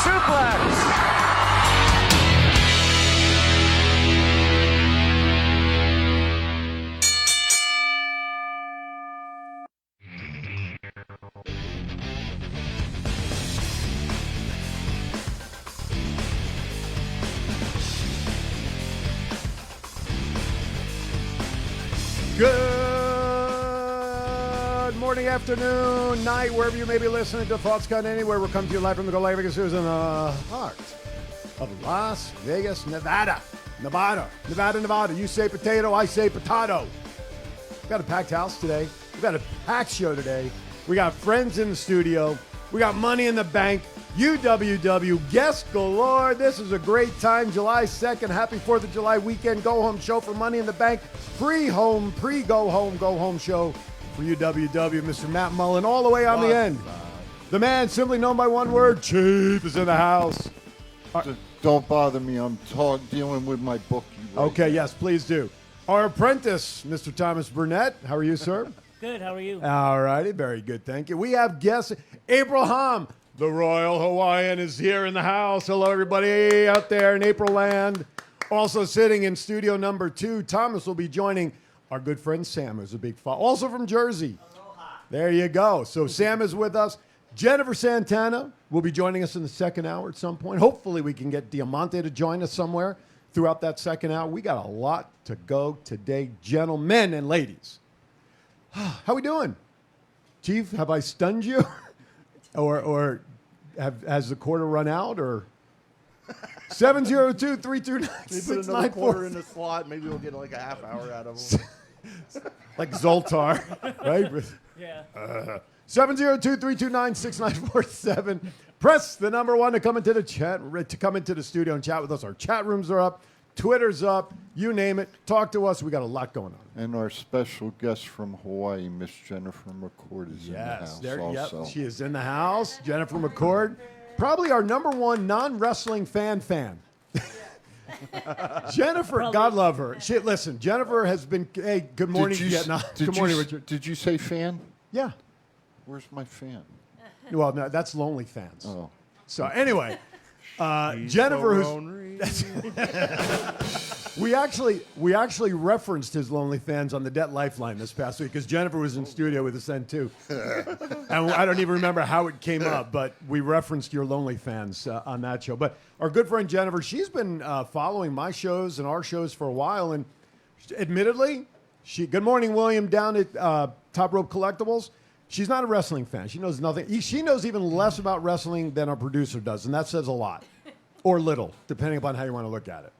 suplex. Good morning, afternoon, night, wherever you may be listening to Thoughts Count Anywhere. We're coming to you live from the Glv.Vegas Studios in the heart of Las Vegas, Nevada. Nevada. You say potato, I say potato. We've got a packed house today. We've got a packed show today. We got friends in the studio. We got money in the bank. UWW, guests galore. This is a great time. July 2nd. Happy 4th of July weekend. Go home show for Money in the Bank. Pre-home, go home show for UWW. Mr. Matt Mullen all the way on the end. The man simply known by one word, Chief, is in the house. Don't bother me. I'm dealing with my book. Okay, yes, please do. Our apprentice, Mr. Thomas Burnett. How are you, sir? Good, how are you? All righty, very good, thank you. We have guests. April Hom, the Royal Hawaiian, is here in the house. Hello, everybody out there in April land. Also sitting in studio number 2, Thomas will be joining our good friend Sam, who's a big fan. Also from Jersey. Aloha. There you go. So Sam is with us. Jenni Santana will be joining us in the second hour at some point. Hopefully we can get Diamante to join us somewhere throughout that second hour. We got a lot to go today, gentlemen and ladies. How we doing? Chief, have I stunned you? or has the quarter run out? Or 702-329-6944. Put another quarter in the slot. Maybe we'll get like a half hour out of them. Like Zoltar, right? Yeah. 702-329-6947. Press the number 1 to come into the chat, to come into the studio and chat with us. Our chat rooms are up. Twitter's up. You name it. Talk to us. We got a lot going on. And our special guest from Hawaii, Miss Jennifer McCord, is in the house also. Yep, she is in the house. Jennifer McCord, probably our number 1 non-wrestling fan. Jennifer, probably. God love her. Listen, Jennifer has been. Hey, good morning, Vietnam. Good morning, Richard. Did you say fan? Yeah. Where's my fan? Well, no, that's Lonely Fans. Oh. So anyway, Jennifer, who's we actually referenced his Lonely Fans on the Debt Lifeline this past week because Jennifer was in studio with us then too, and I don't even remember how it came up, but we referenced your Lonely Fans on that show. But our good friend Jennifer, she's been following my shows and our shows for a while, and admittedly, good morning, William, down at Top Rope Collectibles. She's not a wrestling fan. She knows nothing. She knows even less about wrestling than our producer does, and that says a lot. Or little, depending upon how you want to look at it.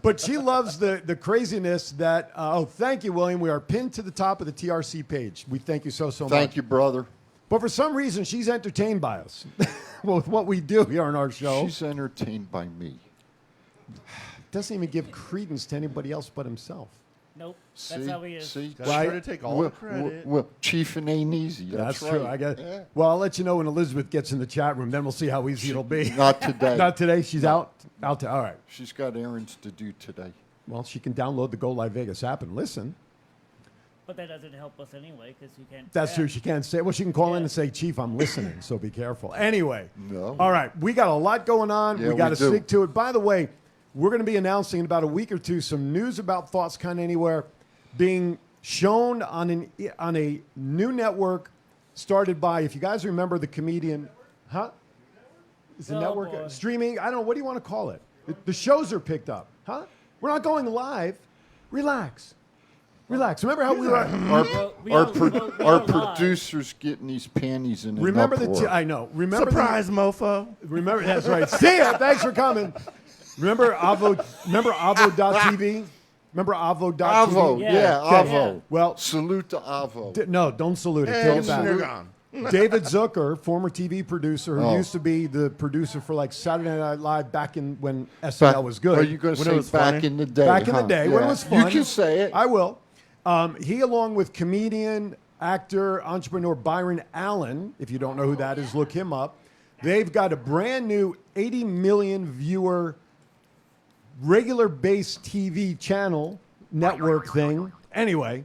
But she loves the craziness that, thank you, William. We are pinned to the top of the TRC page. We thank you so much. Thank you, brother. But for some reason, she's entertained by us with what we do here on our show. She's entertained by me. Doesn't even give credence to anybody else but himself. Nope, that's how he is. Try to take all the credit. Well, Chief and ain't easy. That's right. True. I guess. Yeah. Well, I'll let you know when Elizabeth gets in the chat room. Then we'll see how easy it'll be. Not today. Not today. She's out. All right. She's got errands to do today. Well, she can download the Glv.Vegas app and listen. But that doesn't help us anyway because you can't. That's true. She can't say. Well, she can call in and say, "Chief, I'm listening." So be careful. Anyway. No. All right. We got a lot going on. Yeah, we got to stick to it. By the way, we're going to be announcing in about a week or two some news about Thoughts Count Anywhere being shown on a new network started by, if you guys remember, the comedian, Is the network streaming? I don't know. What do you want to call it? The shows are picked up, We're not going live. Relax. Remember how we were? Our producer's getting these panties in. Remember I know. Remember surprise, mofo. Remember that's right. See ya. Thanks for coming. Remember Avo? Remember Avo.tv? Remember Avo.tv? Avo, yeah, Avo. Yeah. Well, salute to Avo. No, don't salute it. Take it back. You're gone. David Zucker, former TV producer who used to be the producer for like Saturday Night Live back in when SNL was good. Are you going to say back in the day? Back in the day when it was fun. You can say it. I will. He, along with comedian, actor, entrepreneur Byron Allen, if you don't know who that is, look him up. They've got a brand new 80 million viewer regular base TV channel network thing. Anyway,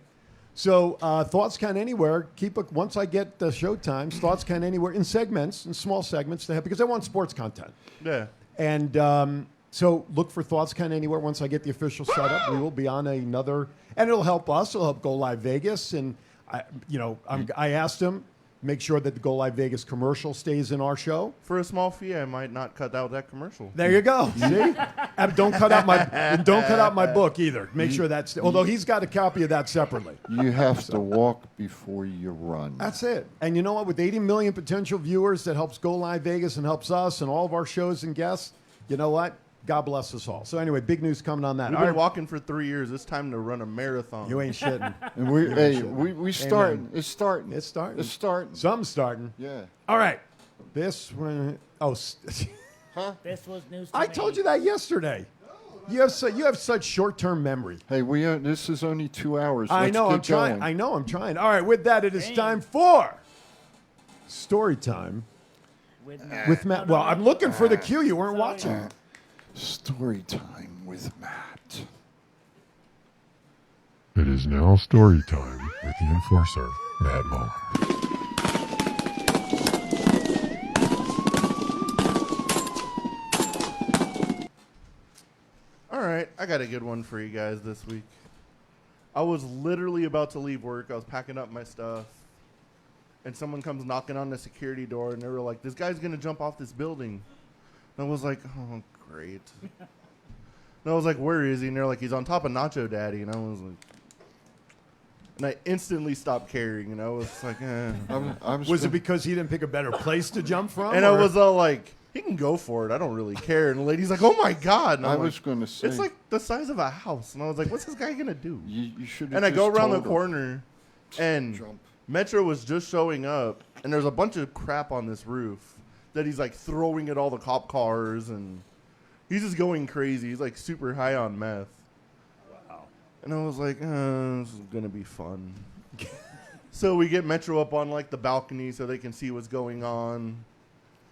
So Thoughts Count Anywhere. Once I get the show times, Thoughts Count Anywhere in segments, in small segments to have, because I want sports content. Yeah. And so look for Thoughts Count Anywhere. Once I get the official setup, we will be on another, and it'll help us. It'll help G.L.O.W. Vegas. And I asked him, make sure that the G.L.O.W. Vegas commercial stays in our show. For a small fee, I might not cut out that commercial. There you go. See, and don't cut out my book either. Make sure that's. Although he's got a copy of that separately. You have to walk before you run. That's it. And you know what? With 80 million potential viewers, that helps G.L.O.W. Vegas and helps us and all of our shows and guests. You know what? God bless us all. So anyway, big news coming on that. We've All been right. walking for 3 years. It's time to run a marathon. You ain't shitting. And we starting. It's starting. It's starting. It's starting. Something's starting. Yeah. All right. This one oh Huh? This was news to I me. told you that yesterday. You have such short-term memory. Hey, this is only 2 hours. I Let's know get I'm trying. going. I know I'm trying. All right, with that, it is Dang. time for story time with Matt. Well, I'm looking for the cue. You weren't watching. Story time with Matt. It is now story time with the enforcer, Matt Mullen. All right, I got a good one for you guys this week. I was literally about to leave work. I was packing up my stuff, and someone comes knocking on the security door, and they were like, "This guy's gonna jump off this building." And I was like, "Oh, great." And I was like, "Where is he?" And they're like, "He's on top of Nacho Daddy." And I was like, and I instantly stopped caring, and I was like, eh. Was it because he didn't pick a better place to jump from? And I or- was all like, he can go for it. I don't really care. And the lady's like, oh, my God. And I I'm was like, going to say. it's like the size of a house. And I was like, what's this guy going to do? You should. And I go around the corner, and Jump. Metro was just showing up, and there's a bunch of crap on this roof that he's, like, throwing at all the cop cars, and he's just going crazy. He's, like, super high on meth. Wow. And I was like, this is going to be fun. So we get Metro up on, like, the balcony so they can see what's going on.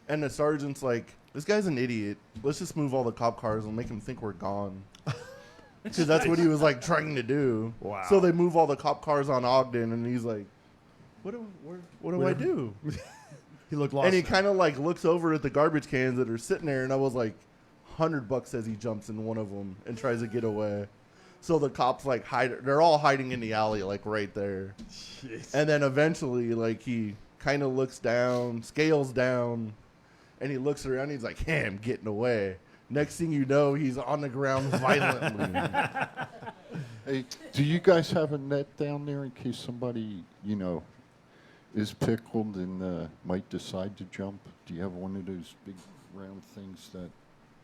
And the sergeant's like, this guy's an idiot. Let's just move all the cop cars and make him think we're gone. Because that's what he was, like, trying to do. Wow. So they move all the cop cars on Ogden, and he's like, what do I do? he looked lost. And he kind of, like, looks over at the garbage cans that are sitting there, and I was like, $100 says he jumps in one of them and tries to get away. So the cops, like, they're all hiding in the alley, like, right there. Jeez. And then eventually, like, he kind of looks down, scales down, and he looks around. And he's like, hey, I'm getting away. Next thing you know, he's on the ground violently. Hey, do you guys have a net down there in case somebody, is pickled and might decide to jump? Do you have one of those big round things that?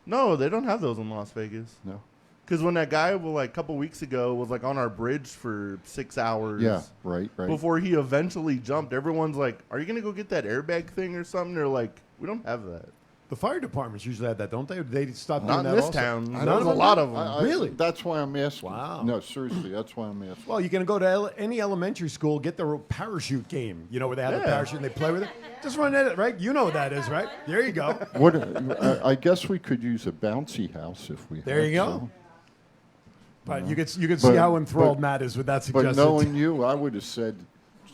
No, they don't have those in Las Vegas. No. Because when that guy, like, a couple weeks ago, was, like, on our bridge for 6 hours. Yeah, right. Before he eventually jumped, everyone's like, are you going to go get that airbag thing or something? They're like, we don't have that. The fire departments usually have that, don't they? They stopped Not doing in that this also? town. None There's of a them lot do? of them. Really? That's why I'm asking. Wow. No, seriously, that's why I'm asking. Well, you can go to any elementary school, get the parachute game, where they have the Yeah. parachute and they play with it. Just run it, right? You know what that is, right? There you go. What? I guess we could use a bouncy house if we. There had you go. some. But you could see how enthralled Matt is with that suggestion. But knowing you, I would have said,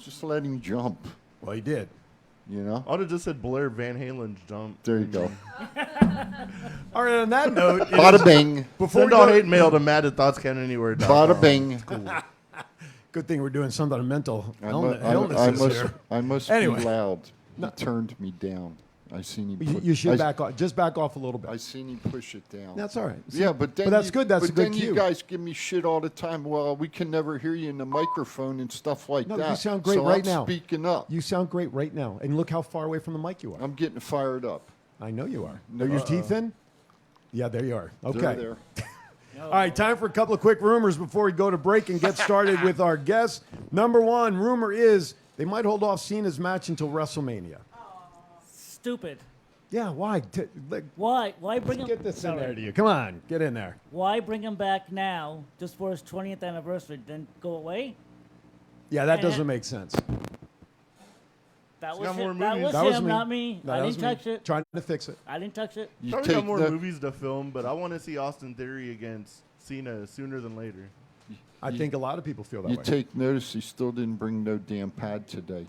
just let him jump. Well, he did. I would have just said Blair Van Halen's jump. There you go. All right, on that note, Bada bing. before we Send all go, hate mail to Matt@thoughtscananywhere.com. Bada bing. good thing we're doing something on mental I illnesses here. must Anyway. be loud. He turned me down. I seen him. You should back off. Just back off a little bit. I seen him push it down. That's all right. Yeah, but then that's good. That's a good then cue. you guys give me shit all the time. Well, we can never hear you in the microphone and stuff like No, that. you sound great so right I'm now. Speaking up. You sound great right now. And look how far away from the mic you are. I'm getting fired up. I know you are. Are your teeth in? Yeah, there you are. Okay. They're there. All right, time for a couple of quick rumors before we go to break and get started with our guests. Number one rumor is they might hold off Cena's match until WrestleMania. Stupid. Yeah, why? Why? Why bring him? Get this in Sorry. there to you. Come on, get in there. Why bring him back now, just for his 20th anniversary? Then go away. Yeah, that doesn't make sense. That got was more him. That movies. was That was him, me. not me. No, I that didn't was me. touch it. Trying to fix it. I didn't touch it. You Probably got take more the, movies to film, but I want to see Austin Theory against Cena sooner than later. I think a lot of people feel that You way. take notice he still didn't bring no damn pad today.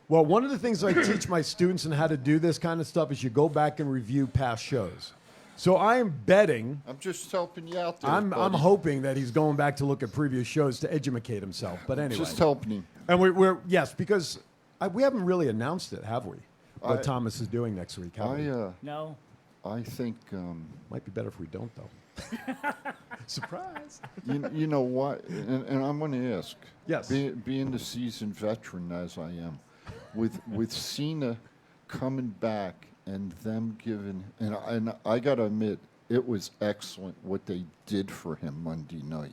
Well, one of the things I teach my students on how to do this kind of stuff is you go back and review past shows. So I am betting, I'm just helping you out there. I'm buddy. hoping that he's going back to look at previous shows to educate himself. But anyway. Just helping him. And we're yes, because we haven't really announced it, have we? What I- Thomas is doing next week, have we? No. I think Might be better if we don't, though. Surprise. you know what, and I'm going to ask. Yes. Being the seasoned veteran as I am, with Cena coming back and them giving, and I got to admit, it was excellent what they did for him Monday night.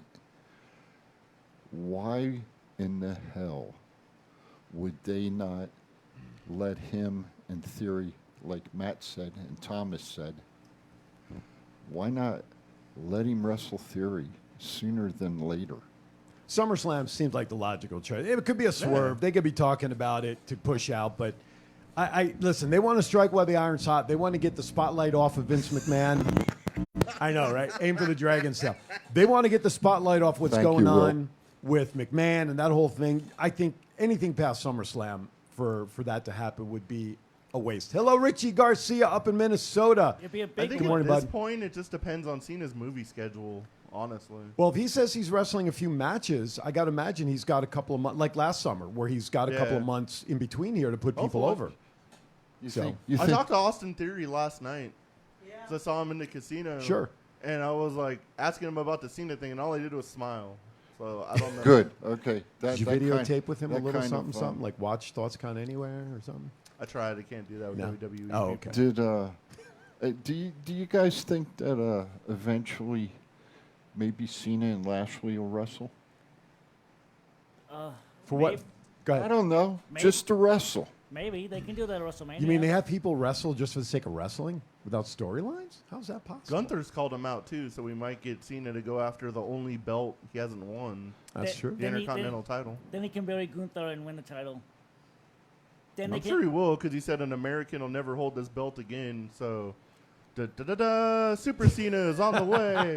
Why in the hell would they not let him, in theory, like Matt said and Thomas said, why not let him wrestle Theory sooner than later? SummerSlam seems like the logical choice. It could be a swerve. They could be talking about it to push out, but I listen, they want to strike while the iron's hot. They want to get the spotlight off of Vince McMahon. I know, right? Aim for the dragon stuff. They want to get the spotlight off what's Thank going you, Will. on with McMahon and that whole thing. I think anything past SummerSlam for that to happen would be a waste. Hello, Richie Garcia up in Minnesota. It'd be a I big think Good at morning, this bud. point, it just depends on Cena's movie schedule, honestly. Well, if he says he's wrestling a few matches, I got to imagine he's got a couple of months, like last summer, where he's got a couple Yeah. of months in between here to put people Hopefully. over. You So- think? You I think? talked to Austin Theory last night. Yeah. So I saw him in the casino. Sure. And I was like asking him about the Cena thing, and all he did was smile. So I don't know. Good. Okay. Did you that videotape with him a that little kind of, something, something like watch Thoughts Count Anywhere or something? I tried. I can't do that with No. WWE. Oh, people. okay. Do you guys think that eventually maybe Cena and Lashley will wrestle? For what? Go I ahead. don't know. Maybe. Just to wrestle. Maybe they can do that at WrestleMania. You mean they have people wrestle just for the sake of wrestling without storylines? How's that possible? Gunther's called him out too, so we might get Cena to go after the only belt he hasn't won, That's They- true. the Then he- Intercontinental title. Then he can bury Gunther and win the title. Then I'm sure he will, because he said an American will never hold this belt again. So, Super Cena is on the way.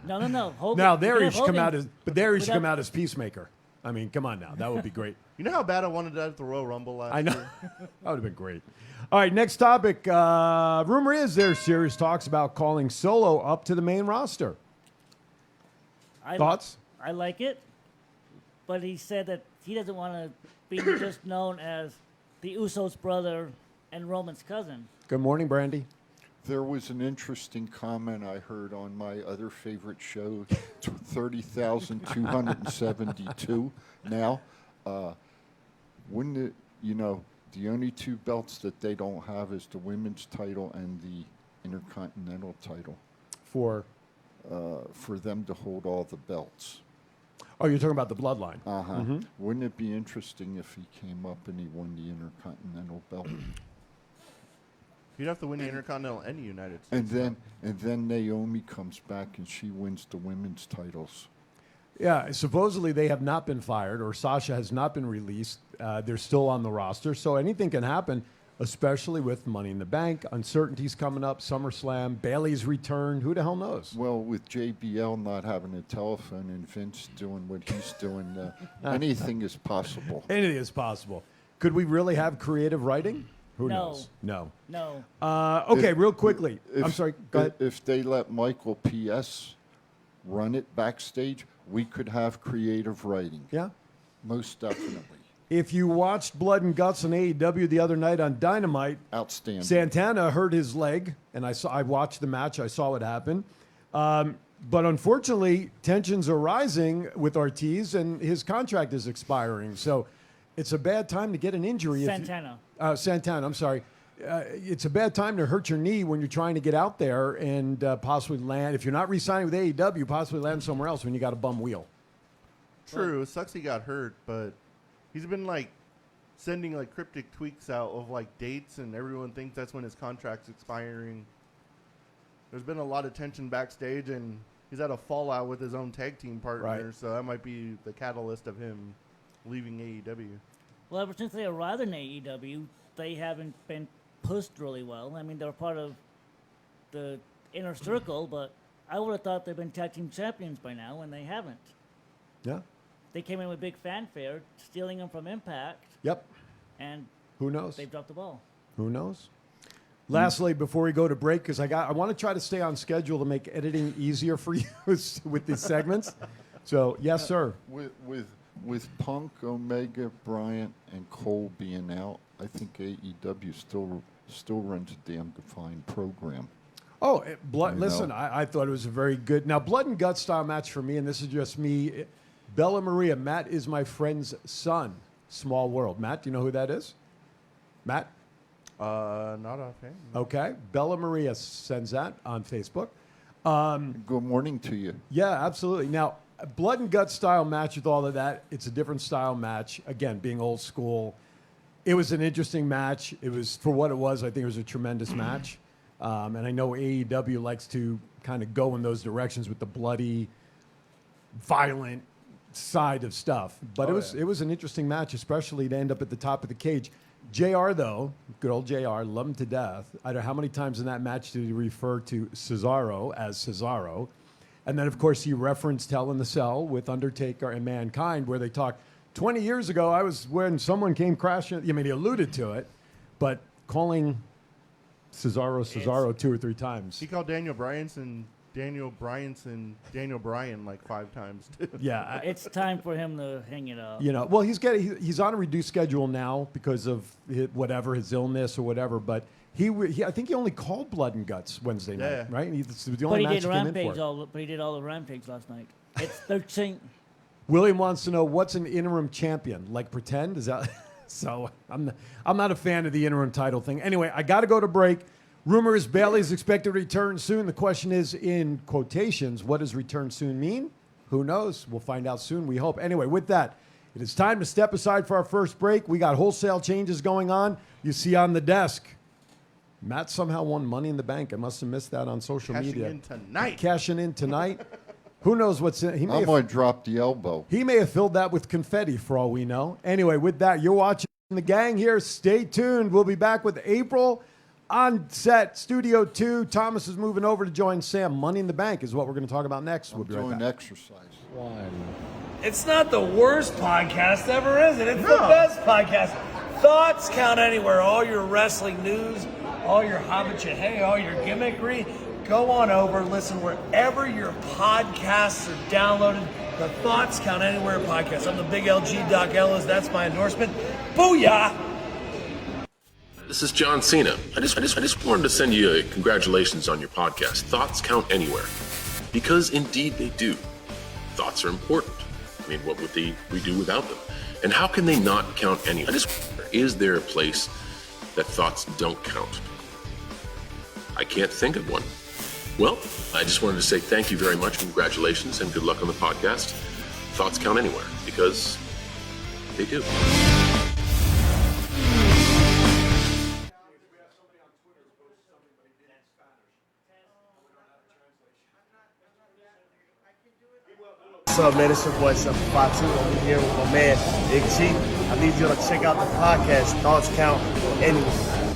No. Hogan, Now there he you should can come have out Hogan. as, but there he should Without- come out as Peacemaker. I mean, come on now, that would be great. You know how bad I wanted that at the Royal Rumble last I know. year? That would have been great. All right, next topic. Rumor is there's serious talks about calling Solo up to the main roster. Thoughts? I like it, but he said that he doesn't want to be just known as the Usos' brother and Roman's cousin. Good morning, Brandy. There was an interesting comment I heard on my other favorite show, 30,272 now. Wouldn't it, the only two belts that they don't have is the women's title and the Intercontinental title For for them to hold all the belts. oh, you're talking about the Bloodline. Uh-huh. Wouldn't it be interesting if he came up and he won the Intercontinental belt? You'd have to win the Intercontinental and the United States. And then Naomi comes back and she wins the women's titles. Yeah, supposedly they have not been fired, or Sasha has not been released. They're still on the roster, so anything can happen, especially with Money in the Bank, uncertainties coming up, SummerSlam, Bailey's return. Who the hell knows? Well, with JBL not having a telephone and Vince doing what he's doing, anything is possible. Anything is possible. Could we really have creative writing? Who No. knows? No. No. Okay, real quickly. I'm sorry. Go ahead. If they let Michael P.S. run it backstage, we could have creative writing. Yeah. Most definitely. If you watched Blood and Guts on AEW the other night on Dynamite, Outstanding. Santana hurt his leg, and I watched the match. I saw what happened. But unfortunately, tensions are rising with Ortiz, and his contract is expiring. So it's a bad time to get an injury. Santana. Santana, I'm sorry. It's a bad time to hurt your knee when you're trying to get out there and possibly land. If you're not re-signing with AEW, possibly land somewhere else when you got a bum wheel. True, it sucks he got hurt, but he's been like sending like cryptic tweaks out of like dates, and everyone thinks that's when his contract's expiring. There's been a lot of tension backstage, and he's had a fallout with his own tag team partner, Right. so that might be the catalyst of him leaving AEW. Well, ever since they arrived in AEW, they haven't been pushed really well. I mean, they're part of the inner circle, but I would have thought they've been tag team champions by now, and they haven't. Yeah. They came in with big fanfare, stealing them from Impact, Yep. and Who knows? they've dropped the ball. Who knows? Lastly, before we go to break, because I want to try to stay on schedule to make editing easier for you with these segments. So, yes, sir. With Punk, Omega, Bryant, and Cole being out, I think AEW still runs a damn defined program. Oh, You listen, know. I thought it was a very good. Now, blood and guts style match for me, and this is just me. Bella Maria, Matt is my friend's son. Small world. Matt, do you know who that is? Matt? Not offhand. Okay. Bella Maria sends that on Facebook. Good morning to you. Yeah, absolutely. Now, a blood and guts style match with all of that, it's a different style match. Again, being old school. It was an interesting match. It was, for what it was, I think it was a tremendous match. And I know AEW likes to kind of go in those directions with the bloody, violent side of stuff. But it was an interesting match, especially to end up at the top of the cage. JR, though, good old JR, love him to death. I don't know how many times in that match did he refer to Cesaro as Cesaro. And then, of course, he referenced Hell in the Cell with Undertaker and Mankind, where they talked 20 years ago, I was when someone came crashing. I mean, he alluded to it, but calling Cesaro 2 or 3 times. He called Daniel Bryan like 5 times too. Yeah, It's time for him to hang it up. you know, well, he's on a reduced schedule now because of his illness or whatever. But I think he only called Blood and Guts Wednesday night, Yeah. right? It's the But only he match did he came in Rampage for. but he did all the Rampage last night. It's 13. William wants to know what's an interim champion, like pretend? Is that so? I'm not a fan of the interim title thing. Anyway, I got to go to break. Rumor is Bailey's expected to return soon. The question is, in quotations, what does return soon mean? Who knows? We'll find out soon, we hope. Anyway, with that, it is time to step aside for our first break. We got wholesale changes going on. You see on the desk, Matt somehow won Money in the Bank. I must have missed that on social media. Cashing in tonight. Who knows what's in? He may I'm have, going to drop the elbow. he may have filled that with confetti for all we know. Anyway, with that, you're watching the gang here. Stay tuned. We'll be back with April on set, Studio 2. Thomas is moving over to join Sam. Money in the Bank is what we're going to talk about next. We'll I'm be right doing back. exercise. It's not the worst podcast ever, is it? It's the best podcast. Thoughts count anywhere. All your wrestling news, all your hobbit all your gimmickry. Go on over, listen wherever your podcasts are downloaded. The Thoughts Count Anywhere podcast. I'm the big LG Doc Ellis. That's my endorsement. Booyah! This is John Cena. I just wanted to send you a congratulations on your podcast. Thoughts count anywhere. Because indeed they do. Thoughts are important. I mean, what would we do without them? And how can they not count anywhere? I just wonder, is there a place that thoughts don't count? I can't think of one. Well, I just wanted to say thank you very much, congratulations, and good luck on the podcast. Thoughts count anywhere, because they do. What's up, man? It's your boy, 752. I'm here with my man, Big T. I need you to check out the podcast, Thoughts Count Anywhere.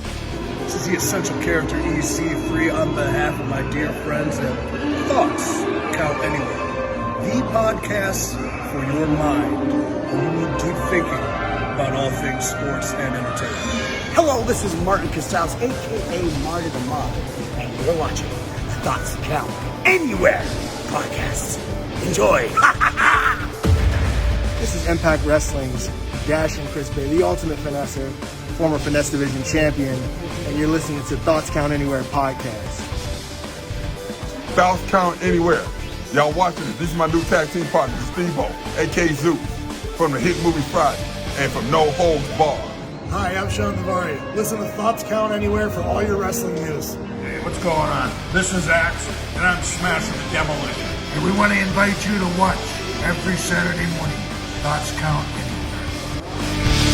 This is the essential character EC3 on behalf of my dear friends at Thoughts Count Anywhere. The podcast for your mind when you need deep thinking about all things sports and entertainment. Hello, this is Martin Casals, a.k.a. Marty the Mob, and you're watching the Thoughts Count Anywhere podcast. Enjoy! This is Impact Wrestling's Dash and Chris Bay, the ultimate finesser, former Finesse Division champion, and you're listening to Thoughts Count Anywhere podcast. Thoughts Count Anywhere. Y'all watching it. This is my new tag team partner, Steve-O, a.k.a. Zeus, from the hit movie Friday, and from No Holds Barred. Hi, I'm Sean Navarre. Listen to Thoughts Count Anywhere for all your wrestling news. Hey, what's going on? This is Axe, and I'm smashing the demolition. And we want to invite you to watch every Saturday morning. Thoughts Count Anywhere.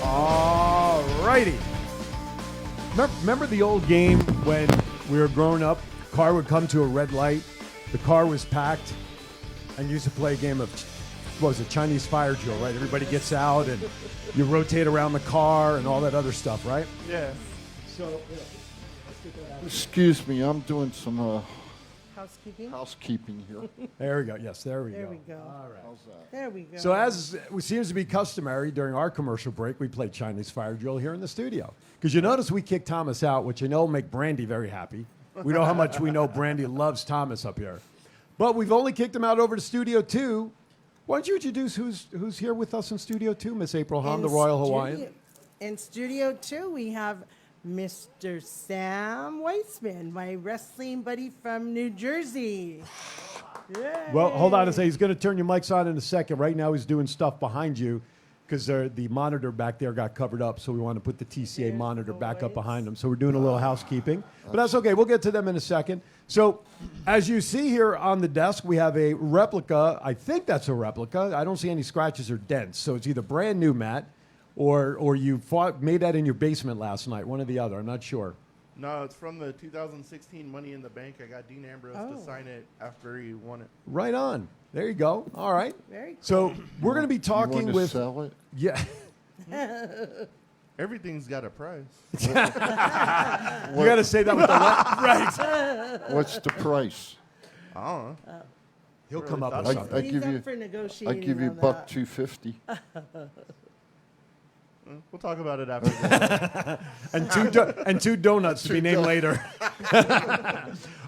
All righty. Remember the old game when we were growing up? Car would come to a red light. The car was packed, and you used to play a game of what was it, Chinese fire drill, right? Everybody gets out and you rotate around the car and all that other stuff, right? Yeah. So, Excuse me, I'm doing some Housekeeping? housekeeping here. there we go. Yes, there we There go. we go. All right. How's that? There we go. So as it seems to be customary during our commercial break, we play Chinese fire drill here in the studio. Because you notice we kicked Thomas out, which I know will make Brandy very happy. We know how much we know Brandy loves Thomas up here. But we've only kicked him out over to Studio 2. Why don't you introduce who's here with us in Studio 2, Miss April Hom, the Royal Hawaiian? In Studio 2, we have Mr. Sam Weissman, my wrestling buddy from New Jersey. Yay. Well, hold on a second. He's going to turn your mics on in a second. Right now he's doing stuff behind you because the monitor back there got covered up, so we want to put the TCA monitor back up behind him. So we're doing a little housekeeping. But that's okay. We'll get to them in a second. So as you see here on the desk, we have a replica. I think that's a replica. I don't see any scratches or dents. So it's either brand new, Matt, or you made that in your basement last night, one or the other. I'm not sure. No, it's from the 2016 Money in the Bank. I got Dean Ambrose to sign it after he won it. Right on. There you go. All right. Very cool. So we're going to be talking You want to with. sell it? Yeah. Everything's got a price. You got to say that with the right. What's the price? I don't know. He'll come up with I something. He's give up you. for negotiating I give you on that. $1.250. We'll talk about it after this. and two donuts to be named later.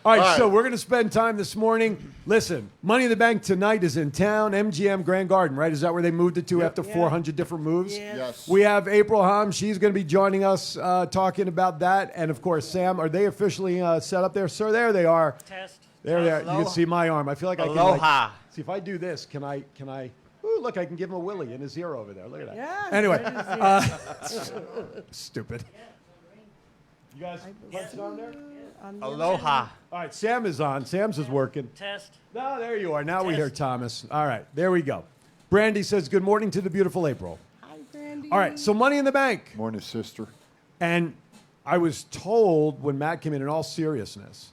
All right, so we're going to spend time this morning. Listen, Money in the Bank tonight is in town, MGM Grand Garden, right? Is that where they moved it to after 400 different moves? Yeah. Yes. We have April Hom. She's going to be joining us talking about that. And, of course, Sam, are they officially set up there? Sir, there they are. Test. There they are. You can see my arm. I feel like I can. Like, see, if I do this, can I? Ooh, look, I can give him a willy in his ear over there. Look at that. Yeah, Anyway, right in his stupid. You guys punch on there? Aloha. All right, Sam is on. Sam's is working. Test. No, there you are. Now we hear Thomas. All right, there we go. Brandy says, good morning to the beautiful April. Hi, Brandy. All right, so Money in the Bank. Morning, sister. And I was told when Matt came in all seriousness,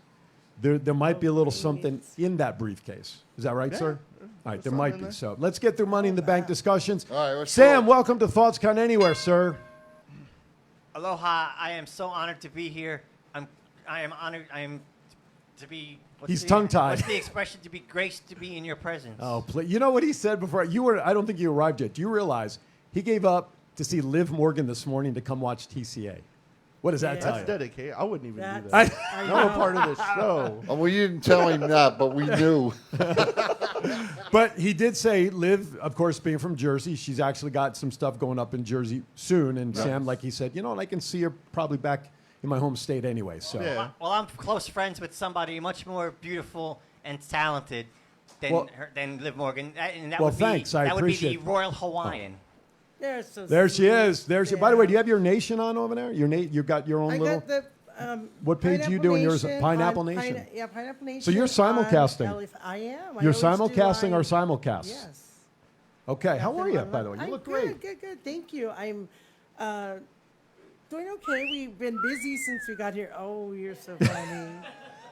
there might be a little something in that briefcase. Is that right, sir? All right, there might be. So let's get through Money in the Bank discussions. All right, let's Sam, go. welcome to Thoughts Count Anywhere, sir. Aloha! I am so honored to be here. I am honored. I am to be. He's tongue-tied. What's the expression? To be graced to be in your presence. Oh, you know what he said before? I don't think you arrived yet. Do you realize he gave up to see Liv Morgan this morning to come watch TCA? What does that tell That's you? dedicated. I wouldn't even do I- that. I'm a part of the show. Oh, well, you didn't tell him that, but we knew. But he did say, Liv, of course, being from Jersey, she's actually got some stuff going up in Jersey soon. And Sam, like he said, and I can see her probably back in my home state anyway. So, Yeah. Well, I'm close friends with somebody much more beautiful and talented than Liv Morgan, and that Well, would be thanks. I that would be the appreciate- Royal Hawaiian. They're so there she sweet. is. There she. By the way, do you have your nation on over there? You got your own I little. got the. What page are you Pineapple doing yours? Nation Pineapple on Nation. Yeah, Pineapple Nation. So you're on simulcasting. I am. I You're always do simulcasting or live. simulcast? Yes. Okay. How are you, Nothing by the way? You I'm look good, great. Good. Thank you. I'm doing okay. We've been busy since we got here. Oh, you're so funny.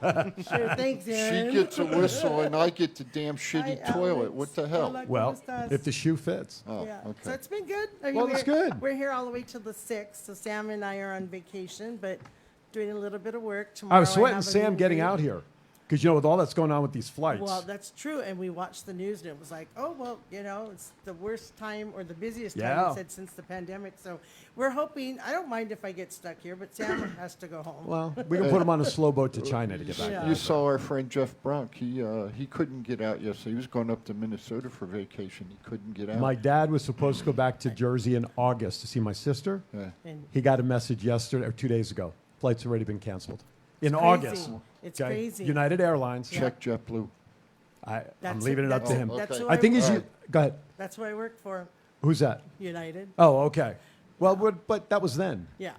Sure, thanks, Aaron. She gets a whistle, and I get the damn shitty Hi, toilet. Alex. What the hell? Hola, Well, ¿cómo estás? if the shoe fits. Oh, Yeah. okay. So it's been good. I mean, Well, that's good. We're here all the way till the 6th. So Sam and I are on vacation, but doing a little bit of work tomorrow. I was sweating have a Sam meet getting and out greet. here because with all that's going on with these flights. Well, that's true. And we watched the news, and it was like, oh, well, it's the worst time or the busiest time, Yeah. it said, since the pandemic. So we're hoping, I don't mind if I get stuck here, but Sam has to go home. Well, we can put him on a slow boat to China to get back. Yeah. You saw our friend Jeff Brunk. He couldn't get out yesterday. He was going up to Minnesota for vacation. He couldn't get out. My dad was supposed to go back to Jersey in August to see my sister. Yeah. And He got a message yesterday or 2 days ago. Flight's already been canceled. In crazy. August. It's Okay? crazy. United Airlines. Check JetBlue. I'm That's leaving it up to that's- him. That's Okay. who I think he's. All right. Go ahead. That's who I work for, Who's that? United. Oh, okay. Well, but that was then. Yeah.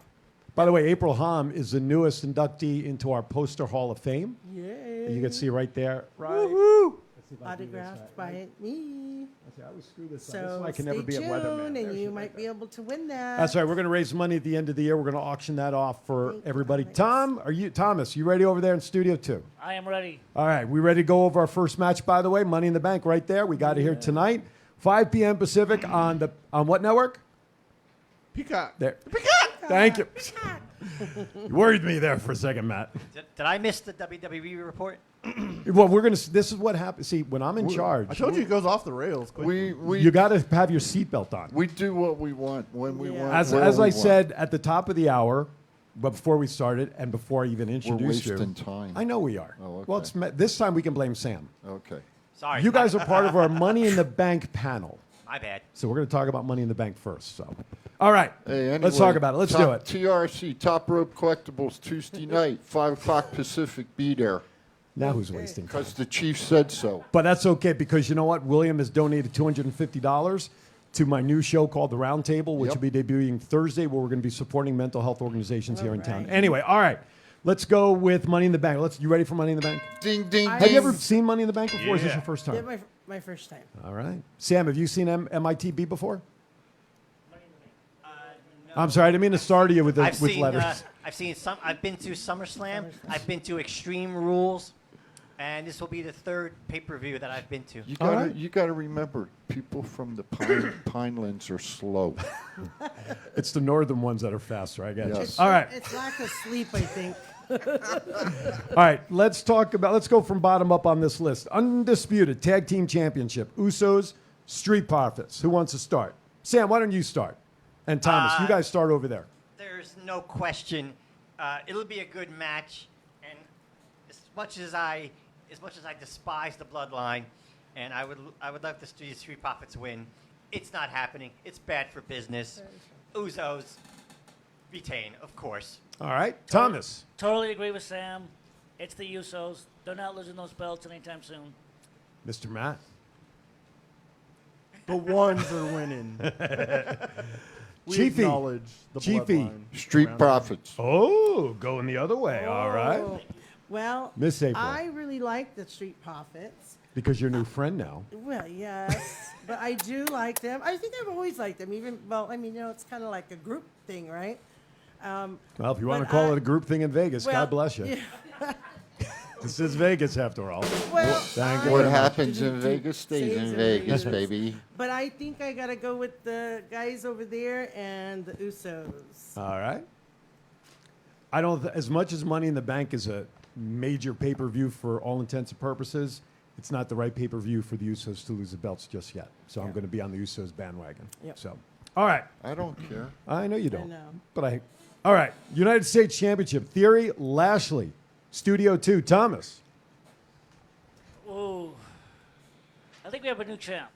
By the way, April Hom is the newest inductee into our Poster Hall of Fame. Yay. You can see right there. Right. Woo-hoo. Let's see if I can do this Autographed right. by me. I always screw this up. So This is why I can stay never be a tuned, weatherman. There and she you is might right be able to win that. That's right. We're going to raise money at the end of the year. We're going to auction that off for Thank you, everybody. Alex. Thomas, you ready over there in Studio 2? I am ready. All right. We ready to go over our first match, by the way? Money in the Bank right there. We got it here tonight. 5 p.m. Pacific on what network? Peacock. There. Peacock. Thank you. You worried me there for a second, Matt. Did I miss the WWE report? Well, this is what happens. See, when I'm in charge, I told you it goes off the rails quickly. you got to have your seatbelt on. We do what we want when we want. As I said at the top of the hour, but before we started and before I even introduced you, We're wasting time. I know we are. Oh, okay. Well, this time we can blame Sam. Okay. Sorry. You guys are part of our Money in the Bank panel. My bad. So we're going to talk about Money in the Bank first. So, all right, Hey, let's talk about it. Let's do it. TRC, Top Rope Collectibles, Tuesday night, 5 o'clock Pacific. Be there. Now who's wasting time? Because the chief said so. But that's okay because you know what? William has donated $250 to my new show called The Round Table, which will be debuting Thursday, where we're going to be supporting mental health organizations here in town. Anyway, all right. Let's go with Money in the Bank. You ready for Money in the Bank? Ding, ding, Have you ever seen Money in the Bank before? Or is this your first time? Yeah, my first time. All right. Sam, have you seen MITB before? I'm sorry, I didn't mean to startle you with letters. I've seen some. I've been to SummerSlam. I've been to Extreme Rules, and this will be the third pay-per-view that I've been to. You gotta remember, people from the Pinelands are slow. It's the northern ones that are faster, I guess. Yes. All right. It's lack of sleep, I think. All right, let's go from bottom up on this list. Undisputed Tag Team Championship, Usos, Street Profits. Who wants to start? Sam, why don't you start? And Thomas, you guys start over there. There's no question. It'll be a good match, and as much as I despise the Bloodline, and I would love to see Street Profits win, it's not happening. It's bad for business. Usos retain, of course. All right, Thomas. Totally agree with Sam. It's the Usos. They're not losing those belts anytime soon. Mr. Matt. The ones are winning. We Chiefy. acknowledge the bloodline. Street Profits. Oh, going the other way. All right. Well, Miss April. I really like the Street Profits. Because you're a new friend now. Well, yes, but I do like them. I think I've always liked them. It's kind of like a group thing, right? Well, if you want to call it a group thing in Vegas, God bless you. Yeah. This is Vegas, after all. Well, Thank you What very much. happens in Vegas stays in Vegas, baby. But I think I got to go with the guys over there and the Usos. All right. I don't. As much as Money in the Bank is a major pay-per-view for all intents and purposes, it's not the right pay-per-view for the Usos to lose the belts just yet. So I'm going to be on the Usos bandwagon. Yep. So, all right. I don't care. I know you don't. know. But all right. United States Championship. Theory, Lashley. Studio 2, Thomas. Ooh. I think we have a new champ.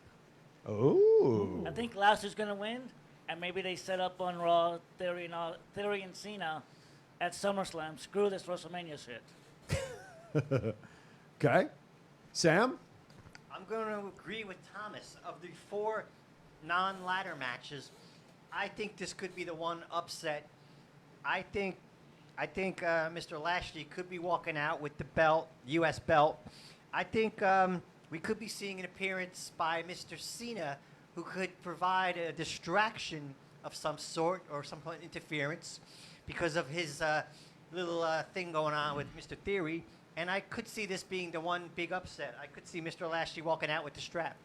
Oh. I think Lashley's going to win, and maybe they set up on Raw Theory and Cena at SummerSlam. Screw this WrestleMania shit. Okay. Sam? I'm going to agree with Thomas. Of the 4 non-ladder matches, I think this could be the one upset. I think Mr. Lashley could be walking out with the belt, U.S. belt. I think we could be seeing an appearance by Mr. Cena, who could provide a distraction of some sort or some kind of interference because of his little thing going on with Mr. Theory. And I could see this being the one big upset. I could see Mr. Lashley walking out with the strap.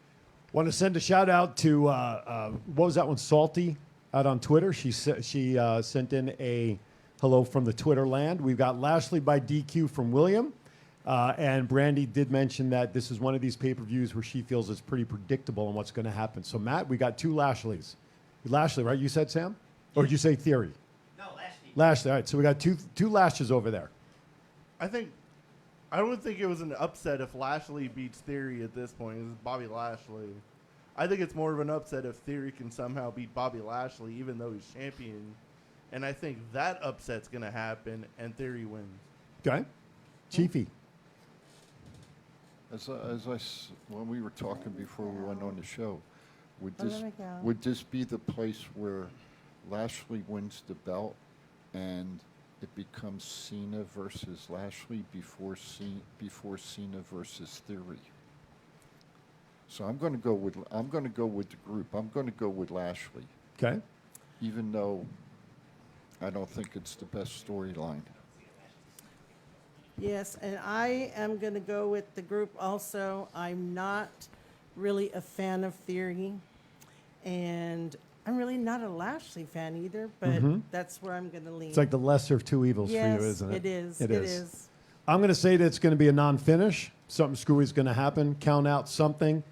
Want to send a shout out to, what was that one, Salty, out on Twitter. She sent in a hello from the Twitter land. We've got Lashley by DQ from William. And Brandy did mention that this is one of these pay-per-views where she feels it's pretty predictable on what's going to happen. So, Matt, we got 2 Lashleys. Lashley, right? You said, Sam? Or did you say Theory? No, Lashley. Lashley. All right. So we got two Lashes over there. I don't think it was an upset if Lashley beats Theory at this point. It's Bobby Lashley. I think it's more of an upset if Theory can somehow beat Bobby Lashley, even though he's champion. And I think that upset's going to happen, and Theory wins. Okay. Chiefy. When we were talking before we went on the show, would this be the place where Lashley wins the belt and it becomes Cena versus Lashley before Cena versus Theory? So I'm going to go with the group. I'm going to go with Lashley. Okay. Even though I don't think it's the best storyline. Yes, and I am going to go with the group also. I'm not really a fan of Theory, and I'm really not a Lashley fan either, but that's where I'm going to lean. It's like the lesser of two evils yes, for you, isn't it? It is. It is. I'm going to say that it's going to be a non-finish. Something screwy is going to happen. Count out something.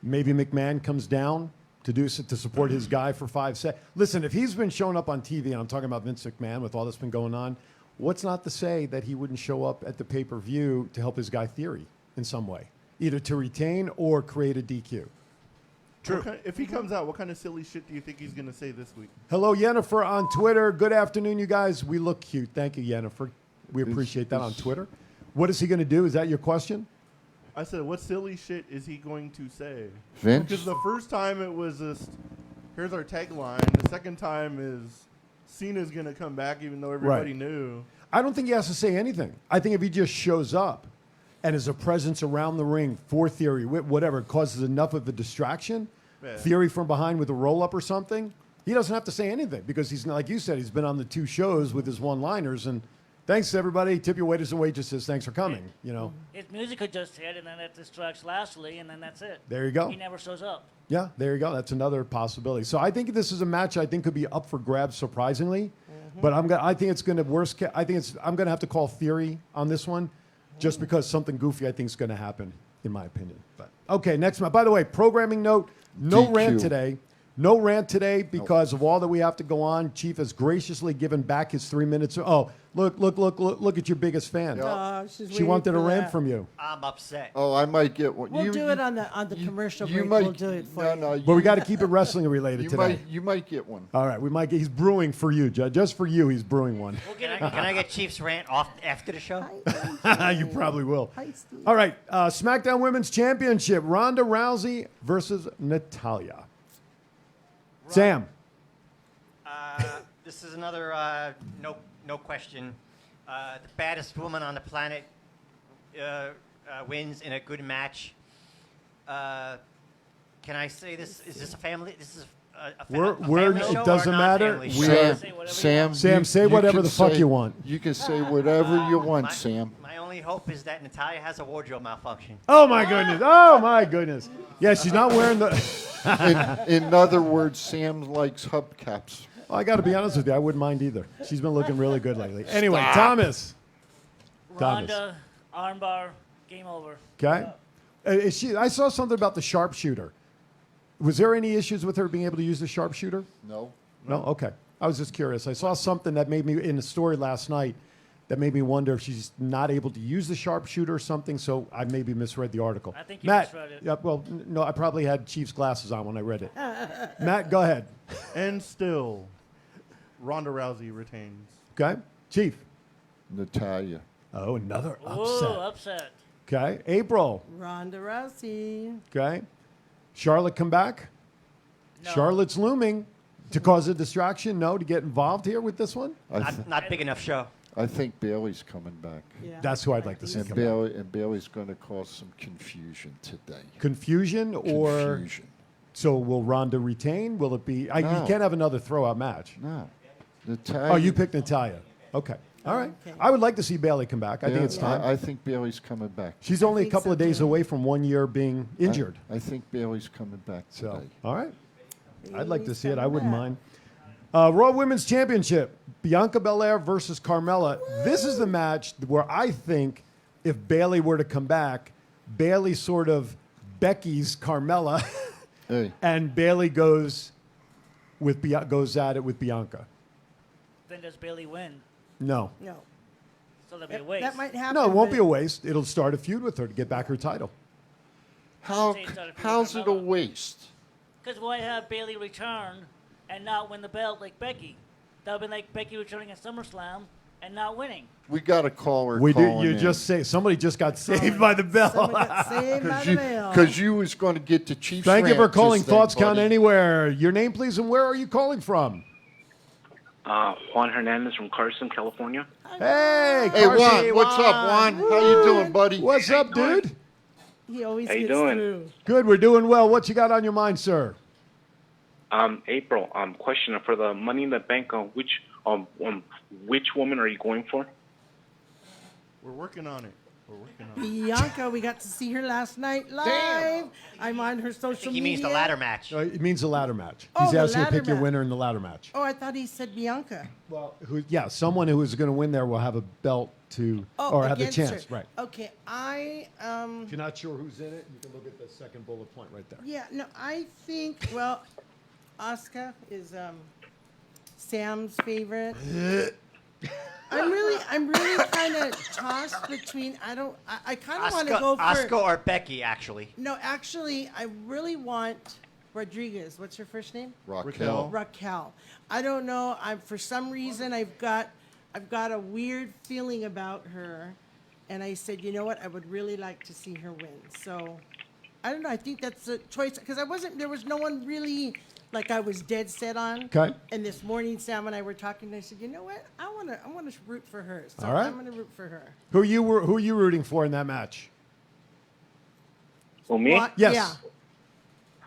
Maybe McMahon comes down to support his guy for 5 seconds. Listen, if he's been showing up on TV, and I'm talking about Vince McMahon with all that's been going on, what's not to say that he wouldn't show up at the pay-per-view to help his guy Theory in some way, either to retain or create a DQ? True. If he comes out, what kind of silly shit do you think he's going to say this week? Hello, Yennefer on Twitter. Good afternoon, you guys. We look cute. Thank you, Yennefer. We appreciate that on Twitter. What is he going to do? Is that your question? I said, what silly shit is he going to say? Vince? Because the first time it was just, here's our tagline. The second time is Cena's going to come back even though everybody knew. I don't think he has to say anything. I think if he just shows up and is a presence around the ring for Theory, whatever, causes enough of a distraction, Theory from behind with a roll-up or something, he doesn't have to say anything because he's, like you said, he's been on the 2 shows with his one-liners, and thanks to everybody. Tip your waiters and waitresses. Thanks for coming, you know. His music could just hit, and then that distracts Lashley, and then that's it. There you go. He never shows up. Yeah, there you go. That's another possibility. So I think this is a match I think could be up for grabs surprisingly, but I think it's going to I'm going to have to call Theory on this one, just because something goofy I think is going to happen, in my opinion. But okay, next match. By the way, programming note: no DQ. rant today. No rant today because of all that we have to go on. Chief has graciously given back his 3 minutes. Oh, look at your biggest fan. She wanted a rant from you. I'm upset. Oh, I might get one. We'll do it on the commercial break. We'll do it for you. But we got to keep it wrestling related today. You might get one. All right, we might get. He's brewing for you, Judge. Just for you, he's brewing one. Can I get Chief's rant off after the show? You probably will. All right, SmackDown Women's Championship: Ronda Rousey versus Natalya. Sam. This is another no question. The baddest woman on the planet wins in a good match. Can I say this? Is this a family? This is a family show it doesn't or matter. Sam, say whatever the fuck you want. You can say whatever you want, Sam. My only hope is that Natalya has a wardrobe malfunction. Oh my goodness! Oh my goodness! Yeah, she's not wearing the. in other words, Sam likes hubcaps. Well, I got to be honest with you, I wouldn't mind either. She's been looking really good lately. Anyway, Thomas. Ronda, armbar, game over. Okay. I saw something about the sharpshooter. Was there any issues with her being able to use the sharpshooter? No. No? Okay. I was just curious. I saw something that made me, in the story last night, that made me wonder if she's not able to use the sharpshooter or something, so I maybe misread the article. I think you Matt, misread it. Yeah, well, no, I probably had Chief's glasses on when I read it. Matt, go ahead. And still, Ronda Rousey retains. Okay. Chief. Natalya. Oh, another upset. Whoa, upset. Okay. April. Ronda Rousey. Okay. Charlotte come back? No. Charlotte's looming. To cause a distraction? No. To get involved here with this one? Not big enough show. I think Bailey's coming back. Yeah. That's who I'd like to see And, come back. Bailey's going to cause some confusion today. Confusion or... Confusion. So will Ronda retain? Will it be... You No. can't have another throw-out match. No. Natalya. Oh, you picked Natalya. Okay. All right. Okay. I would like to see Bailey come back. I think it's time. I think Bailey's coming back. She's only a think couple so, of days too. away from 1 year being injured. I think Bailey's coming back So, today. all right. I'd like to Bailey's see it. I coming wouldn't back. mind. Raw Women's Championship, Bianca Belair versus Carmella. This is the match where I think if Bailey were to come back, Bailey sort of Becky's Carmella, Hey. and Bailey goes at it with Bianca. Then does Bailey win? No. No. So that'd be a waste. That might happen. No, it won't but be a waste. It'll start a feud with her to get back her title. How's it a waste? Because why have Bailey return and not win the belt like Becky? That would have been like Becky returning at SummerSlam and not winning. We got to call her. We do. calling You in. just say somebody just got saved by the bell. Someone got saved by the bell. Because you was going to get the Chiefs. Thank you for rant calling just then, Thoughts Count buddy. Anywhere. Your name, please, and where are you calling from? Juan Hernandez from Carson, California. Hey, Hey, Carson. Juan. What's up, Juan? How you doing, buddy? What's up, dude? He always How you gets doing? through. Good. We're doing well. What you got on your mind, sir? April, question for the Money in the Bank. Which woman are you going for? We're working on it. Bianca, we got to see her last night live. I'm on her social media. He means the ladder match. It means the ladder match. Oh, He's the asking to ladder pick your match. winner in the ladder match. Oh, I thought he said Bianca. Well, someone who is going to win there will have a belt to, or have the against chance, her. right? Okay, If you're not sure who's in it, you can look at the second bullet point right there. Yeah, no, I think, well, Asuka is Sam's favorite. I'm really kind of tossed between. I kind of want to go for Asuka or Becky, actually. No, actually, I really want Rodriguez. What's her first name? Raquel. Raquel. I don't know. For some reason I've got a weird feeling about her, and I said, you know what? I would really like to see her win. So, I don't know. I think that's a choice because there was no one really like I was dead set on. Okay. And this morning, Sam and I were talking. And I said, you know what? I want to root for her. So All right. I'm going to root for her. Who are you rooting for in that match? Oh, me? What? Yes. Yeah.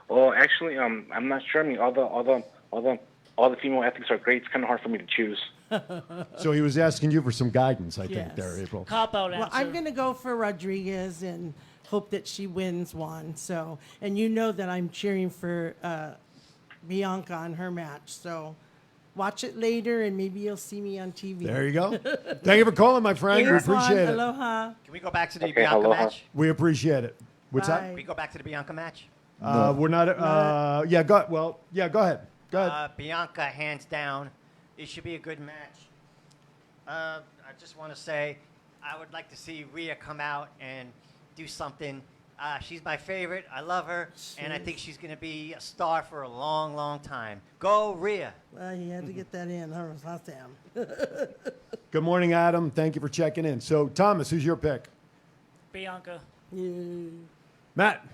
Well, actually, I'm not sure. I mean, all the female athletes are great. It's kind of hard for me to choose. So he was asking you for some guidance, I think, Yes. there, April. Cop out answer. Well, I'm going to go for Rodriguez and hope that she wins one. So, and you know that I'm cheering for Bianca on her match. So, watch it later, and maybe you'll see me on TV. There you go. Thank you for calling, my friend. We Thanks, Juan. appreciate it. Aloha. Can we go back to the Okay, Bianca aloha. match? We appreciate it. What's Bye. Can we go back to the Bianca match? that? We're not. Yeah. Go ahead. Go ahead. Bianca, hands down. It should be a good match. I just want to say I would like to see Rhea come out and do something. She's my favorite. I love her, and I think she's going to be a star for a long, long time. Go, Rhea. Well, you had to get that in. Huh, Sam? Good morning, Adam. Thank you for checking in. So, Thomas, who's your pick? Bianca. Matt.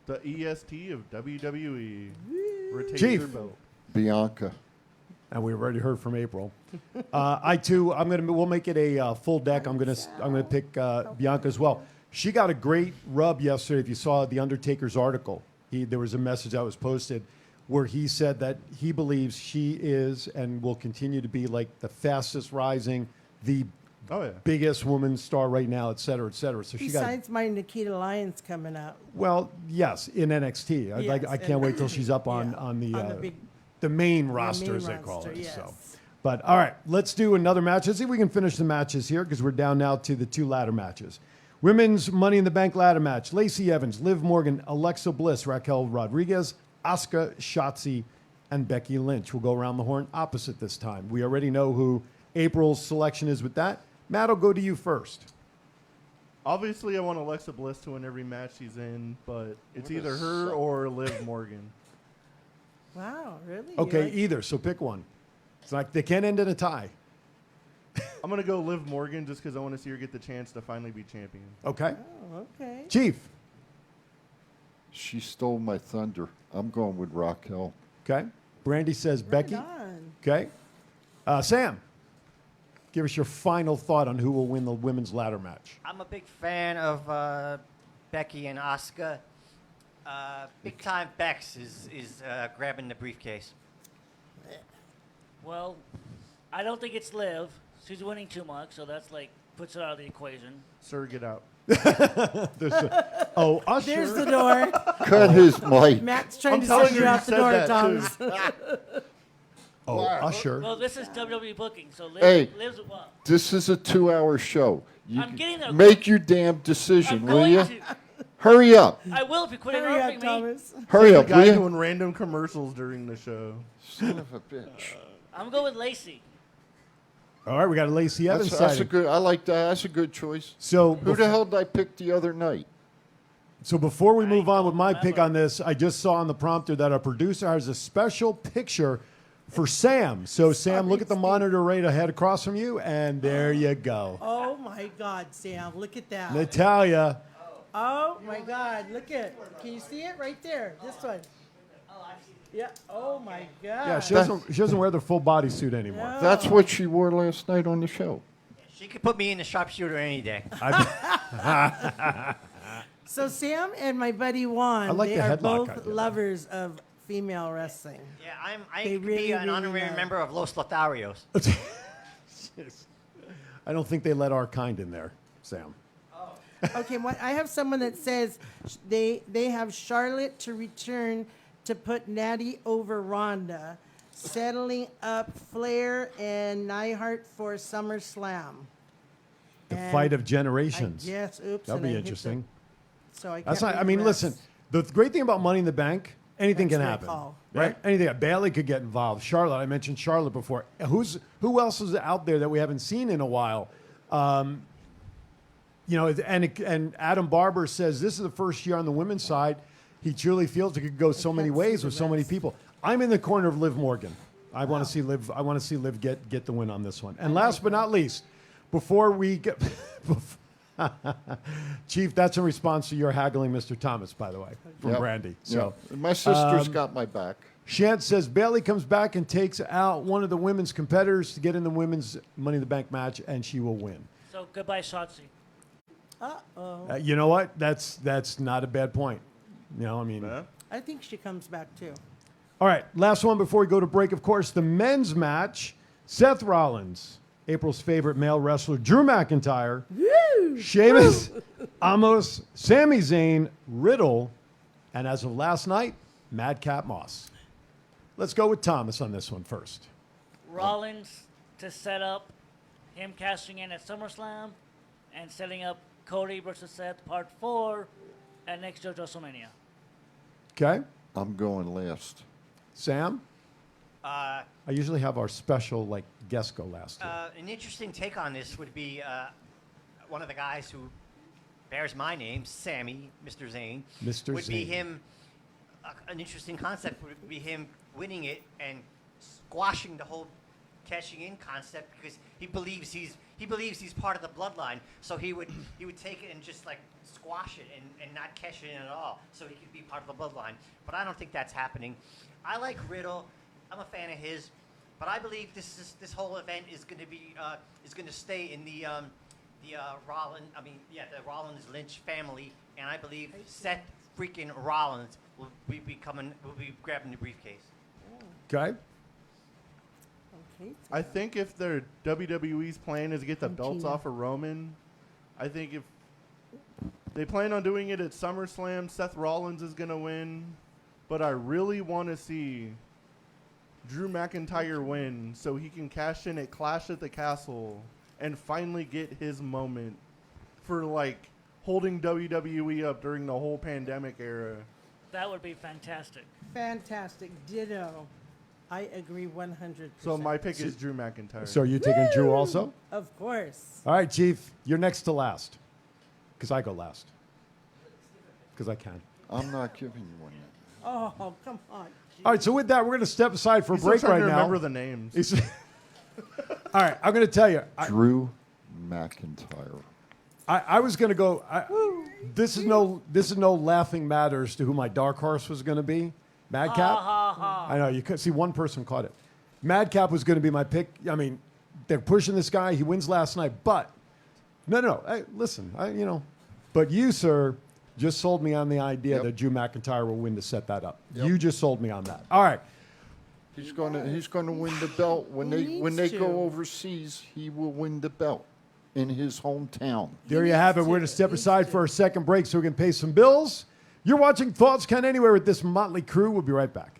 The EST of WWE. Retains Chief. her belt. Bianca. And we've already heard from April. I too. We'll make it a full deck. I'm gonna pick Bianca as well. She got a great rub yesterday. If you saw the Undertaker's article, there was a message that was posted where he said that he believes she is and will continue to be like the fastest rising, the biggest woman star right now, et cetera, et cetera. So Besides my Nikita Lyons coming up. well, yes, in NXT. I can't wait till she's up on the main roster, as they call it. Yes. So, but all right, let's do another match. Let's see if we can finish the matches here because we're down now to the two ladder matches. Women's Money in the Bank ladder match: Lacey Evans, Liv Morgan, Alexa Bliss, Raquel Rodriguez, Asuka, Shotzi, and Becky Lynch. We'll go around the horn opposite this time. We already know who April's selection is with that. Matt, I'll go to you first. Obviously, I want Alexa Bliss to win every match she's in, but it's either her or Liv Morgan. Wow, really? Okay, either. So pick one. It's like they can't end in a tie. I'm going to go Liv Morgan just because I want to see her get the chance to finally be champion. Okay. Oh, okay. Chief. She stole my thunder. I'm going with Raquel. Okay. Brandy says Becky. on. Okay. Sam, give us your final thought on who will win the women's ladder match. I'm a big fan of Becky and Asuka. Big time Bex is grabbing the briefcase. Well, I don't think it's Liv. She's winning too much, so that's like puts it out of the equation. Sir, get out. Usher. There's the door. Cut his mic. Matt's trying to send you out the door, Thomas. Usher. Well, this is WWE booking, so Hey, Liv's what? this is a 2-hour show. I'm getting there. Make your damn decision, I'm will going you? to. Hurry up. I will if you quit Hurry up, interrupting me. Thomas. Hurry up, The will guy you? doing random commercials during the show. Son of a bitch. I'm going with Lacey. All right, we got a Lacey Evans That's a sighting. good. I like that. That's a good choice. So Who the hell did I pick the other night? So before we move on with my pick on this, I just saw on the prompter that our producer has a special picture for Sam. So Sam, look at the monitor right ahead across from you, and there you go. Oh my God, Sam! Look at that. Natalia. Oh my God! Look at. Can you see it right there? This one. Yeah. Oh my God. Yeah, she doesn't wear the full bodysuit anymore. No. That's what she wore last night on the show. She could put me in the sharpshooter any day. So Sam and my buddy Juan, I like they the are headlock both idea. lovers of female wrestling. Yeah, I They could really, be an really honorary are. member of Los Lotharios. I don't think they let our kind in there, Sam. Oh, Okay, I have someone that says they have Charlotte to return to put Natty over Ronda, settling up Flair and Neidhart for SummerSlam. The fight of generations. Yes, oops. That'll and be I hit interesting. So I That's can't not. read I mean, the rest. listen. The great thing about Money in the Bank, anything That's can their happen, call. right? Anything. Bailey could get involved. Charlotte. I mentioned Charlotte before. Who else is out there that we haven't seen in a while? You know, and Adam Barber says this is the first year on the women's side. He truly feels it could go so many ways with so many people. I'm in the corner of Liv Morgan. I want to see Liv. I want to see Liv get the win on this one. And last but not least, before we get, Chief, that's in response to your haggling, Mr. Thomas, by the way, from Yep. Brandy. So Yep. My sister's got my back. Shant says Bailey comes back and takes out one of the women's competitors to get in the women's Money in the Bank match, and she will win. So goodbye, Shotzi. Uh-oh. You know what? That's not a bad point. You know, I mean. I think she comes back too. All right, last one before we go to break. Of course, the men's match: Seth Rollins, April's favorite male wrestler, Drew McIntyre, Sheamus, Amos, Sami Zayn, Riddle, and as of last night, Madcap Moss. Let's go with Thomas on this one first. Rollins to set up him cashing in at SummerSlam and setting up Cody versus Seth Part 4 at next year's WrestleMania. Okay. I'm going last. Sam? I usually have our special guest go last. An interesting take on this would be one of the guys who bears my name, Sammy, Mr. Zayn. Mr. Would be Zayn. him. An interesting concept would be him winning it and squashing the whole cashing in concept because he believes he's part of the bloodline. So he would take it and just squash it and not cash it in at all. So he could be part of the bloodline. But I don't think that's happening. I like Riddle. I'm a fan of his. But I believe this whole event is going to be is going to stay in the Rollins Lynch family, and I believe Seth freaking Rollins will be grabbing the briefcase. Okay. Okay. I think if their WWE's plan is to get the belts off of Roman, I think if they plan on doing it at SummerSlam, Seth Rollins is going to win. But I really want to see Drew McIntyre win so he can cash in at Clash at the Castle and finally get his moment for holding WWE up during the whole pandemic era. That would be fantastic. Fantastic. Ditto. I agree 100%. So my pick is Drew McIntyre. So are you taking Drew also? Of course. All right, Chief, you're next to last. Because I go last. Because I can. I'm not giving you one yet. Oh, come on. All right, so with that, we're going to step aside for a He's still break trying right to now. remember the names. All right, I'm going to tell you. Drew McIntyre. I was going to go. This is no laughing matter as to who my dark horse was going to be. Madcap. I know you could see one person caught it. Madcap was going to be my pick. I mean, they're pushing this guy. He wins last night, but no. Hey, listen, but you, sir, just sold me on the idea that Drew McIntyre will win to set that up. You just sold me on that. All right. He's going to win the belt when they go overseas. He will win the belt in his hometown. There you have it. We're going to step aside for our second break so we can pay some bills. You're watching Thoughts Count Anywhere with this motley crew. We'll be right back.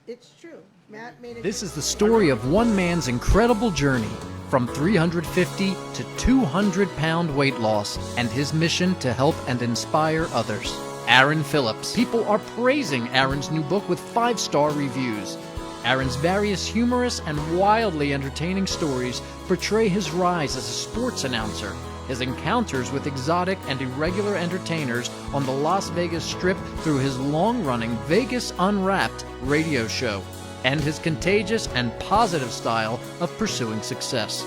It's true. Matt made it. This is the story of one man's incredible journey from 350 to 200-pound weight loss and his mission to help and inspire others. Aaron Phillips. People are praising Aaron's new book with 5-star reviews. Aaron's various humorous and wildly entertaining stories portray his rise as a sports announcer, his encounters with exotic and irregular entertainers on the Las Vegas Strip through his long-running Vegas Unwrapped radio show, and his contagious and positive style of pursuing success.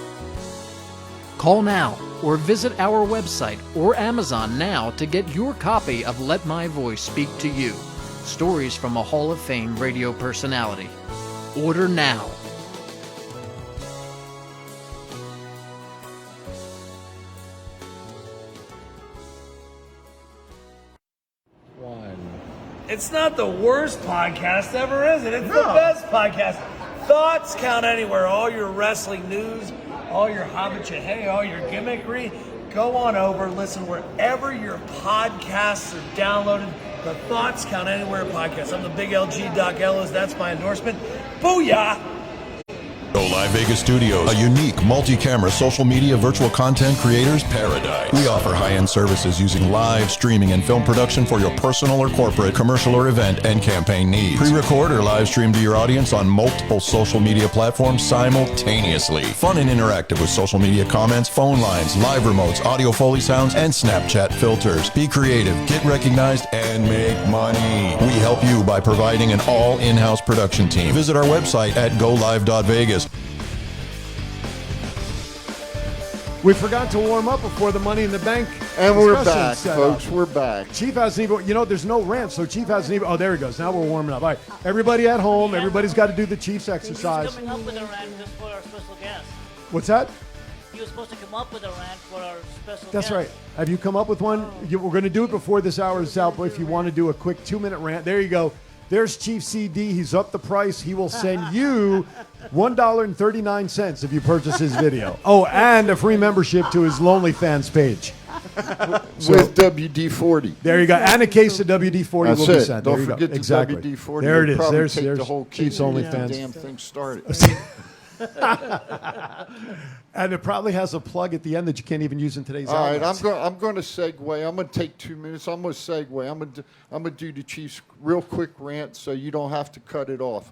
Call now or visit our website or Amazon now to get your copy of Let My Voice Speak to You, stories from a Hall of Fame radio personality. Order now. It's not the worst podcast ever, is it? It's the best podcast. Thoughts count anywhere. All your wrestling news, all your hobbit hey, all your gimmickry. Go on over, listen wherever your podcasts are downloaded. The Thoughts Count Anywhere podcast. I'm the big LG.L.O. That's my endorsement. Booyah! Glv.Vegas Studios, a unique multi-camera social media virtual content creators paradise. We offer high-end services using live streaming and film production for your personal or corporate, commercial or event and campaign needs. Pre-record or live stream to your audience on multiple social media platforms simultaneously. Fun and interactive with social media comments, phone lines, live remotes, audio Foley sounds, and Snapchat filters. Be creative, get recognized, and make money. We help you by providing an all in-house production team. Visit our website at Glv.Vegas. We forgot to warm up before the Money in the Bank. And we're discussion back, set folks. up. We're back. Chief hasn't even, there's no rant, so Chief hasn't even, oh, there he goes. Now we're warming up. All right, everybody at home, everybody's got to do the Chief's exercise. Coming up with a rant just for our special guest. What's that? He was supposed to come up with a rant for our special That's guest. right. Have you come up with one? We're going to do it before this hour is out, but if you want to do a quick 2-minute rant, there you go. There's Chief CD. He's up the price. He will send you $1.39 if you purchase his video. Oh, and a free membership to his Lonely Fans page. With WD-40. There you go. And a case of WD-40 That's will be it. sent. Don't there you forget go. the Exactly. WD-40. There it It'll is. probably There's take the whole Chief's case to Only get the Fans. damn thing started. And it probably has a plug at the end that you can't even use in today's All right, outlets. I'm going to segue. I'm going to take 2 minutes. I'm going to segue. I'm going to do the Chiefs real quick rant so you don't have to cut it off.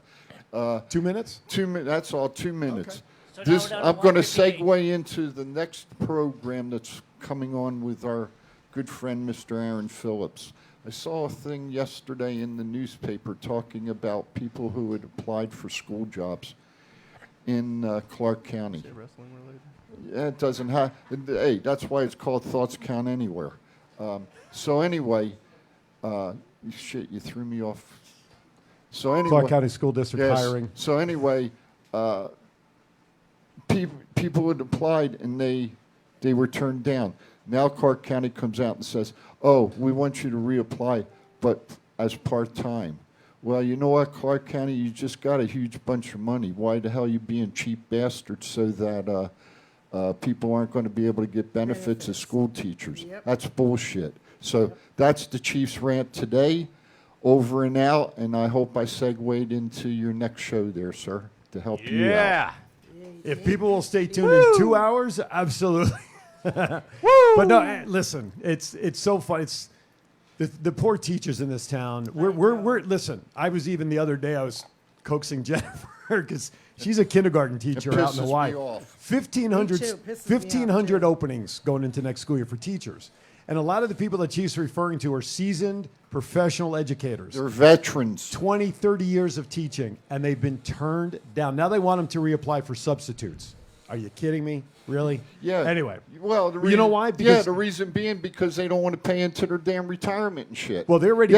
2 minutes? 2 minutes. That's all. 2 minutes. So now This we're down to I'm going to 1:58. segue into the next program that's coming on with our good friend Mr. Aaron Phillips. I saw a thing yesterday in the newspaper talking about people who had applied for school jobs in Clark County. Is it wrestling related? Yeah, it doesn't have. Hey, that's why it's called Thoughts Count Anywhere. So anyway, shit, you threw me off. So anyway, Clark County School District yes. hiring. So anyway, people had applied and they were turned down. Now Clark County comes out and says, "Oh, we want you to reapply, but as part-time." Well, you know what, Clark County, you just got a huge bunch of money. Why the hell are you being cheap bastards so that people aren't going to be able to get benefits as school teachers? Yep. That's bullshit. So that's the Chiefs rant today, over and out, and I hope I segued into your next show there, sir, to help you out. Yeah. If people will stay tuned in 2 hours, absolutely. But no, listen, it's so fun. It's the poor teachers in this town. We're listen. I was even the other day. I was coaxing Jennifer because she's a kindergarten teacher out in Hawaii. 1,500 Me too. Pisses me off, 1,500 openings going into next school year for teachers, and a lot of the people that she's referring to are seasoned professional educators. They're veterans. 20, 30 years of teaching, and they've been turned down. Now they want them to reapply for substitutes. Are you kidding me? Really? Yeah. Anyway. Well, You know why? Yeah, Because the reason being because they don't want to pay into their damn retirement and shit. well, they're already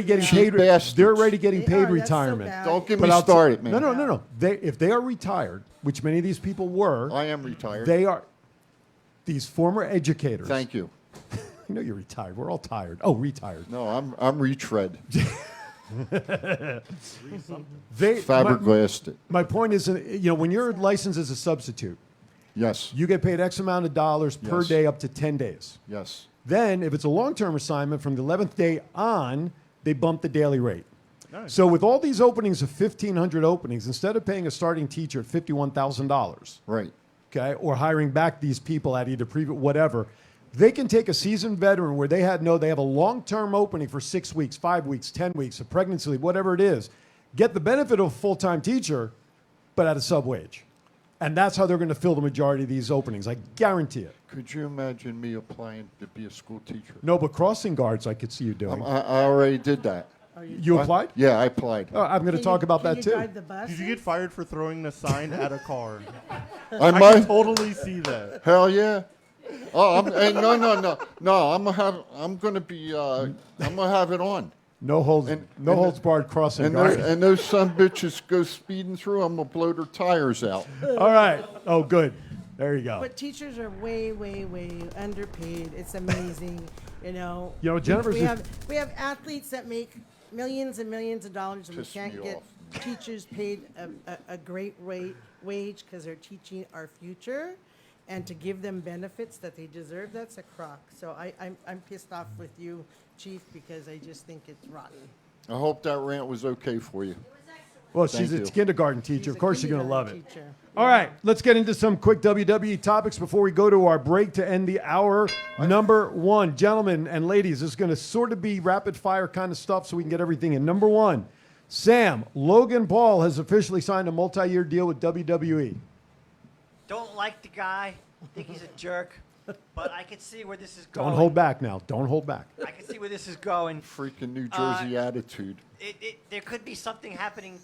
getting Cheap paid. bastards. They're already getting They paid are, that's so retirement. bad. Don't get But me I'll started, man. No. If they are retired, which many of these people were, I am retired. they are these former educators. Thank you. I know you're retired. We're all tired. Oh, retired. No, I'm retread. They Fiberglassed it. My point is, when you're licensed as a substitute, Yes. you get paid X amount of dollars per Yes. day up to 10 days. Yes. Then, if it's a long-term assignment, from the 11th day on, they bump the daily rate. Nice. So with all these openings of 1,500 openings, instead of paying a starting teacher at $51,000, Right. okay, or hiring back these people at either previous whatever, they can take a seasoned veteran where they have a long-term opening for 6 weeks, 5 weeks, 10 weeks, a pregnancy leave, whatever it is, get the benefit of a full-time teacher, but at a sub-wage. And that's how they're going to fill the majority of these openings. I guarantee it. Could you imagine me applying to be a school teacher? No, but crossing guards, I could see you doing. I already did that. You applied? Yeah, I applied. Oh, I'm going to talk about that too. Did you get fired for throwing a sign at a car? I can might totally see that. Hell yeah. Oh, hey, no. I'm gonna have it on. No holds barred crossing And guard. those son bitches go speeding through. I'm gonna blow their tires out. All right. Oh, good. There you go. But teachers are way, way, way underpaid. It's amazing. Jennifer's we have athletes that make millions and millions of dollars, and we Piss can't me get off. teachers paid a great wage because they're teaching our future. and to give them benefits that they deserve, that's a crock. So I'm pissed off with you, Chief, because I just think it's rotten. I hope that rant was okay for you. Well, Thank she's a you. kindergarten teacher. Of course, you're going to love it. Teacher. All right, let's get into some quick WWE topics before we go to our break to end the hour. Number one, gentlemen and ladies, this is going to sort of be rapid fire kind of stuff so we can get everything in. Number one, Sam, Logan Paul has officially signed a multi-year deal with WWE. Don't like the guy. Think he's a jerk. But I can see where this is going. Don't hold back now. Don't hold back. I can see where this is going. Freaking New Jersey attitude. There could be something happening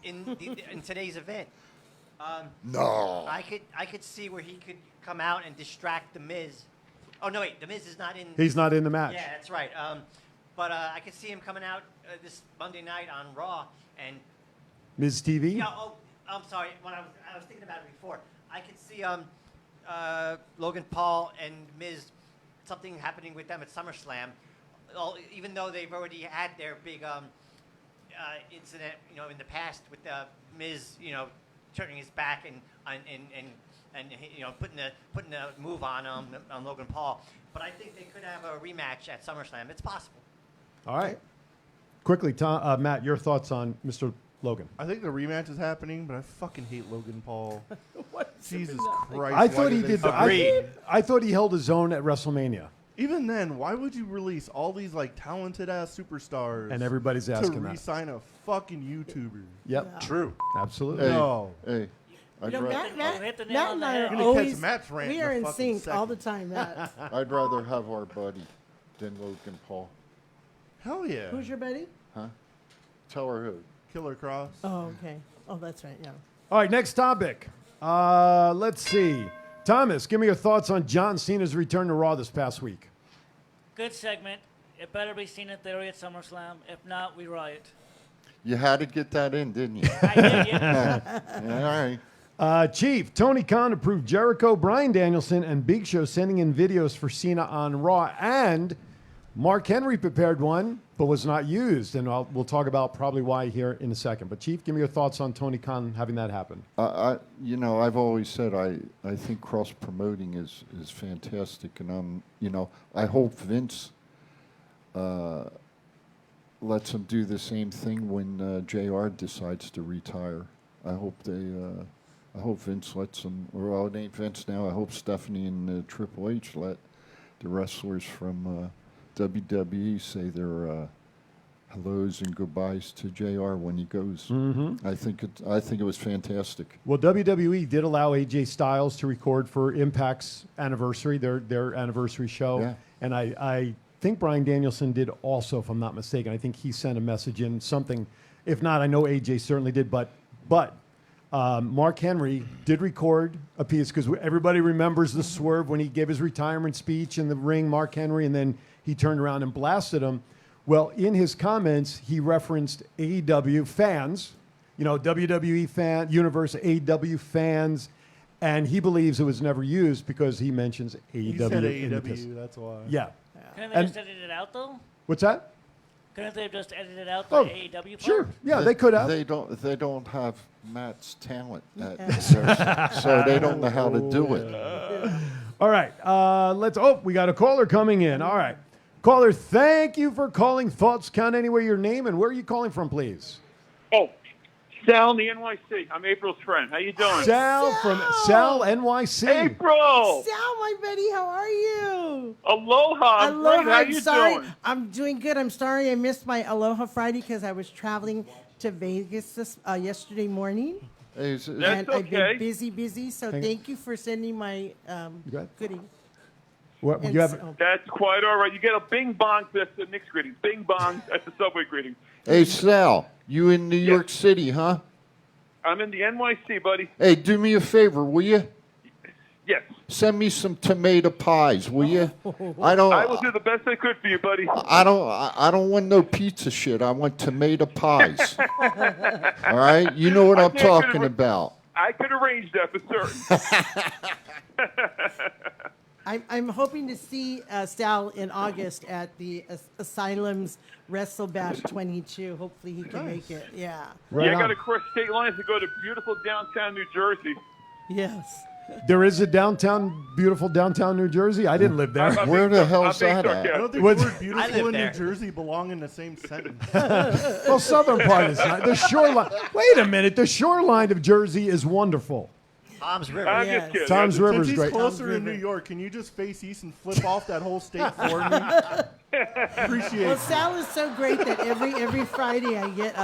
in today's event. No. I could see where he could come out and distract The Miz. Oh, no, wait. The Miz is not in. He's not in the match. Yeah, that's right. But I could see him coming out this Monday night on Raw and. Ms. TV? Yeah, I'm sorry. When I was thinking about it before. I could see Logan Paul and Miz, something happening with them at SummerSlam. Even though they've already had their big incident, in the past with Miz, turning his back and putting the move on Logan Paul. But I think they could have a rematch at SummerSlam. It's possible. All right. Quickly, Tom, Matt, your thoughts on Mr. Logan? I think the rematch is happening, but I fucking hate Logan Paul. Jesus Christ! I thought he did. Agreed. I thought he held his own at WrestleMania. Even then, why would you release all these talented ass superstars? And everybody's asking to that. re-sign a fucking YouTuber. Yep. Yeah. True. Absolutely. Hey, No. Hey. Matt hit the nail Matt on and the I head. are You're gonna always, catch Matt's rant we in a are in fucking sync all the second. time, Matt. I'd rather have our buddy than Logan Paul. Hell yeah. Who's your buddy? Huh? Tell her who. Killer Cross? Oh, okay. Oh, that's right, yeah. All right, next topic. Let's see. Thomas, give me your thoughts on John Cena's return to Raw this past week. Good segment. It better be seen in theory at SummerSlam. If not, we riot. You had to get that in, didn't you? I did, yeah. Yeah, all right. Chief, Tony Khan approved Jericho, Bryan Danielson, and Big Show sending in videos for Cena on Raw, and Mark Henry prepared one, but was not used, and we'll talk about probably why here in a second. But Chief, give me your thoughts on Tony Khan having that happen. I've always said I think cross promoting is fantastic, and I hope Vince lets him do the same thing when JR decides to retire. I hope Vince lets him. Well, it ain't Vince now. I hope Stephanie and Triple H let the wrestlers from WWE say their hellos and goodbyes to JR when he goes. Mm-hmm. I think it was fantastic. Well, WWE did allow AJ Styles to record for Impact's anniversary, their anniversary show, Yeah. and I think Bryan Danielson did also, if I'm not mistaken. I think he sent a message in something. If not, I know AJ certainly did, but Mark Henry did record a piece because everybody remembers the swerve when he gave his retirement speech in the ring, Mark Henry, and then he turned around and blasted him. Well, in his comments, he referenced AEW fans, WWE fan, Universe AEW fans, and he believes it was never used because he mentions AEW. He said in the piece. AEW, that's why. Yeah. Couldn't they just edit it out, though? What's that? Couldn't they have just edited out the AEW part? Sure. Yeah, they could have. They don't have Matt's talent, so they don't know how to do it. All right. We got a caller coming in. All right. Caller, thank you for calling Thoughts Count Anywhere. Your name and where are you calling from, please? Oh, Sal in the NYC. I'm April's friend. How you doing? Sal from Sal NYC. April! Sal, my buddy, how are you? Aloha. Aloha. Great. How you I'm sorry. doing? I'm doing good. I'm sorry I missed my Aloha Friday because I was traveling to Vegas yesterday morning. That's and I've okay. been busy. So thank you for sending my goodie. That's quite all right. You get a bing bong. That's the Knicks greeting. Bing bong. That's the Subway greeting. Hey, Sal, you in New York City, huh? I'm in the NYC, buddy. Hey, do me a favor, will you? Yes. Send me some tomato pies, will you? I will do the best I could for you, buddy. I don't want no pizza shit. I want tomato pies. All right? You know what I'm talking about. I could arrange that for certain. I'm hoping to see Sal in August at the Asylum's Wrestle Bash 22. Hopefully he can make it. Yeah. I got to cross state lines to go to beautiful downtown New Jersey. Yes. There is a beautiful downtown New Jersey. I didn't live there. Where the hell's that I at? don't think the word beautiful and New Jersey belong in the same sentence. Well, southern part is not. The shoreline. Wait a minute. The shoreline of Jersey is wonderful. Tom's River. I'm just kidding. Tom's River is Since great. he's closer in New York, can you just face east and flip off that whole state for me? Appreciate Well, it. Sal is so great that every Friday I get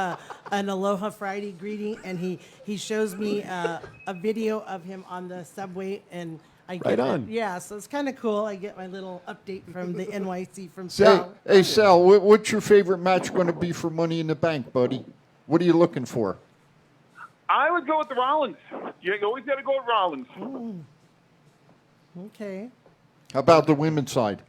an Aloha Friday greeting, and he shows me a video of him on the subway, and I get Right on. Yeah, so it's kind of cool. I get my little update from the NYC from Hey, Sal. hey, Sal, what's your favorite match going to be for Money in the Bank, buddy? What are you looking for? I would go with the Rollins. You always got to go with Rollins. Okay. How about the women's side?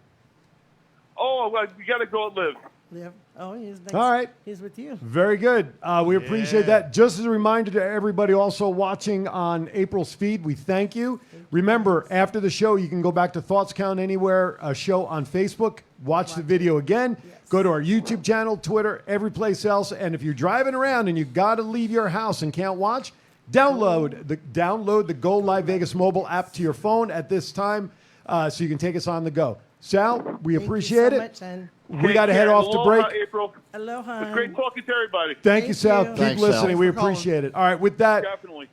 Oh, well, you got to go with Liv. Yeah. Oh, he's next. All right. He's with you. Very good. We appreciate that. Just as a reminder to everybody also watching on April's feed, we thank you. Remember, after the show, you can go back to Thoughts Count Anywhere, a show on Facebook, watch the video again, go to our YouTube channel, Twitter, every place else. And if you're driving around and you got to leave your house and can't watch, download the Glv.Vegas mobile app to your phone at this time so you can take us on the go. Sal, we appreciate it. Much, and We got to head off to break. April. Aloha. It's great talking to everybody. Thank you, Sal. you. Keep Thanks, listening. Sal. We Thanks for appreciate it. All right, with that, Definitely.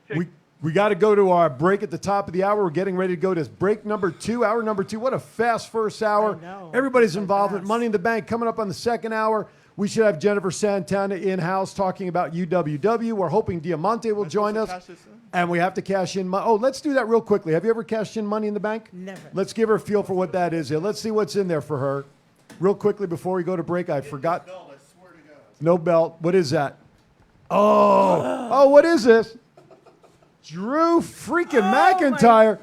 we got to go to our break at the top of the hour. We're getting ready to go to break number 2, hour number 2. What a fast first hour. I know. Everybody's So involved with fast. Money in the Bank. Coming up on the second hour, we should have Jennifer Santana in-house talking about UWW. We're hoping Diamante will join us. And we have to cash in money. Oh, let's do that real quickly. Have you ever cashed in Money in the Bank? Never. Let's give her a feel for what that is here. Let's see what's in there for her. Real quickly before we go to break, I forgot. No belt. What is that? Oh, what is this? Drew freaking McIntyre.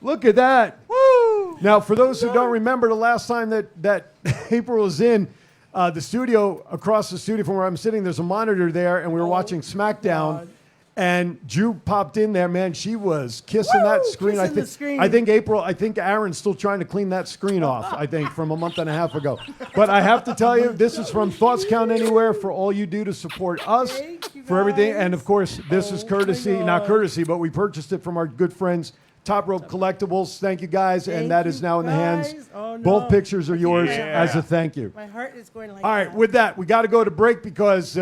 Look at that. Woo! Now, for those who don't remember the last time that April was in the studio, across the studio from where I'm sitting, there's a monitor there, and we were watching SmackDown. God. And Drew popped in there, man. She was kissing that screen. Kissing the screen. I think Aaron's still trying to clean that screen off, I think, from a month and a half ago. But I have to tell you, this is from Thoughts Count Anywhere for all you do to support us, Thank you, for everything. guys. And of course, this is Oh, courtesy, my not God. courtesy, but we purchased it from our good friends, Top Rope Collectibles. Thank you, guys. Thank And that is you, now in the hands. guys. Oh, no. Both pictures are yours Yeah. as a thank you. My heart is going like All right, that. with that, we got to go to break because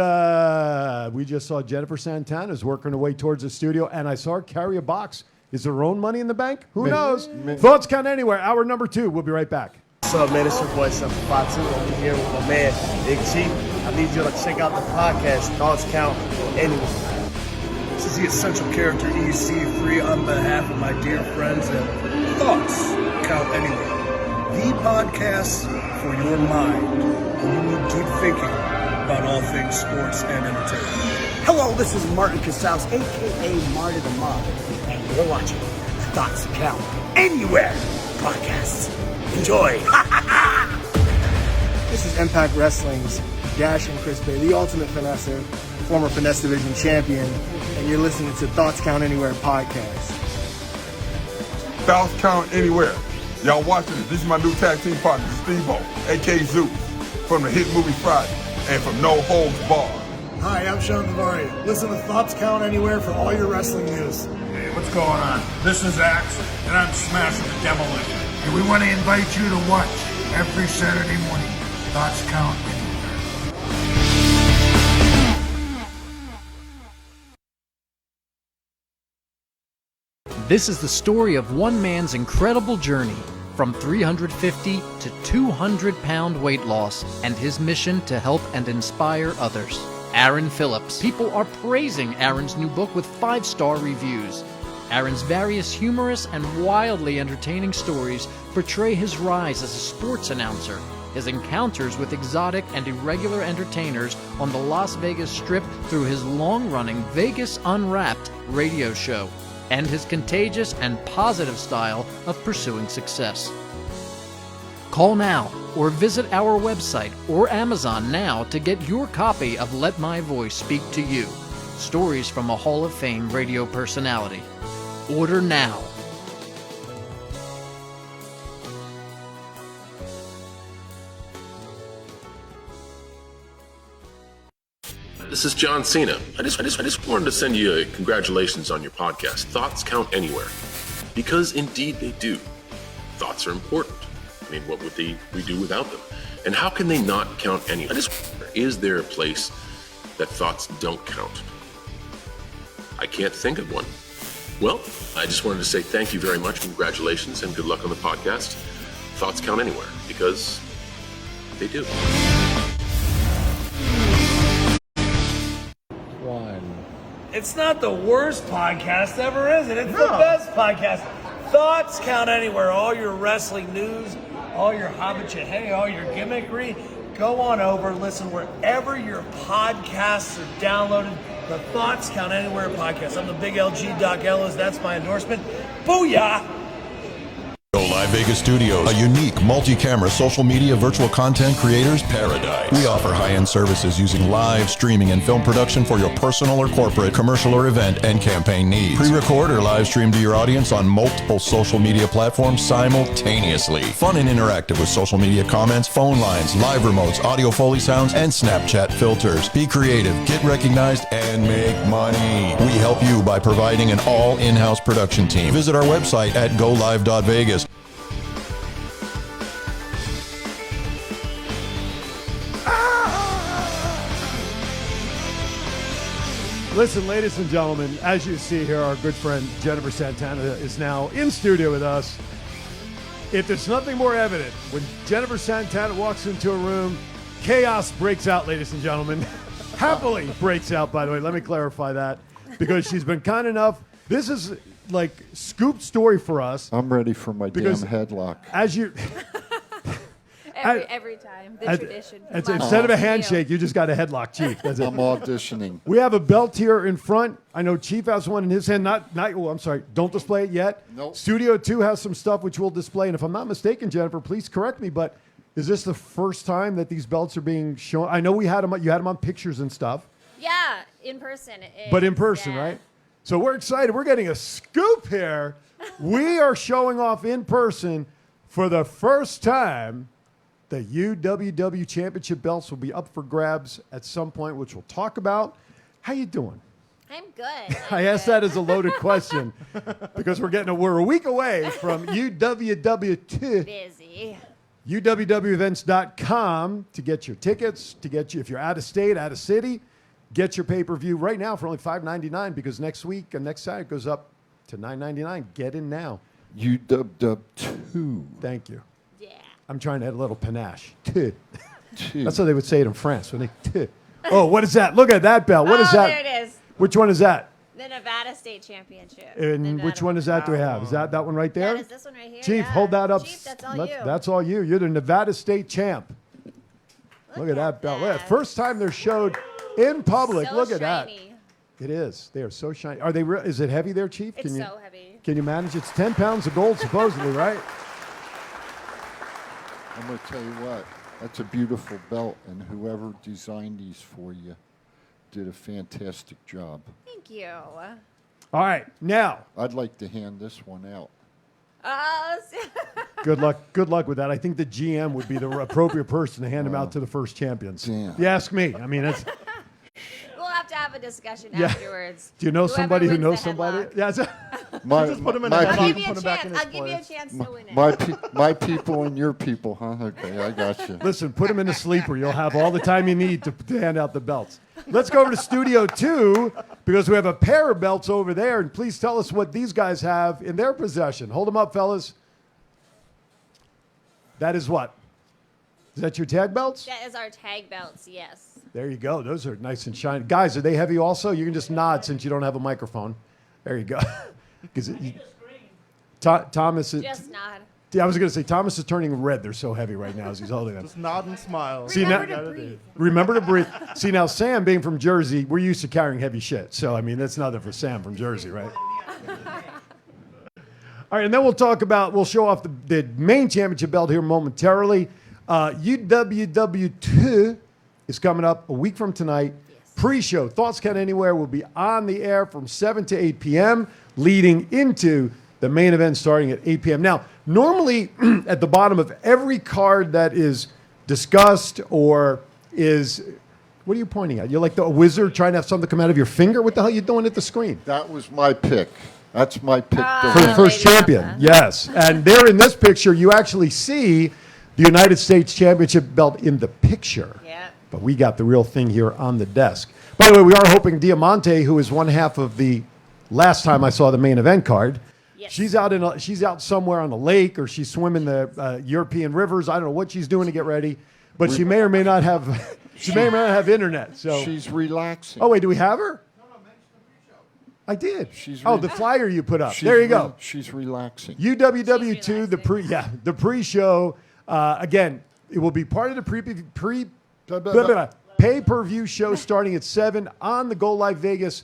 we just saw Jennifer Santana is working her way towards the studio, and I saw her carry a box. Is there her own Money in the Bank? Who Maybe. knows? Maybe. Thoughts Count Anywhere, hour number 2. We'll be right back. What's up, man? It's your boy, Fatu. I'm here with my man, Big G. I need you to check out the podcast, Thoughts Count Anywhere. This is the essential character EC3 on behalf of my dear friends and Thoughts Count Anywhere. The podcast for your mind when you need deep thinking about all things sports and entertainment. Hello, this is Martin Casals, a.k.a. Marty the Mob, and you're watching the Thoughts Count Anywhere podcast. Enjoy. This is Impact Wrestling's Dash and Chris Bay, the ultimate finesser, former Finesse Division champion, and you're listening to Thoughts Count Anywhere podcast. Thoughts Count Anywhere. Y'all watching it. This is my new tag team partner, Steve-O, a.k.a. Zeus, from the hit movie Friday, and from No Holds Barred. Hi, I'm Sean Devari. Listen to Thoughts Count Anywhere for all your wrestling news. Hey, what's going on? This is Axe, and I'm smashing the demolition. And we want to invite you to watch every Saturday morning. Thoughts Count Anywhere. This is the story of one man's incredible journey from 350 to 200-pound weight loss and his mission to help and inspire others. Aaron Phillips. People are praising Aaron's new book with 5-star reviews. Aaron's various humorous and wildly entertaining stories portray his rise as a sports announcer, his encounters with exotic and irregular entertainers on the Las Vegas Strip through his long-running Vegas Unwrapped radio show, and his contagious and positive style of pursuing success. Call now or visit our website or Amazon now to get your copy of Let My Voice Speak to You, stories from a Hall of Fame radio personality. Order now. This is John Cena. I just wanted to send you a congratulations on your podcast. Thoughts count anywhere. Because indeed they do. Thoughts are important. I mean, what would we do without them? And how can they not count anywhere? Is there a place that thoughts don't count? I can't think of one. Well, I just wanted to say thank you very much, congratulations, and good luck on the podcast. Thoughts count anywhere, because they do. It's not the worst podcast ever, is it? It's the best podcast. Thoughts count anywhere. All your wrestling news, all your hey, all your gimmickry. Go on over, listen wherever your podcasts are downloaded. The Thoughts Count Anywhere podcast. I'm the big G.L.O.W. That's my endorsement. Booyah! G.L.O.W. Studios, a unique multi-camera social media virtual content creators paradise. We offer high-end services using live streaming and film production for your personal or corporate, commercial or event and campaign needs. Pre-record or live stream to your audience on multiple social media platforms simultaneously. Fun and interactive with social media comments, phone lines, live remotes, audio Foley sounds, and Snapchat filters. Be creative, get recognized, and make money. We help you by providing an all in-house production team. Visit our website at Glv.Vegas. Listen, ladies and gentlemen, as you see here, our good friend Jenni Santana is now in studio with us. If there's nothing more evident, when Jenni Santana walks into a room, chaos breaks out, ladies and gentlemen. Happily breaks out, by the way. Let me clarify that, because she's been kind enough. This is like scoop story for us. I'm ready for my damn headlock. As you... Every time, the tradition. Instead of a handshake, you just got a headlock, Chief. That's it. I'm auditioning. We have a belt here in front. I know Chief has one in his hand. Oh, I'm sorry. Don't display it yet. Nope. Studio 2 has some stuff which we'll display. And if I'm not mistaken, Jennifer, please correct me, but is this the first time that these belts are being shown? I know you had them on pictures and stuff. Yeah, in person. But in person, right? So we're excited. We're getting a scoop here. We are showing off in person for the first time. The UWW Championship belts will be up for grabs at some point, which we'll talk about. How you doing? I'm good. I asked that as a loaded question because we're a week away from UWW2. Busy. UWWevents.com to get your tickets, if you're out of state, out of city, get your pay-per-view right now for only $5.99 because next week and next Saturday it goes up to $9.99. Get in now. UWW2. Thank you. Yeah. I'm trying to add a little panache. That's how they would say it in France. When they Oh, what is that? Look at that belt. What is that? There it is. Which one is that? The Nevada State Championship. And which one is that do we have? Is that one right there? That is this one right here. Chief, yeah. hold that up. Chief, that's all you. That's all you. You're the Nevada State champ. Look at that belt. Look at that. First time they're showed in public. So Look at shiny. that. It is. They are so shiny. Are they? Is it heavy there, Chief? It's so heavy. Can you manage? It's 10 pounds of gold, supposedly, right? I'm going to tell you what, that's a beautiful belt, and whoever designed these for you did a fantastic job. Thank you. All right, now. I'd like to hand this one out. Good luck with that. I think the GM would be the appropriate person to hand them out to the first champions. Damn. You ask me. I mean, that's... We'll have to have a discussion afterwards. Do you know Whoever somebody who wins knows the somebody? headlock. Yeah, Just put him in I'll give you a chance. I'll give you a chance to win it. My people and your people, huh? Okay, I got you. Listen, put him in a sleeper. You'll have all the time you need to hand out the belts. Let's go over to Studio 2 because we have a pair of belts over there. And please tell us what these guys have in their possession. Hold them up, fellas. That is what? Is that your tag belts? That is our tag belts, yes. There you go. Those are nice and shiny. Guys, are they heavy also? You can just nod since you don't have a microphone. There you go. Thomas is... Just nod. Yeah, I was going to say, Thomas is turning red. They're so heavy right now as he's holding them. Just nod and smile. Remember to breathe. See, now, Sam, being from Jersey, we're used to carrying heavy shit. So, I mean, that's nothing for Sam from Jersey, right? All right, and then we'll show off the main championship belt here momentarily. UWW2 is coming up a week from tonight. Yes. Pre-show, Thoughts Count Anywhere will be on the air from 7 to 8 p.m., leading into the main event starting at 8 p.m. Now, normally at the bottom of every card that is discussed or is What are you pointing at? You're like the wizard trying to have something come out of your finger? What the hell are you doing at the screen? That was my pick. That's my pick. For the first champion, yes. And there in this picture, you actually see the United States Championship belt in the picture. Yeah. But we got the real thing here on the desk. By the way, we are hoping Diamante, who is one half of the last time I saw the main event card, she's out somewhere on the lake, or she's swimming the European rivers. I don't know what she's doing to get ready, but she may or may not have internet. So she's relaxing. Oh wait, do we have her? I did. The flyer you put up. There you go. She's relaxing. UWW 2, the pre-show. Again, it will be part of the pay-per-view show starting at 7 on the Glv.Vegas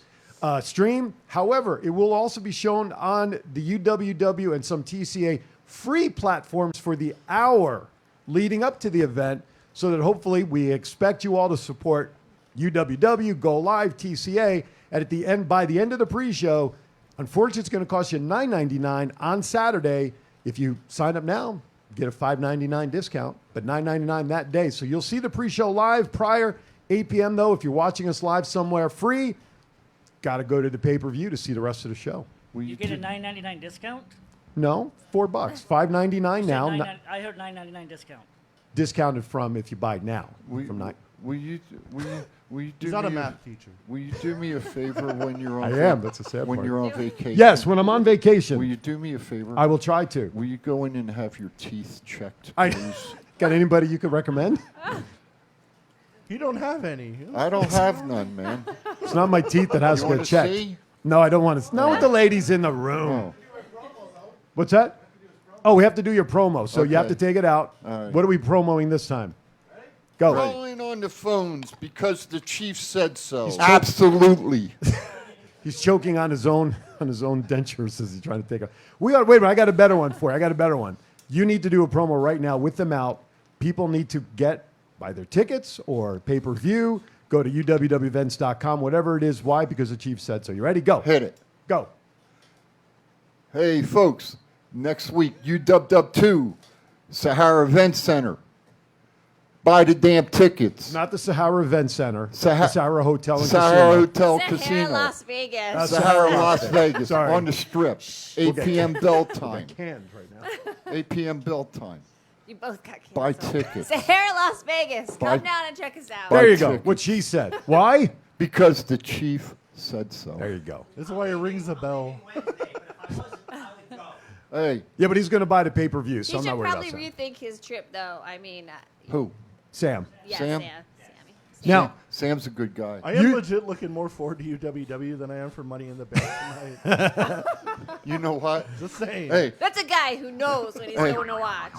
stream. However, it will also be shown on the UWW and some TCA free platforms for the hour leading up to the event, so that hopefully we expect you all to support UWW, Go Live, TCA. And at the end, by the end of the pre-show, unfortunately, it's going to cost you $9.99 on Saturday. If you sign up now, get a $5.99 discount, but $9.99 that day. So you'll see the pre-show live prior 8 p.m. though. If you're watching us live somewhere free, got to go to the pay-per-view to see the rest of the show. You get a $9.99 discount? No, $4, $5.99 now. I heard $9.99 discount. Discounted from if you buy now. From nine. Will you do He's not a me math teacher. Will you do me a favor when you're on? I am. That's a sad when part. you're on vacation. Yes, when I'm on vacation. Will you do me a favor? I will try to. Will you go in and have your teeth checked, I please? got anybody you could recommend? You don't have any. I don't have none, man. It's not my teeth that has You to get wanna checked. see? No, I don't want to. Not with the ladies in the room. What's that? Oh, we have to do your promo, so you have to Okay. take it out. All right. What are we promoing this time? Go. Rolling on the phones because the chief said so. He's choking- Absolutely. He's choking on his own dentures as he's trying to take a. Wait a minute, I got a better one for you. I got a better one. You need to do a promo right now with them out. People need to buy their tickets or pay-per-view. Go to uwwevents.com, whatever it is. Why? Because the chief said so. You ready? Go. Hit it. Go. Hey, folks. Next week, UWW 2, Sahara Event Center. Buy the damn tickets. Not the Sahara Event Center. The Sahara Hotel and Sahara Casino. Hotel Sahara Casino. Las Vegas. Sahara Las Vegas. Sorry. On the strip. We'll 8 get- p.m. bell time. Canned right now. 8 p.m. bell time. You both got canceled. Buy tickets. Sahara Las Vegas. Buy- Come down and check us out. There you go. tickets. What she said. Why? Because the chief said so. There you go. This is why it rings a bell. Hey. Yeah, but he's going to buy the pay-per-view, He so I'm should not worried about probably that. rethink his trip, though. I mean, Who? Sam. yeah, Sam? Sammy. Now, Sam's a good guy. I am legit looking more forward to UWW than I am for Money in the Bank tonight. You know what? Just saying. Hey. That's a guy who knows when he's Hey. going to watch.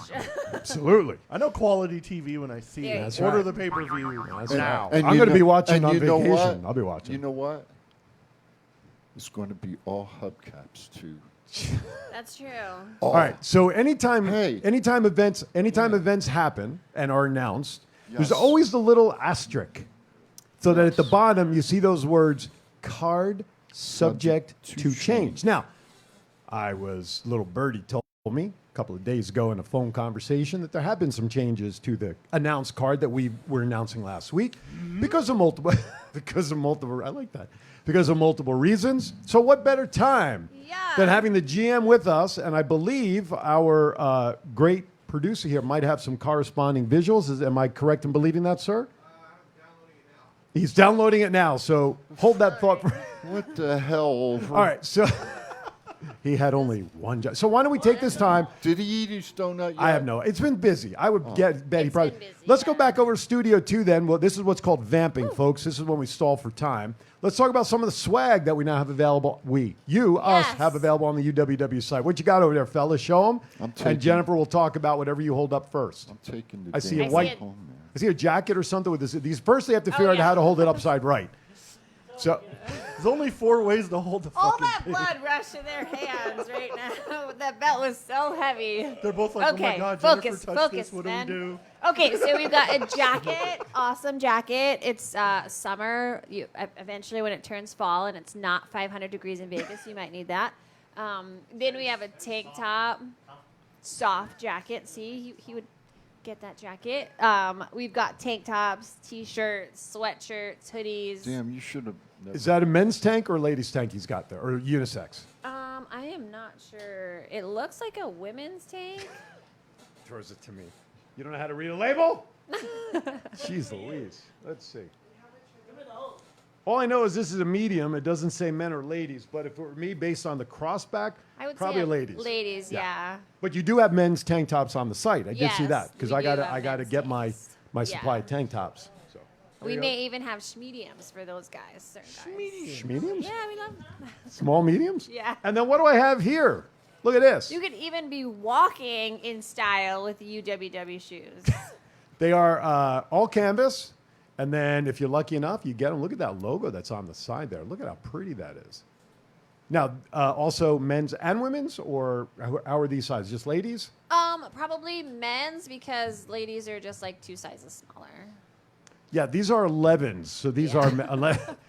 Absolutely. I know quality TV when I see There it. you That's Order right. the pay-per-view That's now. right. I'm going to be watching and on you know vacation. what? I'll be watching. You know what? It's going to be all hubcaps, too. That's true. All right. So anytime Hey. events happen and are announced, there's Yes. always the little asterisk, so that at the bottom you see those words: card subject to change. Now, little birdie told me a couple of days ago in a phone conversation that there have been some changes to the announced card that we were announcing last week because of multiple I like that. Because of multiple reasons. So what better time than having the GM with us? And I believe our great producer here might have some corresponding visuals. Am I correct in believing that, sir? He's downloading it now. So hold that thought. What the hell? All right. So he had only one job. So why don't we take this time? Did he eat his donut yet? I have no. It's been busy. I would bet he probably. Let's go back over to Studio 2 then. Well, this is what's called vamping, folks. This is when we stall for time. Let's talk about some of the swag that we now have available. Us have available on the UWW site. What you got over there, fellas? Show them. And Jennifer will talk about whatever you hold up first. I'm taking the I see a damn white. home, man. I see a jacket or something with this. These first they have to figure out how to hold it upside right. So there's only 4 ways to hold the All fucking that thing. blood rushed in their hands right now. That belt was so heavy. They're both like, okay, oh my God, focus, Jennifer touched focus, this. What man. do we do? Okay, so we've got a jacket, awesome jacket. It's summer. Eventually, when it turns fall and it's not 500 degrees in Vegas, you might need that. Then we have a tank top, soft jacket. See, he would get that jacket. We've got tank tops, t-shirts, sweatshirts, hoodies. Damn, you should have. Is that a men's tank or a ladies' tank he's got there, or unisex? I am not sure. It looks like a women's tank. Throws it to me. You don't know how to read a label? Jeez Louise. Let's see. All I know is this is a medium. It doesn't say men or ladies, but if it were me, based on the crossback, I would probably say ladies. Ladies, yeah. But you do have men's tank tops on the site. I did see Yes, that because we I do gotta have I gotta men's get my Yeah. supply of tank tops. So We may even have schmediums for those guys. Certain guys. Schmediums? Yeah, we love Small mediums. Yeah. And then what do I have here? Look at this. You could even be walking in style with UWW shoes. They are all canvas. And then if you're lucky enough, you get them. Look at that logo that's on the side there. Look at how pretty that is. Now, also men's and women's, or how are these sizes? Just ladies? Probably men's because ladies are just like 2 sizes smaller. Yeah, these are 11s. So these are...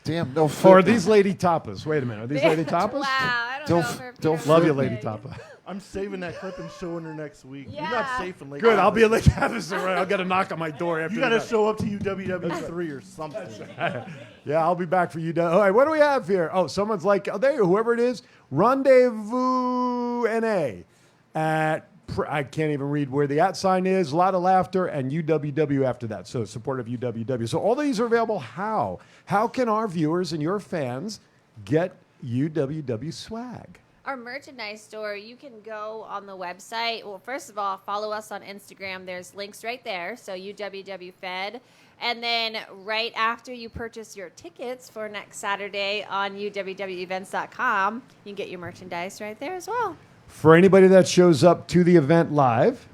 Damn, no fit. Or are these lady tapas? Wait a minute. Are these lady tapas? Wow, I don't know if they're Love you, lady tapa. I'm saving that clip and showing her next week. Yeah. You're not safe in Lake Good, I'll be a Tahoe. lady tapa. Right. I'll get a knock on my door after You got to that. show up to UWW3 or something. Yeah, I'll be back for you. All right, what do we have here? Oh, someone's like, oh, there, whoever it is, Rendezvous NA at, I can't even read where the @ sign is, a lot of laughter, and UWW after that. So support of UWW. So all these are available. How? How can our viewers and your fans get UWW swag? Our merchandise store, you can go on the website. Well, first of all, follow us on Instagram. There's links right there. So UWW Fed. And then right after you purchase your tickets for next Saturday on UWWevents.com, you can get your merchandise right there as well. For anybody that shows up to the event live,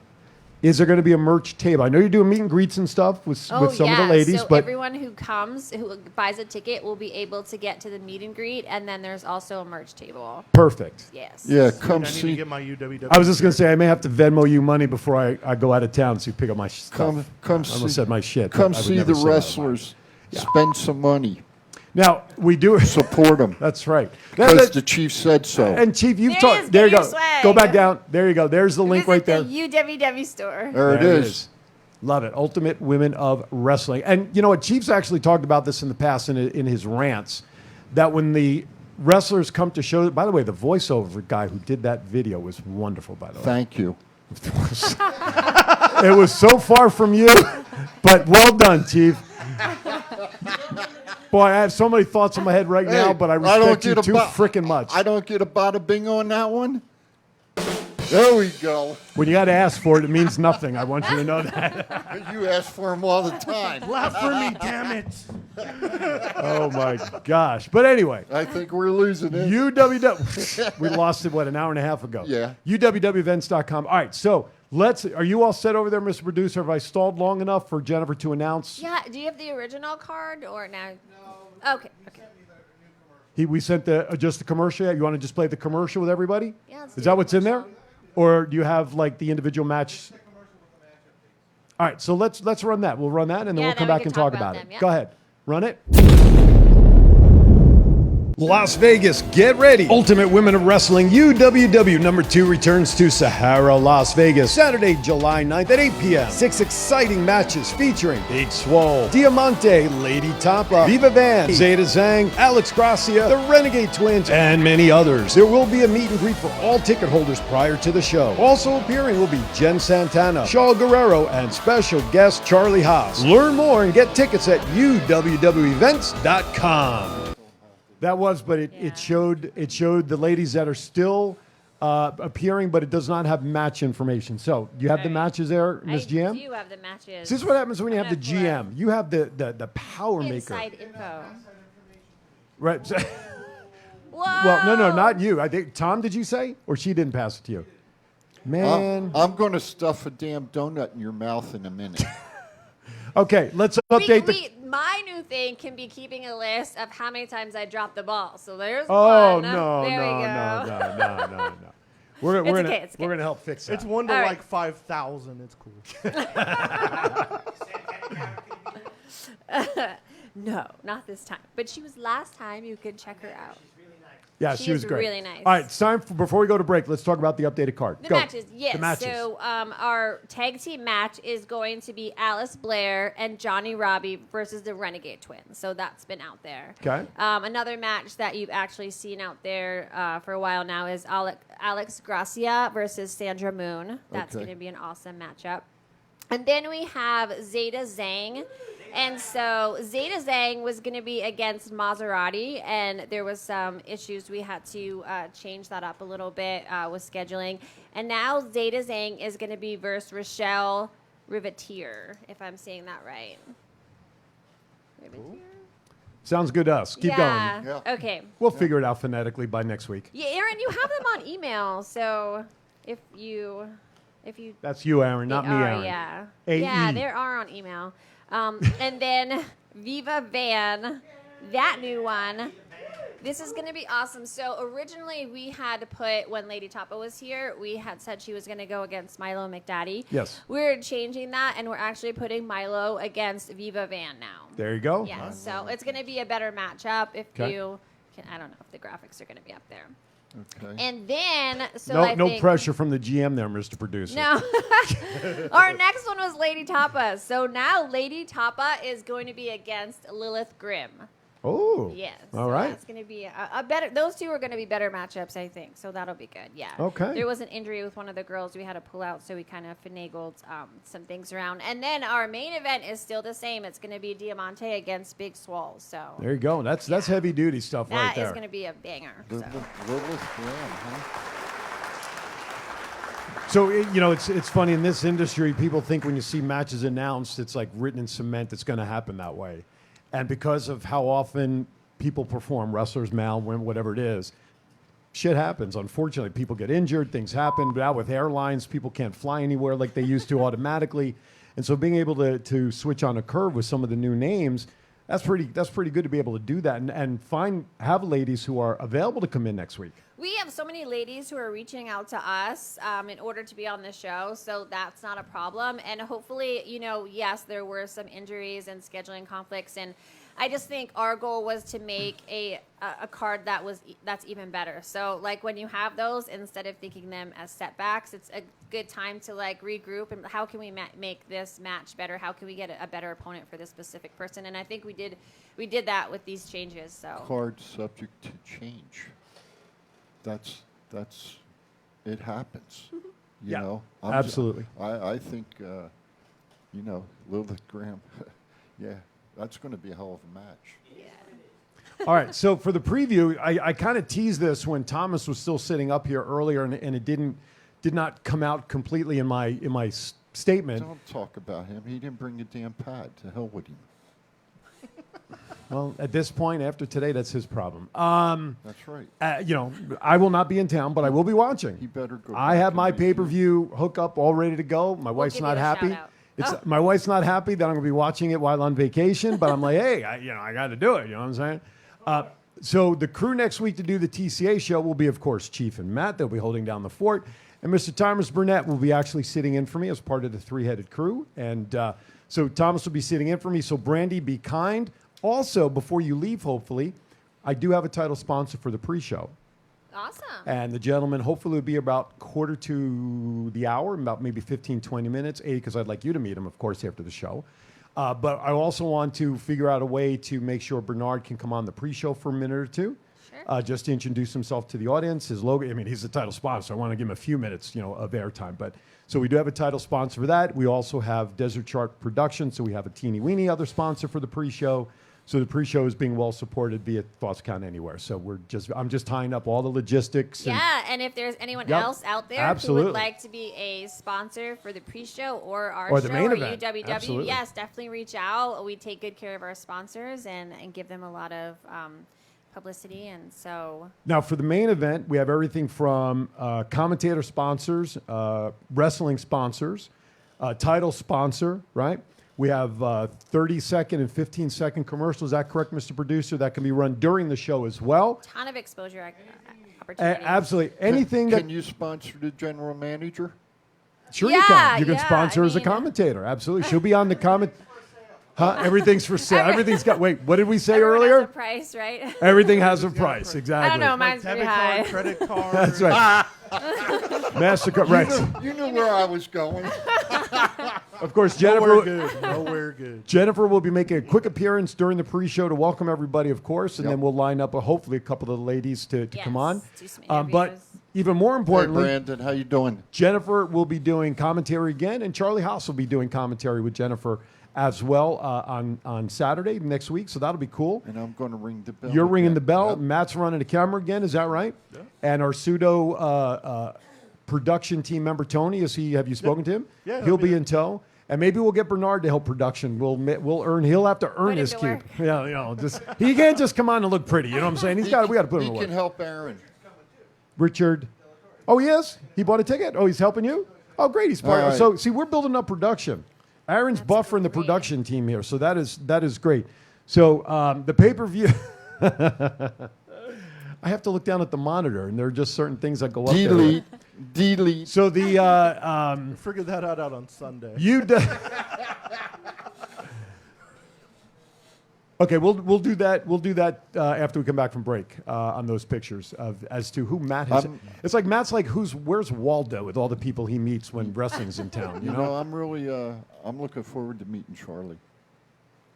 is there going to be a merch table? I know you're doing meet and greets and stuff with some of the ladies, so but everyone who comes, who buys a ticket, will be able to get to the meet and greet, and then there's also a merch table. perfect. Yes. Yeah, Sweet, come I need to see. get my UWW. I was just going to say, I may have to Venmo you money before I go out of town so you pick up my stuff. Come I almost see. said my shit. Come but I would see never the say that. wrestlers. Spend some money. Now, we do Support them. That's right. Because the chief said so. And Chief, you've There talked. is, There you get go. your swag. Go back down. There you go. There's the link right there. The UWW store. There it is. Love it. Ultimate Women of Wrestling. And you know what? Chief's actually talked about this in the past in his rants, that when the wrestlers come to show, by the way, the voiceover guy who did that video was wonderful, by the way. Thank you. It was so far from you, but well done, Chief. Boy, I have so many thoughts in my head right now, but I respect you too freaking much. I don't get a bada bing on that one. There we go. When you got to ask for it, it means nothing. I want you to know that. You ask for them all the time. Laugh for me, damn it. Oh, my gosh. But anyway. I think we're losing it. UWW. We lost it, what, an hour and a half ago? Yeah. UWWevents.com. All right, so are you all set over there, Mr. Producer? Have I stalled long enough for Jennifer to announce? Yeah. Do you have the original card or now? No. Okay. We sent just the commercial yet? You want to just play the commercial with everybody? Yeah, let's Is do that the what's in there? Or do you have like the individual match? All right, so let's run that. We'll run that, and then we'll come back and talk about it. them, yeah. Go ahead. Run it. Las Vegas, get ready. Ultimate Women of Wrestling UWW number 2 returns to Sahara, Las Vegas, Saturday, July 9th at 8 p.m. 6 exciting matches featuring Big Swole, Diamante, Lady Tapa, Viva Van, Zeta Zhang, Alex Gracia, the Renegade Twins, and many others. There will be a meet and greet for all ticket holders prior to the show. Also appearing will be Jenni Santana, Shaw Guerrero, and special guest Charlie Haas. Learn more and get tickets at UWWevents.com. That was, but it showed the ladies that are still appearing, but it does not have match information. So you have the matches there, Ms. GM? I do have the matches. This is what happens when you have the GM. You have the power maker. Inside info. Right. Whoa. Well, no, not you. I think Tom, did you say? Or she didn't pass it to you? Man. I'm going to stuff a damn donut in your mouth in a minute. Okay, let's update my new thing can be keeping a list of how many times I dropped the ball. So there's Oh, one. no. We're gonna help fix that. It's 1 to All like 5,000. It's cool. No, not this time. But she was last time. You could check her out. Yeah, she was great. Really nice. All right, it's time before we go to break. Let's talk about the updated card. The Go. matches, yes. The matches. So our tag team match is going to be Alice Blair and Johnny Robbie versus the Renegade Twins. So that's been out there. Okay. Another match that you've actually seen out there for a while now is Alex Gracia versus Sandra Moon. That's going to be an awesome matchup. And then we have Zeta Zhang. And so Zeta Zhang was going to be against Maserati, and there was some issues. We had to change that up a little bit with scheduling. And now Zeta Zhang is going to be versus Rochelle Rivetier, if I'm saying that right. Rivetier? Sounds good to us. Keep going. Yeah. Okay. We'll figure it out phonetically by next week. Yeah, Aaron, you have them on email, so if you That's you, Aaron, not me, Aaron. Yeah. A-E. Yeah, they are on email. And then Viva Van, that new one. This is going to be awesome. So originally we had to put, when Lady Tapa was here, we had said she was going to go against Milo McDaddy. Yes. We're changing that, and we're actually putting Milo against Viva Van now. There you go. Yeah, so it's going to be a better matchup if Okay. you can. I don't know if the graphics are going to be up there. Okay. And then, so no, I no think, pressure from the GM there, Mr. Producer. No. Our next one was Lady Tapa. So now Lady Tapa is going to be against Lilith Grimm. Oh. Yes. All so right. That's going to be a better. Those two are going to be better matchups, I think. So that'll be good. Yeah. Okay. There was an injury with one of the girls we had to pull out, so we kind of finagled some things around. And then our main event is still the same. It's going to be Diamante against Big Swole. So There you go. That's heavy duty stuff right that there. is going to be a banger. So. Lilith Graham, huh? So, it's funny in this industry, people think when you see matches announced, it's like written in cement, it's going to happen that way. And because of how often people perform, wrestlers, male, women, whatever it is, shit happens. Unfortunately, people get injured, things happen. Now with airlines, people can't fly anywhere like they used to automatically. And so being able to switch on a curve with some of the new names, that's pretty good to be able to do that and have ladies who are available to come in next week. We have so many ladies who are reaching out to us in order to be on the show, so that's not a problem. And hopefully, yes, there were some injuries and scheduling conflicts, and I just think our goal was to make a card that's even better. So, like, when you have those, instead of thinking them as setbacks, it's a good time to, like, regroup and how can we make this match better? How can we get a better opponent for this specific person? And I think we did that with these changes. So Card subject to change. That's it happens. You know. Absolutely. I think Lilith Graham. Yeah, that's going to be a hell of a match. All right, so for the preview, I kind of teased this when Thomas was still sitting up here earlier, and it did not come out completely in my statement. Don't talk about him. He didn't bring a damn pad. To hell with him. Well, at this point, after today, that's his problem. That's right. I will not be in town, but I will be watching. He better go. I have my pay-per-view hookup all ready to go. My wife's give not you a happy. shout-out. My wife's not happy that I'm going to be watching it while on vacation, but I'm like, hey, I got to do it. You know what I'm saying? So the crew next week to do the TCA show will be, of course, Chief and Matt. They'll be holding down the fort. And Mr. Thomas Burnett will be actually sitting in for me as part of the three-headed crew. And so Thomas will be sitting in for me. So, Brandy, be kind. Also, before you leave, hopefully, I do have a title sponsor for the pre-show. awesome. And the gentleman hopefully will be about quarter to the hour, about maybe 15, 20 minutes. Because I'd like you to meet him, of course, after the show. But I also want to figure out a way to make sure Bernard can come on the pre-show for a minute or two. Sure. Just to introduce himself to the audience. His logo, he's the title sponsor. So I want to give him a few minutes, of airtime. But so we do have a title sponsor for that. We also have Desert Shark Productions. So we have a teeny weeny other sponsor for the pre-show. So the pre-show is being well supported via Thoughts Count Anywhere. So I'm just tying up all the logistics. And if there's anyone else out there who would like to be a sponsor for the pre-show or our Or show the main or event. UWW, Absolutely. yes, definitely reach out. We take good care of our sponsors and give them a lot of publicity. And so Now, for the main event, we have everything from commentator sponsors, wrestling sponsors, title sponsor, right? We have 30-second and 15-second commercials. Is that correct, Mr. Producer? That can be run during the show as well. ton of exposure opportunities. Absolutely. Anything Can you sponsor the general manager? Sure you can. You can sponsor as a commentator. Absolutely. She'll be on the comment. Huh? Everything's for sale. Everything's got. Wait, what did we say Everyone earlier? has a price, right? Everything has a price. Exactly. I don't know. Mine's pretty high. Credit card. That's right. MasterCard. Right. You knew where I was going. Of course, Jennifer. Nowhere good. Jennifer will be making a quick appearance during the pre-show to welcome everybody, of course, and then we'll line up hopefully a couple of the ladies to come on. Do some But interviews. even more importantly, Hey, Brandon, how you doing? Jennifer will be doing commentary again, and Charlie Haas will be doing commentary with Jennifer as well on Saturday next week. So that'll be cool. And I'm going to ring the bell. You're ringing the bell. Yep. Matt's running the camera again. Is that right? Yeah. And our pseudo production team member Tony, have you spoken to him? Yeah, He'll be in tow. And maybe we'll get Bernard to help production. He'll have to earn his keep. Yeah, he can't just come on and look pretty. You know what I'm saying? We got to put him He away. can help Aaron. Richard. Oh, he is? He bought a ticket? Oh, he's helping you? Oh, great. He's part. All right. So, see, we're building up production. Aaron's buffering the production team here, so that is great. So the pay-per-view, I have to look down at the monitor, and there are just certain things that go up there. Delete. So the Figure that out on Sunday. Okay, we'll do that. We'll do that after we come back from break on those pictures as to who Matt has. It's like Matt's like where's Waldo with all the people he meets when wrestling's in town. You know, I'm really I'm looking forward to meeting Charlie.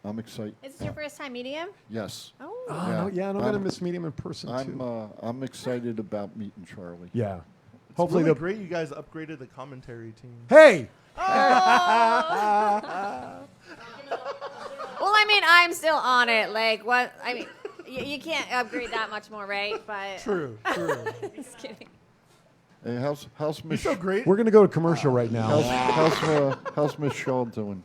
I'm excited. Is this your first time meeting him? Yes. Oh. Yeah, and I'm gonna miss meeting him in person too. I'm excited about meeting Charlie. Yeah. It's Hopefully really they'll. great you guys upgraded the commentary team. Hey. Well, I mean, I'm still on it. Like, what? I mean, you can't upgrade that much more, right? But True. Just kidding. Hey, how's Miss? So great. We're gonna go to commercial right now. How's Miss Shaw doing?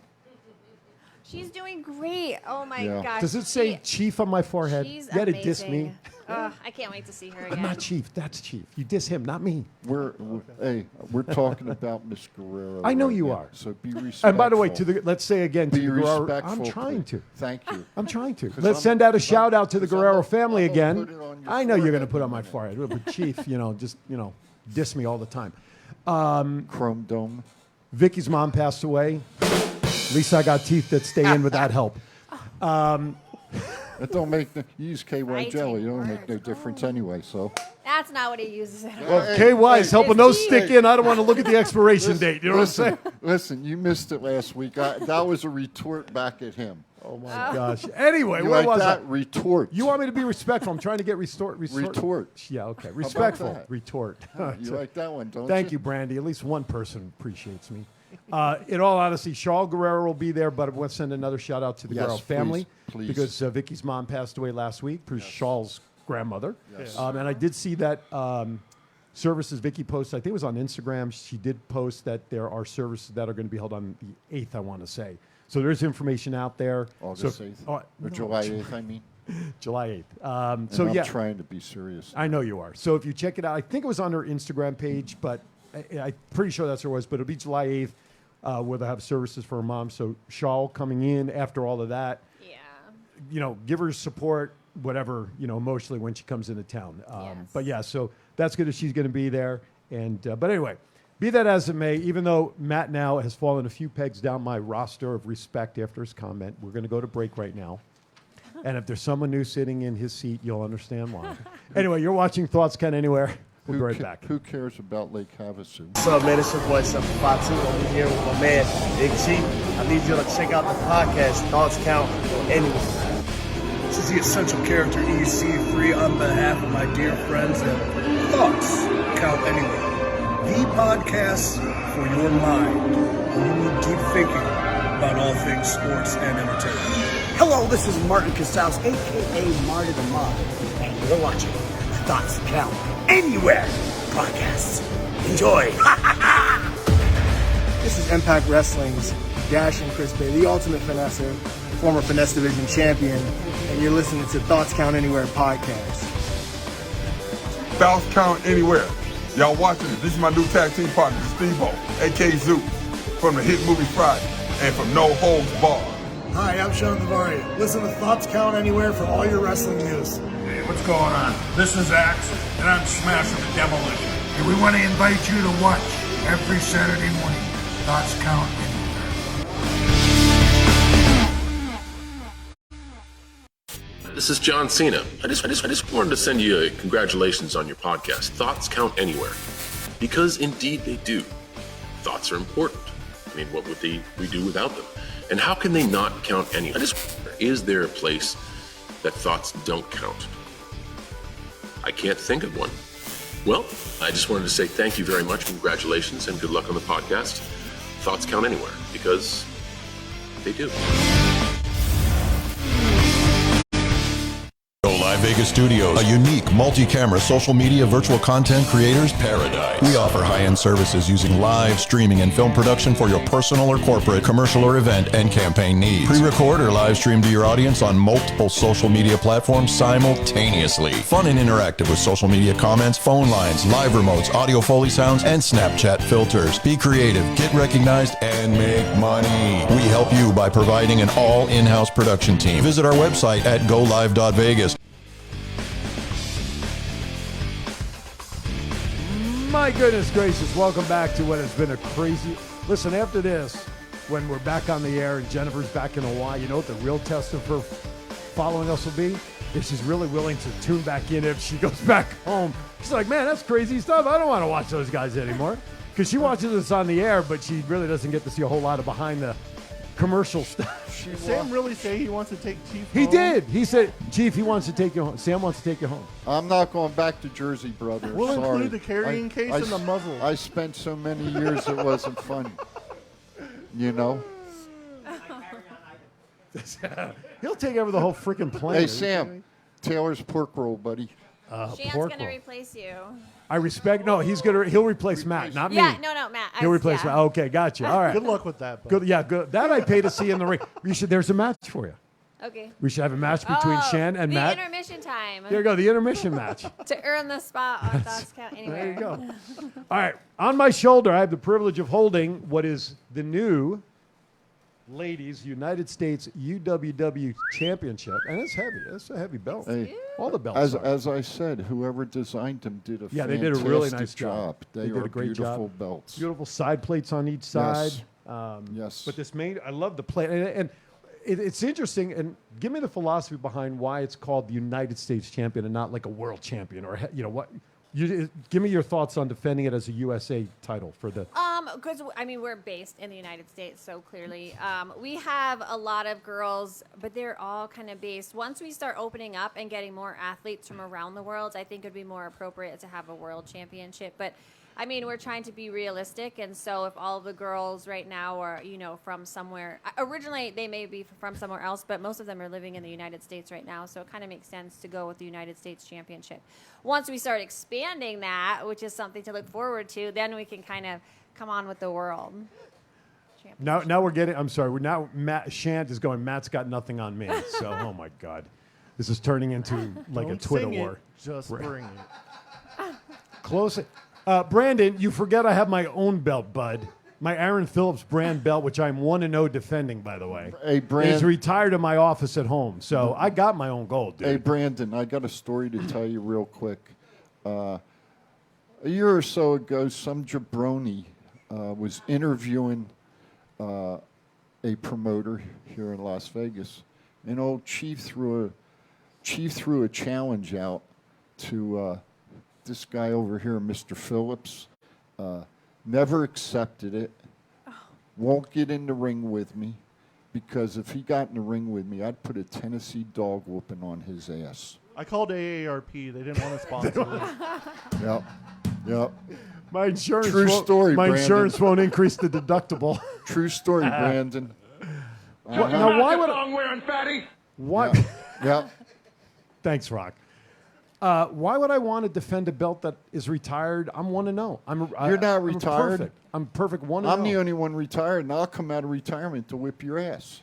She's doing great. Oh my Yeah. gosh. Does it say Chief on my forehead? She's You gotta amazing. diss me. I can't wait to see her again. I'm not Chief. That's Chief. You diss him, not me. We're talking about Miss Guerrero. I know right you now, are. So be respectful. And by the way, let's say again to Be the Guerrero. respectful. I'm trying please. to. Thank you. I'm trying to. 'Cause Let's send out a shout out to the 'cause I'm Guerrero gonna- family I'm gonna again. put it on your I know you're going to forehead put it on in a my minute. forehead, but Chief, just diss me all the time. Chrome Dome. Vicky's mom passed away. At least I got teeth that stay in without help. It don't make you use KY Fighting jelly. It don't make no difference anyway. So That's not what he uses at all. Well, KY is helping those stick in. I don't want to look at the expiration date. You know what I'm saying? Listen, you missed it last week. That was a retort back at him. Oh my gosh. Anyway, You where like was that? I? Retort. You want me to be respectful? I'm trying to get retort. Yeah, okay. Respectful. that? Retort. You like that one, don't you? Thank you, Brandy. At least one person appreciates me. In all honesty, Shaw Guerrero will be there, but I want to send another shout out to the Yes, Guerrero family please. because Vicky's mom passed away last week. Shaw's grandmother. Yes. And I did see that services Vicky posted. I think it was on Instagram. She did post that there are services that are going to be held on the 8th, I want to say. So there's information out there. August 8th? Or July 8th, I mean. July 8th. And So I'm yeah, trying to be serious. I know you are. So if you check it out, I think it was on her Instagram page, but I'm pretty sure that's where it was. But it'll be July 8th, where they'll have services for her mom. So Shaw coming in after all of that. Yeah. Give her support, whatever, emotionally when she comes into town. But yeah, so that's good that she's going to be there. And but anyway, be that as it may, even though Matt now has fallen a few pegs down my roster of respect after his comment, we're going to go to break right now. And if there's someone new sitting in his seat, you'll understand why. Anyway, you're watching Thoughts Count Anywhere. We'll be right back. Who cares about Lake Havasu? What's up, man? It's your boy, Fatu. I'm here with my man, Big G. I need you to check out the podcast, Thoughts Count Anywhere. This is the essential character EC3 on behalf of my dear friends at Thoughts Count Anywhere. The podcast for your mind when you need deep thinking about all things sports and entertainment. Hello, this is Martin Casals, a.k.a. Marty the Mob, and you're watching the Thoughts Count Anywhere podcast. Enjoy. This is Impact Wrestling's Dash and Chris Bay, the ultimate finesser, former Finesse Division champion, and you're listening to Thoughts Count Anywhere podcast. Thoughts Count Anywhere. Y'all watching it. This is my new tag team partner, Steve-O, a.k.a. Zeus, from the hit movie Friday, and from No Holds Barred. Hi, I'm Sean Devari. Listen to Thoughts Count Anywhere for all your wrestling news. Hey, what's going on? This is Axe, and I'm smashing the demolition. And we want to invite you to watch every Saturday morning. Thoughts Count Anywhere. This is John Cena. I just wanted to send you a congratulations on your podcast. Thoughts count anywhere. Because indeed they do. Thoughts are important. I mean, what would we do without them? And how can they not count anywhere? Is there a place that thoughts don't count? I can't think of one. Well, I just wanted to say thank you very much, congratulations, and good luck on the podcast. Thoughts count anywhere, because they do. Live Vegas Studios, a unique multi-camera social media virtual content creators paradise. We offer high-end services using live streaming and film production for your personal or corporate, commercial or event and campaign needs. Pre-record or live stream to your audience on multiple social media platforms simultaneously. Fun and interactive with social media comments, phone lines, live remotes, audio Foley sounds, and Snapchat filters. Be creative, get recognized, and make money. We help you by providing an all in-house production team. Visit our website at Glv.Vegas. My goodness gracious, welcome back to what has been a crazy... Listen, after this, when we're back on the air and Jennifer's back in Hawaii, you know what the real test of her following us will be? If she's really willing to tune back in if she goes back home. She's like, man, that's crazy stuff. I don't want to watch those guys anymore. Because she watches us on the air, but she really doesn't get to see a whole lot of behind the commercial stuff. Did Sam really say he wants to take Chief He home? did. He said, Chief, he wants to take you home. Sam wants to take you home. I'm not going back to Jersey, brother. We'll Sorry. include the carrying case and the muzzle. I spent so many years it wasn't fun. You know? He'll take over the whole freaking plane. Hey, Sam, Taylor's pork roll, buddy. Shan's pork gonna roll. replace you. I respect. No, he'll replace Matt, not me. Yeah, no, Matt. He'll replace Matt. Okay, gotcha. All right. Good luck with that. Good. Yeah, good. That I pay to see in the ring. There's a match for you. Okay. We should have a match between Shan and Matt. The intermission time. There you go. The intermission match. To earn the spot on Thoughts Count Anywhere. There you go. All right. On my shoulder, I have the privilege of holding what is the new Ladies United States UWW Championship, and it's heavy. It's a heavy belt. Hey, all the belts. as I said, whoever designed them did a Yeah, they fantastic did a really nice job. They did are a great beautiful job. belts. Beautiful side plates on each side. Yes. Yes. But this I love the plate, and it's interesting. And give me the philosophy behind why it's called the United States Champion and not like a world champion, or what. Give me your thoughts on defending it as a USA title for the. Because we're based in the United States, so clearly we have a lot of girls, but they're all kind of based. Once we start opening up and getting more athletes from around the world, I think it'd be more appropriate to have a world championship. But we're trying to be realistic, and so if all of the girls right now are, from somewhere, originally they may be from somewhere else, but most of them are living in the United States right now, so it kind of makes sense to go with the United States Championship. Once we start expanding that, which is something to look forward to, then we can kind of come on with the world. Now we're getting. I'm sorry. Matt Shant is going. Matt's got nothing on me. So, oh my God, this is turning into like Don't a Twitter sing war. It, just bring it. Close it. Brandon, you forget I have my own belt, bud. My Aaron Phillips brand belt, which I'm 1-0 defending, by the way. Hey, Brandon. Is retired in my office at home. So I got my own gold, dude. Hey, Brandon, I got a story to tell you real quick. A year or so ago, some jabroni was interviewing a promoter here in Las Vegas, and old Chief threw a challenge out to this guy over here, Mr. Phillips. Never accepted it. Won't get in the ring with me, because if he got in the ring with me, I'd put a Tennessee dog whooping on his ass. I called AARP. They didn't want to sponsor it. Yep. My insurance. True story, My Brandon. insurance won't increase the deductible. True story, Brandon. Now, why would Long wearing fatty. What? Yeah. Thanks, Rock. Why would I want to defend a belt that is retired? I'm 1-0. You're not retired. I'm perfect 1-0. I'm the only one retired, and I'll come out of retirement to whip your ass.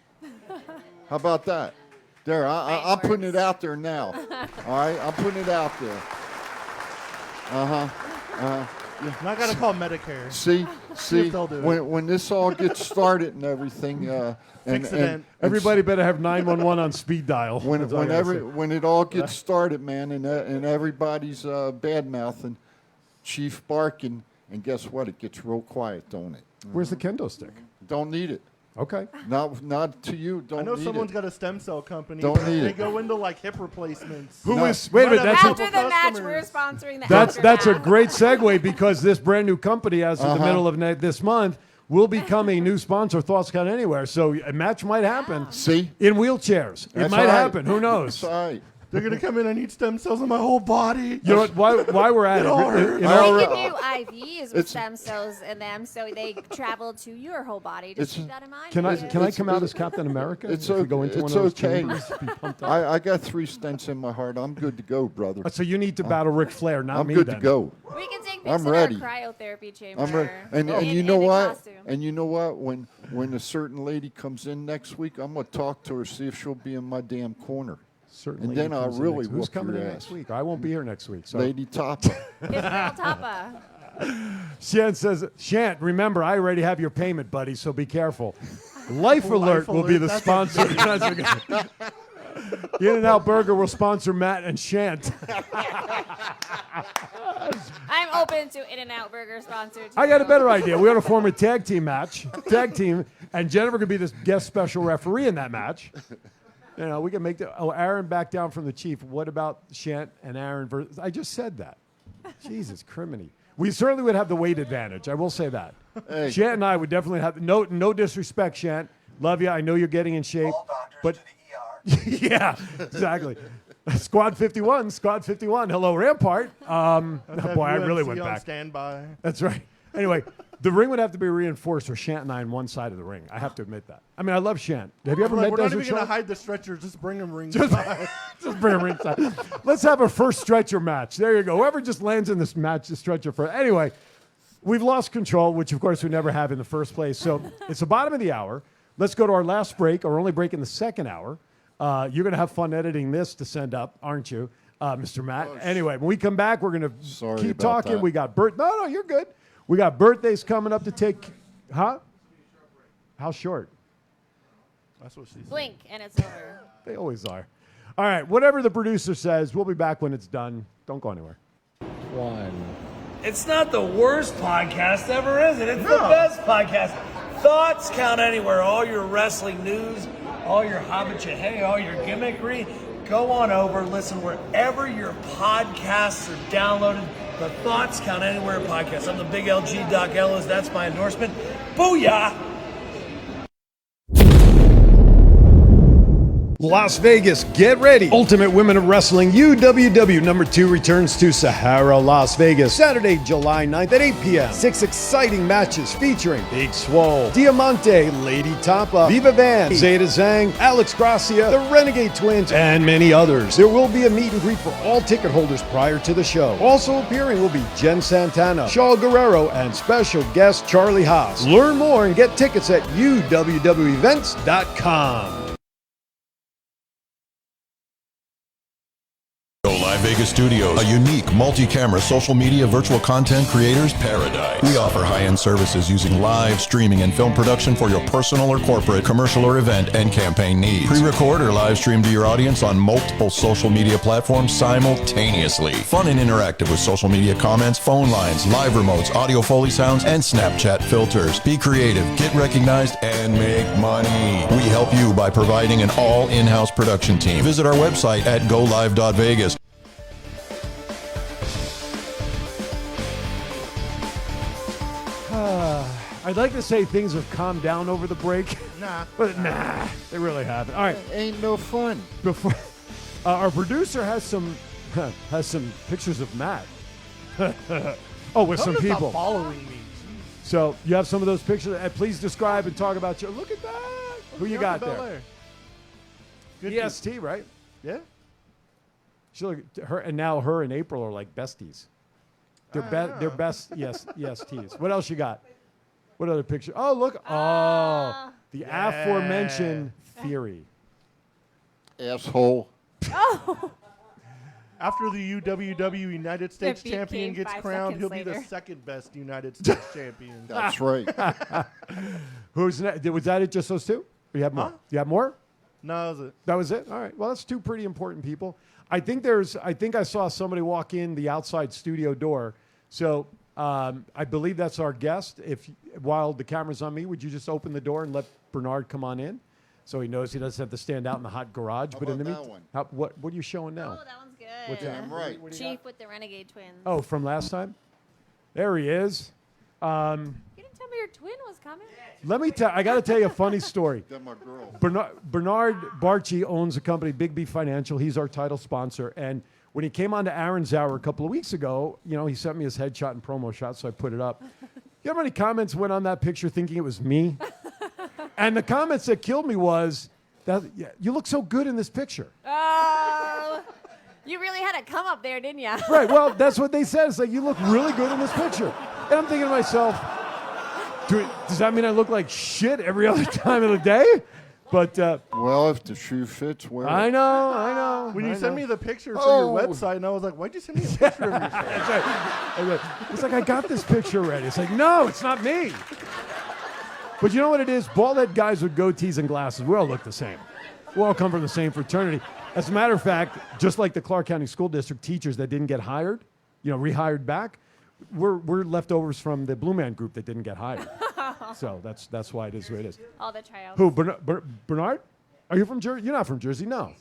How about that? There, I'm putting it out there now. All right, I'm putting it out there. Now I got to call Medicare. See, if they'll do it. when this all gets started and everything, and everybody better have 911 on speed dial. when That's all I gotta say. when it all gets started, man, and everybody's bad mouthing, Chief barking, and guess what? It gets real quiet, don't it? Where's the kendo stick? Don't need it. Okay. Not to you. Don't I know need someone's it. got a stem cell company. Don't need They it. go into like hip replacements. Wait a minute. After the match, we're sponsoring the That's a aftermath. great segue because this brand new company, as of the Uh-huh. middle of this month, will become a new sponsor. Thoughts Count Anywhere. So a match might happen. See, in wheelchairs, it That's might all right. happen. Who knows? That's all right. They're gonna come in. I need stem cells in my whole body. You know what? Why we're at it? all hurts. They can do IVs with stem cells in them, so they travel to your whole body. Just keep that in mind. Can I Ian. come out as Captain America? It's if we go into one it's of those okay. chambers, be pumped up? I got 3 stents in my heart. I'm good to go, brother. So you need to battle Ric Flair, not I'm me. good then. to go. We can take I'm pics in ready. our cryotherapy chamber. I'm ready. And in- you know in a what? costume. And you know what? When a certain lady comes in next week, I'm gonna talk to her, see if she'll be in my damn corner. Certainly. And then I'll really Who's whoop coming your in ass. next week? I won't be here next week. So. Lady Tapa. It's Girl Tapa. Shant says, Shant, remember, I already have your payment, buddy, so be careful. Life Alert will be the That's sponsor. In-N-Out Burger will sponsor Matt and Shant. I'm open to In-N-Out Burger sponsor. Too. I got a better idea. We ought to form a tag team, and Jennifer could be the guest special referee in that match. You know, we can make Aaron back down from the chief. What about Shant and Aaron versus? I just said that. Jesus, criminy. We certainly would have the weight advantage. I will say that. Hey. Shant and I would definitely have no disrespect, Shant. Love you. I know you're getting in shape. But yeah, exactly. Squad 51. Hello, Rampart. Boy, I really went on back. Standby. That's right. Anyway, the ring would have to be reinforced for Shant and I on one side of the ring. I have to admit that. I mean, I love Shant. Have you ever met We're not Desert even gonna Shark? hide the stretchers. Just bring them ringside. Just bring him ringside. Let's have a first stretcher match. There you go. Whoever just lands in this match, the stretcher first. Anyway, we've lost control, which of course we never have in the first place. So it's the bottom of the hour. Let's go to our last break, our only break in the second hour. You're going to have fun editing this to send up, aren't you, Mr. Matt? Anyway, when we come back, we're going to keep about talking. that. We got No, you're good. We got birthdays coming up to take. Huh? How short? That's what she said. Blink and it's over. They always are. All right, whatever the producer says, we'll be back when it's done. Don't go anywhere. It's not the worst podcast ever, is it? It's the best podcast. Thoughts count anywhere. All your wrestling news, all your hobbit all your gimmickry. Go on over, listen wherever your podcasts are downloaded. The Thoughts Count Anywhere podcast. I'm the big LG Doc Ellis. That's my endorsement. Booyah! Las Vegas, get ready. Ultimate Women of Wrestling UWW #2 returns to Sahara, Las Vegas, Saturday, July 9th at 8 p.m. 6 exciting matches featuring Big Swole, Diamante, Lady Tapa, Viva Van, Zeta Zhang, Alex Gracia, the Renegade Twins, and many others. There will be a meet and greet for all ticket holders prior to the show. Also appearing will be Jenni Santana, Shaw Guerrero, and special guest Charlie Haas. Learn more and get tickets at UWWevents.com. G.L.O.W. Studios, a unique multi-camera social media virtual content creators paradise. We offer high-end services using live streaming and film production for your personal or corporate, commercial or event and campaign needs. Pre-record or live stream to your audience on multiple social media platforms simultaneously. Fun and interactive with social media comments, phone lines, live remotes, audio Foley sounds, and Snapchat filters. Be creative, get recognized, and make money. We help you by providing an all in-house production team. Visit our website at Glv.Vegas. I'd like to say things have calmed down over the break. Nah. But nah, they really haven't. All right. Ain't no fun. Before our producer has some pictures of Matt. With some people following me. So you have some of those pictures. Please describe and talk about your. Look at that. Who you got there? Good EST, right? Yeah. She look her and now her and April are like besties. They're best. Yes, ESTs. What else you got? What other picture? Oh, look. The aforementioned Theory. Asshole. Oh. After the UWW United States Beat champion came gets 5 crowned, he'll seconds be the later. second best United States champion. That's right. Who's next? Was that it? Just those two? Or you have more? Huh? You have more? No, that was it. That was it. All right. Well, that's two pretty important people. I think I saw somebody walk in the outside studio door. So I believe that's our guest. While the camera's on me, would you just open the door and let Bernard come on in, so he knows he doesn't have to stand out in the hot garage. How but in the about that meantime, what are you showing now? Oh, that one's good. What's that? Damn right. What do you Chief got? with the Renegade Twins. Oh, from last time? There he is. You didn't tell me your twin was coming. Let me tell. I got to tell you a funny story. That's my girl. Bernard Barchi owns a company, Big B Financial. He's our title sponsor. And when he came on to Aaron's Hour a couple of weeks ago, he sent me his headshot and promo shot, so I put it up. You know how many comments went on that picture thinking it was me? And the comments that killed me was, you look so good in this picture. Oh, you really had to come up there, didn't you? Right, well, that's what they said. It's like, you look really good in this picture. And I'm thinking to myself, does that mean I look like shit every other time of the day? But well, if the shoe fits, wear it. I know. When you sent me the picture for your website, and I was like, why'd you send me a picture of yourself? That's right. It's like, I got this picture already. It's like, no, it's not me. But you know what it is? Bald-head guys with goatees and glasses, we all look the same. We all come from the same fraternity. As a matter of fact, just like the Clark County School District teachers that didn't get hired, rehired back, we're leftovers from the Blue Man Group that didn't get hired. So that's why it is what it is. All the tryouts. Who, Bernard? Are you from Jersey? You're not from Jersey, no.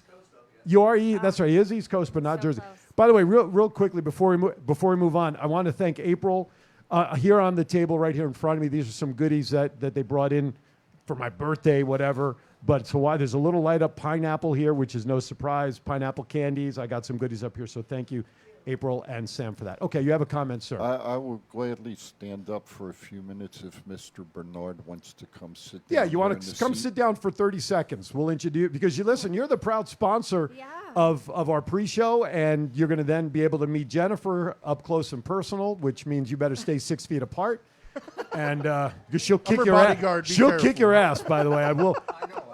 You are, that's right, he is East Coast, but not Jersey. Close. By the way, real quickly, before we move on, I want to thank April. Here on the table right here in front of me, these are some goodies that they brought in for my birthday, whatever. But so why there's a little light up pineapple here, which is no surprise. Pineapple candies. I got some goodies up here, so thank you, April and Sam, for that. Okay, you have a comment, sir. I will gladly stand up for a few minutes if Mr. Bernard wants to come sit down. Yeah, you want here in to the come seat. sit down for 30 seconds. We'll introduce, because you're the proud sponsor of our pre-show, and you're going to then be able to meet Jennifer up close and personal, which means you better stay 6 feet apart. And because she'll kick your ass. She'll kick your ass, by the way. I will.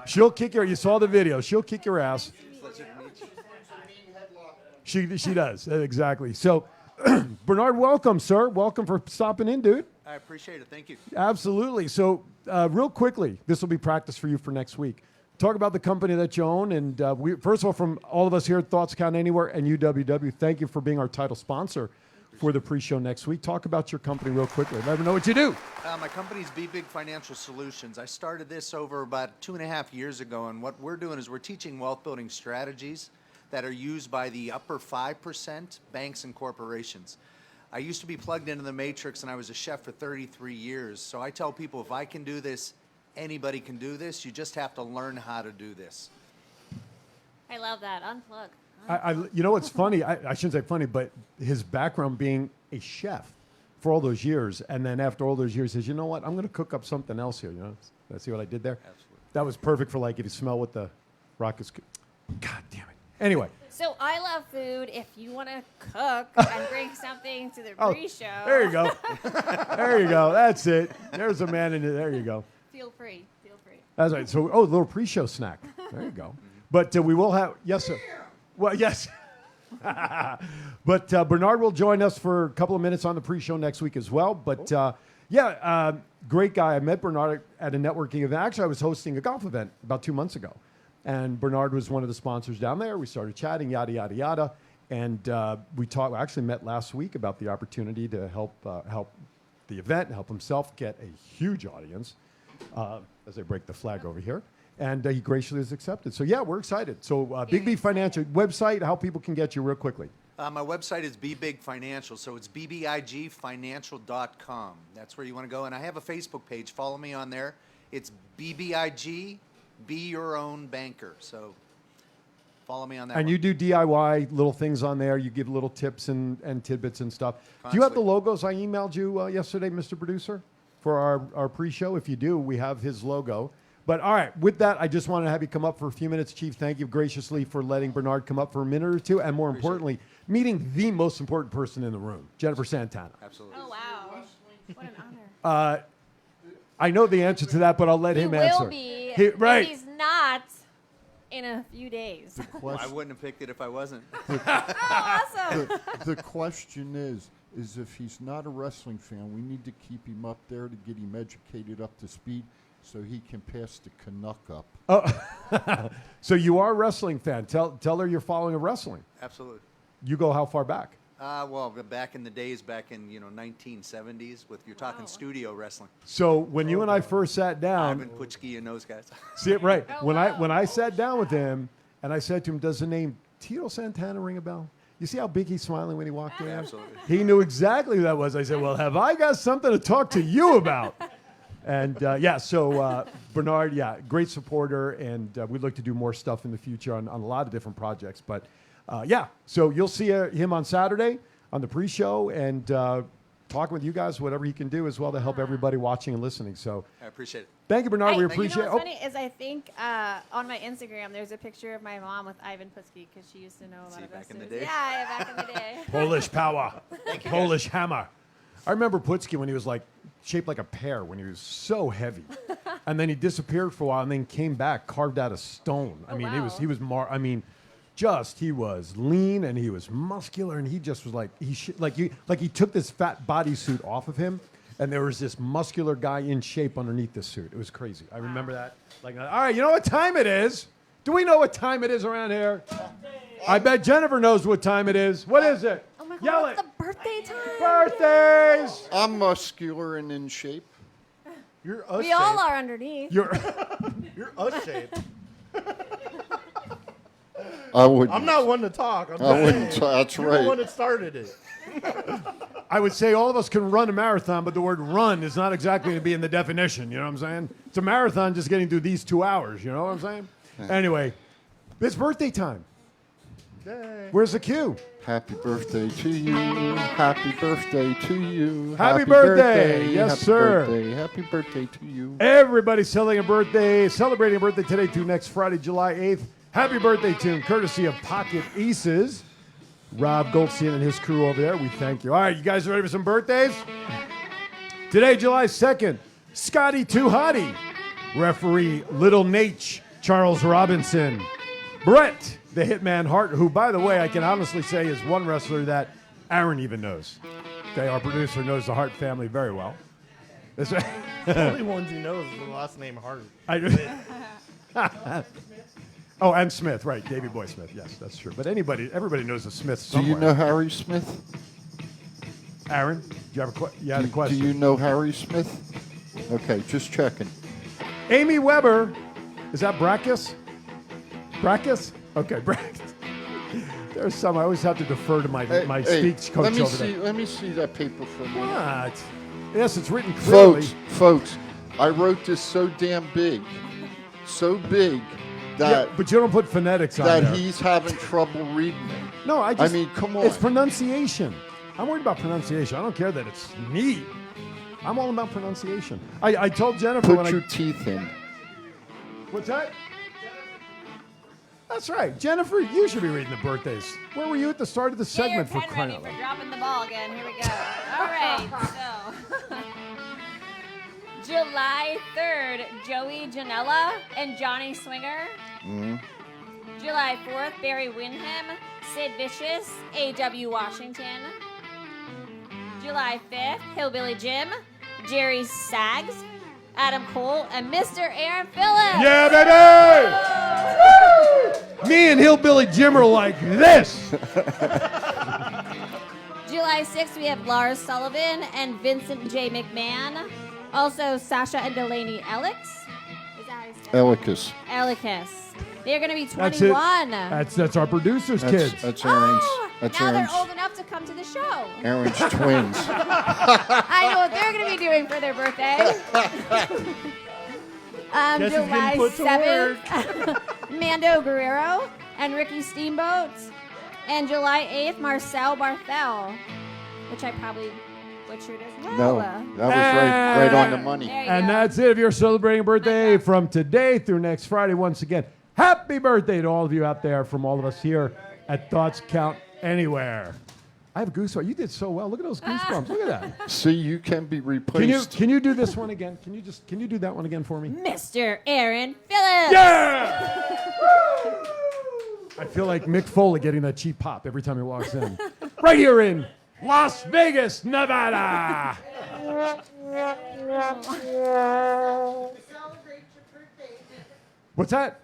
She'll kick your. You saw the video. She'll kick your ass. She does exactly. So, Bernard, welcome, sir. Welcome for stopping in, dude. I appreciate it. Thank you. Absolutely. So, real quickly, this will be practice for you for next week. Talk about the company that you own, and first of all, from all of us here at Thoughts Count Anywhere and UWW, thank you for being our title sponsor for the pre-show next week. Talk about your company real quickly. Let me know what you do. My company's Be Big Financial Solutions. I started this over about 2.5 years ago, and what we're doing is we're teaching wealth building strategies that are used by the upper 5% banks and corporations. I used to be plugged into the matrix, and I was a chef for 33 years. So I tell people, if I can do this, anybody can do this. You just have to learn how to do this. I love that. Unplug. You know what's funny? I shouldn't say funny, but his background being a chef for all those years, and then after all those years, says, you know what? I'm going to cook up something else here. See what I did there? Absolutely. That was perfect for if you smell what the rockets. God damn it. Anyway. So I love food. If you want to cook and bring something to the pre-show. There you go. There you go. That's it. There's a man in it. There you go. Feel free. Feel free. That's right. So, a little pre-show snack. There you go. But we will have, yes, sir. Well, yes. But Bernard will join us for a couple of minutes on the pre-show next week as well. But great guy. I met Bernard at a networking event. Actually, I was hosting a golf event about 2 months ago. And Bernard was one of the sponsors down there. We started chatting, yada, yada, yada. And we actually met last week about the opportunity to help the event, help himself get a huge audience, as I break the flag over here. And he graciously has accepted. So, we're excited. So, Big B Financial website, how people can get you real quickly. My website is Be Big Financial, so it's bbigfinancial.com. That's where you want to go. And I have a Facebook page. Follow me on there. It's BBIG, Be Your Own Banker. So follow me on that. And you do DIY little things on there. You give little tips and tidbits and stuff. Constantly. Do you have the logos I emailed you yesterday, Mr. Producer, for our pre-show? If you do, we have his logo. But all right, with that, I just want to have you come up for a few minutes, Chief. Thank you graciously for letting Bernard come up for a minute or two, and more importantly, meeting the most important person in the room, Jennifer Santana. Absolutely. Oh, wow. What an honor. I know the answer to that, but I'll let him answer. He will be. Right. If he's not in a few days. Well, I wouldn't have picked it if I wasn't. Awesome. The question is if he's not a wrestling fan, we need to keep him up there to get him educated up to speed so he can pass the Canuck up. Oh, so you are a wrestling fan. Tell her you're following a wrestling. Absolutely. You go how far back? Well, back in the days, back in 1970s, with you're talking studio wrestling. So when you and I first sat down, Ivan Putski and those guys. see it right. When I sat down with him and I said to him, "Does the name Tito Santana ring a bell?" You see how big he's smiling when he walked in? Absolutely. He knew exactly who that was. I said, "Well, have I got something to talk to you about?" And so Bernard, great supporter, and we look to do more stuff in the future on a lot of different projects. But so you'll see him on Saturday on the pre-show and talking with you guys, whatever he can do as well to help everybody watching and listening. So I appreciate it. Thank you, Bernard. We You appreciate know what's funny is I think on my Instagram there's a picture of my mom with Ivan Putski because she used to know a lot of back in the wrestlers. day? Yeah, back in the day. Polish power, Polish hammer. I remember Putski when he was like shaped like a pear when he was so heavy, and then he disappeared for a while and then came back carved out of stone. I mean, he was he was lean and he was muscular and he just was like he took this fat bodysuit off of him and there was this muscular guy in shape underneath this suit. It was crazy. I remember that. Like, all right, you know what time it is? Do we know what time it is around here? I bet Jennifer knows what time it is. What is it? Oh my God, Yell it's it. the birthday time. Birthdays. I'm muscular and in shape. You're We all are underneath. You're shaped. I would. I'm not one to talk. I wouldn't. That's You're right. the one that started it. I would say all of us can run a marathon, but the word run is not exactly going to be in the definition. You know what I'm saying? It's a marathon just getting through these 2 hours. You know what I'm saying? Anyway, it's birthday time. Yay. Where's the cue? Happy birthday to you. Happy birthday to you. Happy birthday. Yes, Happy sir. Birthday. Happy birthday to you. Everybody celebrating a birthday today through next Friday, July 8th. Happy birthday tune, courtesy of Pocket Aces. Rob Goldstein and his crew over there. We thank you. All right, you guys ready for some birthdays? Today, July 2nd, Scotty Too Hottie. Referee Little Nate, Charles Robinson. Brett, the Hitman Hart, who, by the way, I can honestly say is one wrestler that Aaron even knows. Okay, our producer knows the Hart family very well. That's right. The only ones he knows is the last name Hart. Oh, and Smith, right. Davey Boy Smith. Yes, that's true. But everybody knows the Smiths somewhere. Do you know Harry Smith? Aaron, do you have a question? Do you know Harry Smith? Okay, just checking. Amy Weber. Is that Brackus? Brackus? Okay, Brackus. There's some. I always have to defer to my speech coach over there. Let me see that paper for a minute. What? Yes, it's written clearly. Folks, I wrote this so damn big. So big. But you don't put phonetics on there. That he's having trouble reading it. No, I mean, come on. It's pronunciation. I'm worried about pronunciation. I don't care that it's neat. I'm all about pronunciation. I told Jennifer Put your teeth in. What's that? That's right. Jennifer, you should be reading the birthdays. Where were you at the start of the segment for crying out loud? Dropping the ball again. Here we go. All right, so July 3rd, Joey Janela and Johnny Swinger. Mm-hmm. July 4th, Barry Windham, Sid Vicious, A.W. Washington. July 5th, Hillbilly Jim, Jerry Sags, Adam Cole, and Mr. Aaron Phillips. Yeah, baby! Me and Hillbilly Jim are like this. July 6th, we have Lars Sullivan and Vincent J. McMahon. Also, Sasha and Delaney Elix. Is that how you spell it? Elicus. They're going to be That's 21. it. That's our producer's kids. That's Aaron's. That's Now Aaron's. they're old enough to come to the show. Aaron's twins. I know what they're going to be doing for their birthday. Guess he's July getting put to 7th, Mando Guerrero and Ricky Steamboat. And July 8th, Marcel Barthel, which I probably butchered as well. No, that was right on the money. And that's it. If you're celebrating a birthday from today through next Friday, once again, happy birthday to all of you out there from all of us here at Thoughts Count Anywhere. I have goosebumps. You did so well. Look at those goosebumps. Look at that. See, you can be replaced. Can you do this one again? Can you do that one again for me? Mr. Aaron Phillips. Yeah! I feel like Mick Foley getting that cheap pop every time he walks in. Right here in Las Vegas, Nevada. What's that?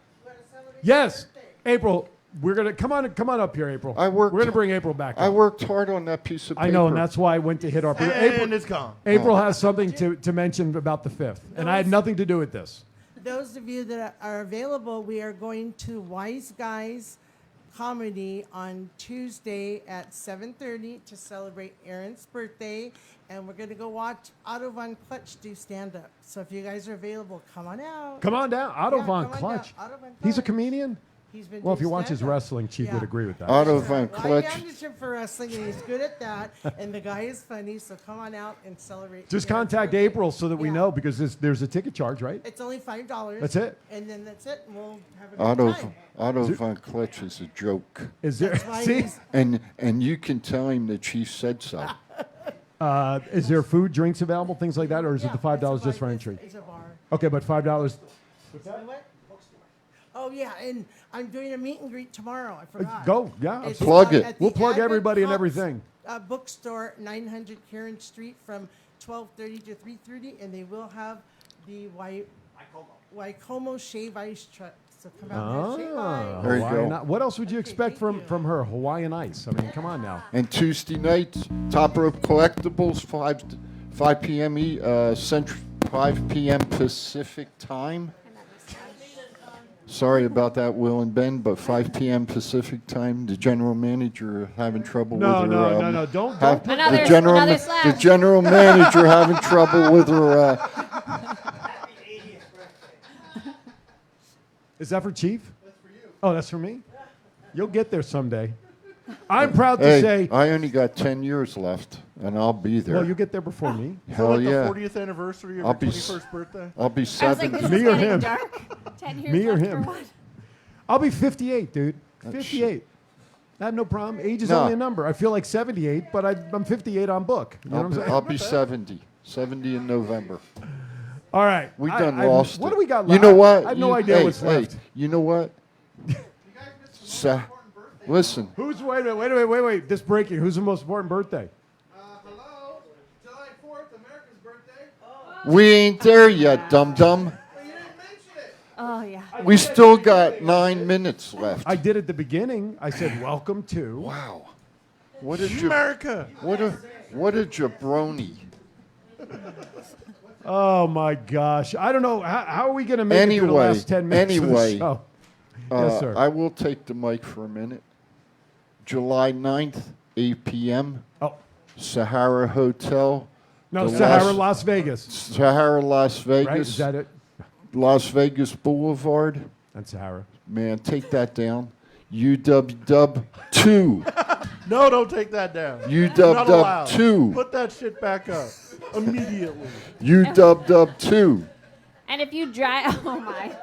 Yes, April We're gonna come on up here, April. We're gonna bring April back. I up. worked hard on that piece of paper. I know, and that's why I went to hit our. And April, it's gone. April has something to mention about the 5th, and I had nothing to do with this. Those of you that are available, we are going to Wise Guys Comedy on Tuesday at 7:30 to celebrate Aaron's birthday, and we're going to go watch Otto Von Clutch do stand-up. So if you guys are available, come on out. Come on down, Otto Yeah, Von come on Clutch. down. Otto Von He's a Clutch. comedian. He's been Well, if doing you watch his stand-up. wrestling, Chief would agree with that. Otto Von I Clutch. managed him for wrestling, and he's good at that. And the guy is funny, so come on out and celebrate. Just Aaron's contact birthday. April so that we know, because there's a ticket charge, right? It's only $5. That's it? And then that's it, and we'll have a good time. Otto Von Clutch is a joke. Is there? That's why See, he's- And you can tell him the chief said so. is there food, drinks available, things like that, or is it the $5 just for bar. entry? It's a bar. Okay, but $5. What? Oh, yeah, and I'm doing a meet and greet tomorrow. I forgot. Go, yeah. It's, Plug it. at the We'll plug Advent everybody and Books, everything. Bookstore, 900 Karen Street, from 12:30 to 3:30, and they will have the Waikomo Shave Ice truck. So come out and shave ice. There you Hawaiian go. I- What else would you expect from her? Hawaiian Ice. I mean, come on now. And Tuesday nights, Top Rope Collectibles, 5 p.m. 5 p.m. Pacific time. Sorry about that, Will and Ben, but 5 p.m. Pacific time. The general manager having trouble with her. No. Don't put Another slash. The general manager having trouble with her. Is that for Chief? That's for you. Oh, that's for me? You'll get there someday. I'm proud to Hey, say. I only got 10 years left, and I'll be there. Well, you get there before me. Hell like yeah. the 40th anniversary of I'll your be 21st birthday? I'll be I was like, 70. this Me is or getting him? dark. 10 years Me or left him? for what? I'll be 58, dude. 58. I have no problem. Age is No. only a number. I feel like 78, but I'm 58 on book. You know what I'm saying? I'll be 70. 70 in November. All right. We I- done I- lost What it. do we got left? You know what? I have no idea what's left. You know what? Listen. Who's wait. This breaking. Who's the most important birthday? We ain't there yet, dum-dum. Oh, yeah. We still got 9 minutes left. I did at the beginning. I said, welcome to. Wow. What a America. What a jabroni. Oh, my gosh. I don't know. How are we going to make it through the last 10 minutes of the show? Yes, sir. I will take the mic for a minute. July 9th, 8 p.m. Oh. Sahara Hotel. No, The Sahara, Las Vegas. Sahara, Las Vegas. Right? Is that it? Las Vegas Boulevard. That's Sahara. Man, take that down. UWW 2. No, don't take that down. UWW Not allowed. 2. Put that shit back up immediately. UWW 2. And if you drive, oh my,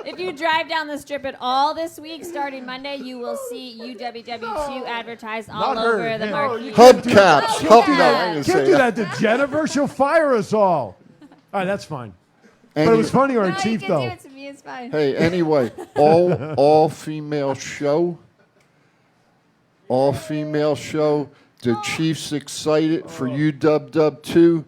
if you drive down the strip at all this week, starting Monday, you will see UWW2 advertised all Not her. over the No, marquee. Hubcaps. Can't do that to Jennifer. She'll fire us all. All right, that's fine. But it was funny on No, Chief, you can though. do it to me. It's fine. Hey, anyway, all female show. All female show. The Chief's excited for UWW 2.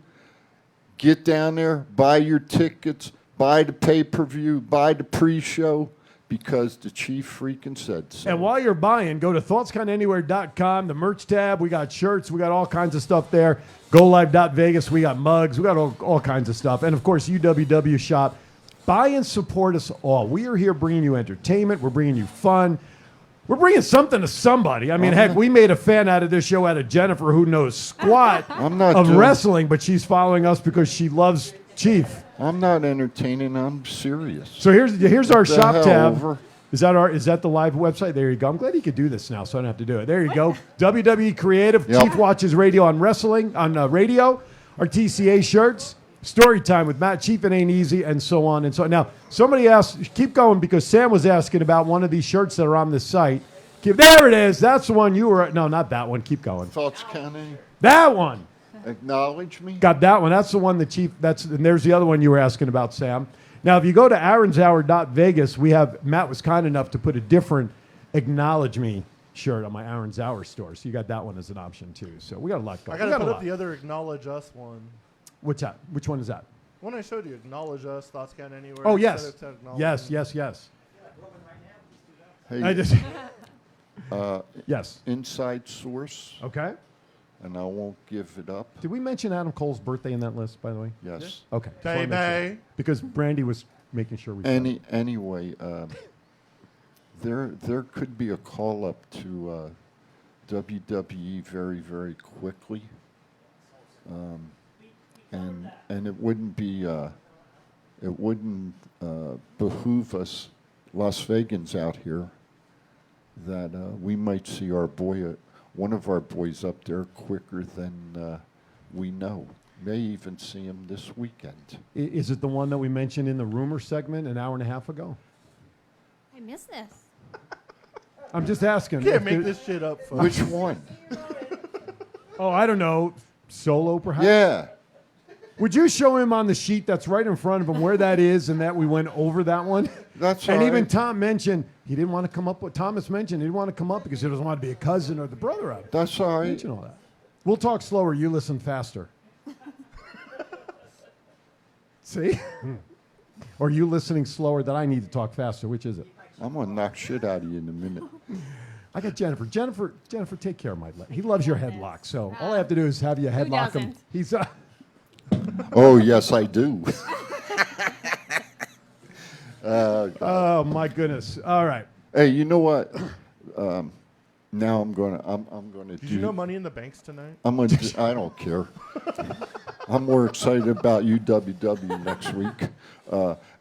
Get down there, buy your tickets, buy the pay-per-view, buy the pre-show, because the Chief freaking said so. And while you're buying, go to thoughtscountanywhere.com, the merch tab. We got shirts. We got all kinds of stuff there. G.L.O.W. We got mugs. We got all kinds of stuff. And, of course, UWW shop. Buy and support us all. We are here bringing you entertainment. We're bringing you fun. We're bringing something to somebody. I mean, heck, we made a fan out of this show out of Jennifer, who knows squat I'm not of doing- wrestling, but she's following us because she loves Chief. I'm not entertaining. I'm serious. So here's our What the shop hell, tab. over? Is that the live website? There you go. I'm glad you could do this now, so I don't have to do it. There you go. WWE Creative. Yep. Chief watches radio on wrestling on radio. Our TCA shirts. Story time with Matt Chief. It ain't easy, and so on and so on. Now somebody asked. Keep going because Sam was asking about one of these shirts that are on this site. There it is. That's the one you were. No, not that one. Keep going. Thoughts counting? That one. Acknowledge me? Got that one. That's the one the Chief. And there's the other one you were asking about, Sam. Now, if you go to aaronshour.vegas, Matt was kind enough to put a different acknowledge me shirt on my Aaron's Hour store. So you got that one as an option too. So we got a lot going. I got We to got a put up lot. the other Acknowledge Us one. What's that? Which one is that? When I showed you, Acknowledge Us, Thoughts Count Anywhere. Oh, instead yes. of to acknowledge Yes, me. yes, yes. Hey, I just yes. Inside source. Okay. And I won't give it up. Did we mention Adam Cole's birthday in that list, by the way? Yes. Okay. Just wanna make sure. Because Brandy was making sure we. Anyway, there could be a call up to WWE very, very quickly, and it wouldn't behoove us Las Vegans out here that we might see our boy, one of our boys up there quicker than we know. May even see him this weekend. Is it the one that we mentioned in the rumor segment an hour and a half ago? I missed this. I'm just asking. Can't if make there- this shit up, folks. Which one? Oh, I don't know. Solo, perhaps? Yeah. Would you show him on the sheet that's right in front of him where that is and that we went over that one? That's And all even right. Tom mentioned he didn't want to come up with, Thomas mentioned he didn't want to come up because he doesn't want to be a cousin or the brother of it. That's all right. Mention all that. We'll talk slower. You listen faster. See? Or you listening slower that I need to talk faster. Which is it? I'm going to knock shit out of you in a minute. I got Jennifer. Jennifer, take care of my leg. He loves your headlock. So all I have to do is have you headlock him. doesn't? He's Oh, yes, I do. oh my goodness. All right. Hey, you know what? Now I'm gonna Did do. you know Money in the Bank's tonight? I don't care. I'm more excited about UWW next week.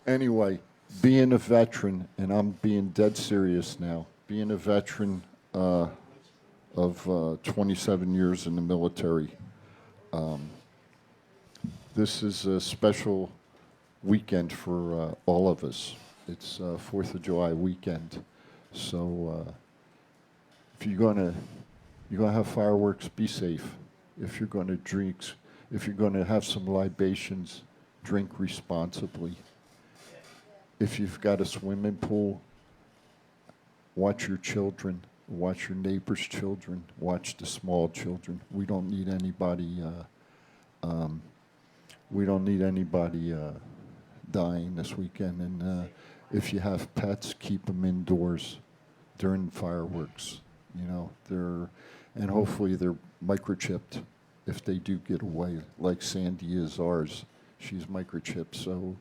Anyway, being a veteran, and I'm being dead serious now. Being a veteran of 27 years in the military. This is a special weekend for all of us. It's 4th of July weekend. So if you're gonna have fireworks, be safe. If you're gonna drink, if you're gonna have some libations, drink responsibly. If you've got a swimming pool, watch your children, watch your neighbors' children, watch the small children. We don't need anybody. We don't need anybody dying this weekend. And if you have pets, keep them indoors during fireworks. You know, and hopefully they're microchipped if they do get away, like Sandy is ours. She's microchipped, so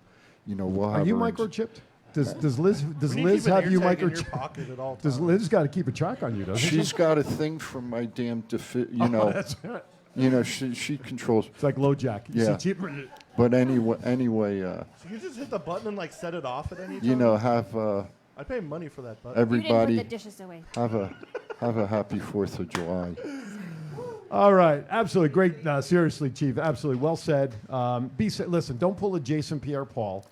you know we'll have. Are you her in- microchipped? Does Liz We need to Liz keep an have you ear tag in your microchipped? pocket at all Does times. Liz got to keep a track on you? Doesn't she? She's got a thing for my damn Oh, know. that's right. You know, she controls. It's like low jack. You see Yeah. cheaper. But anyway, So you just hit the button and like set it off at any time. you know, have I pay money for that button. everybody You didn't put the dishes away. have a happy 4th of July. All right, absolutely great. Seriously, Chief, absolutely well said. Listen, don't pull a Jason Pierre-Paul.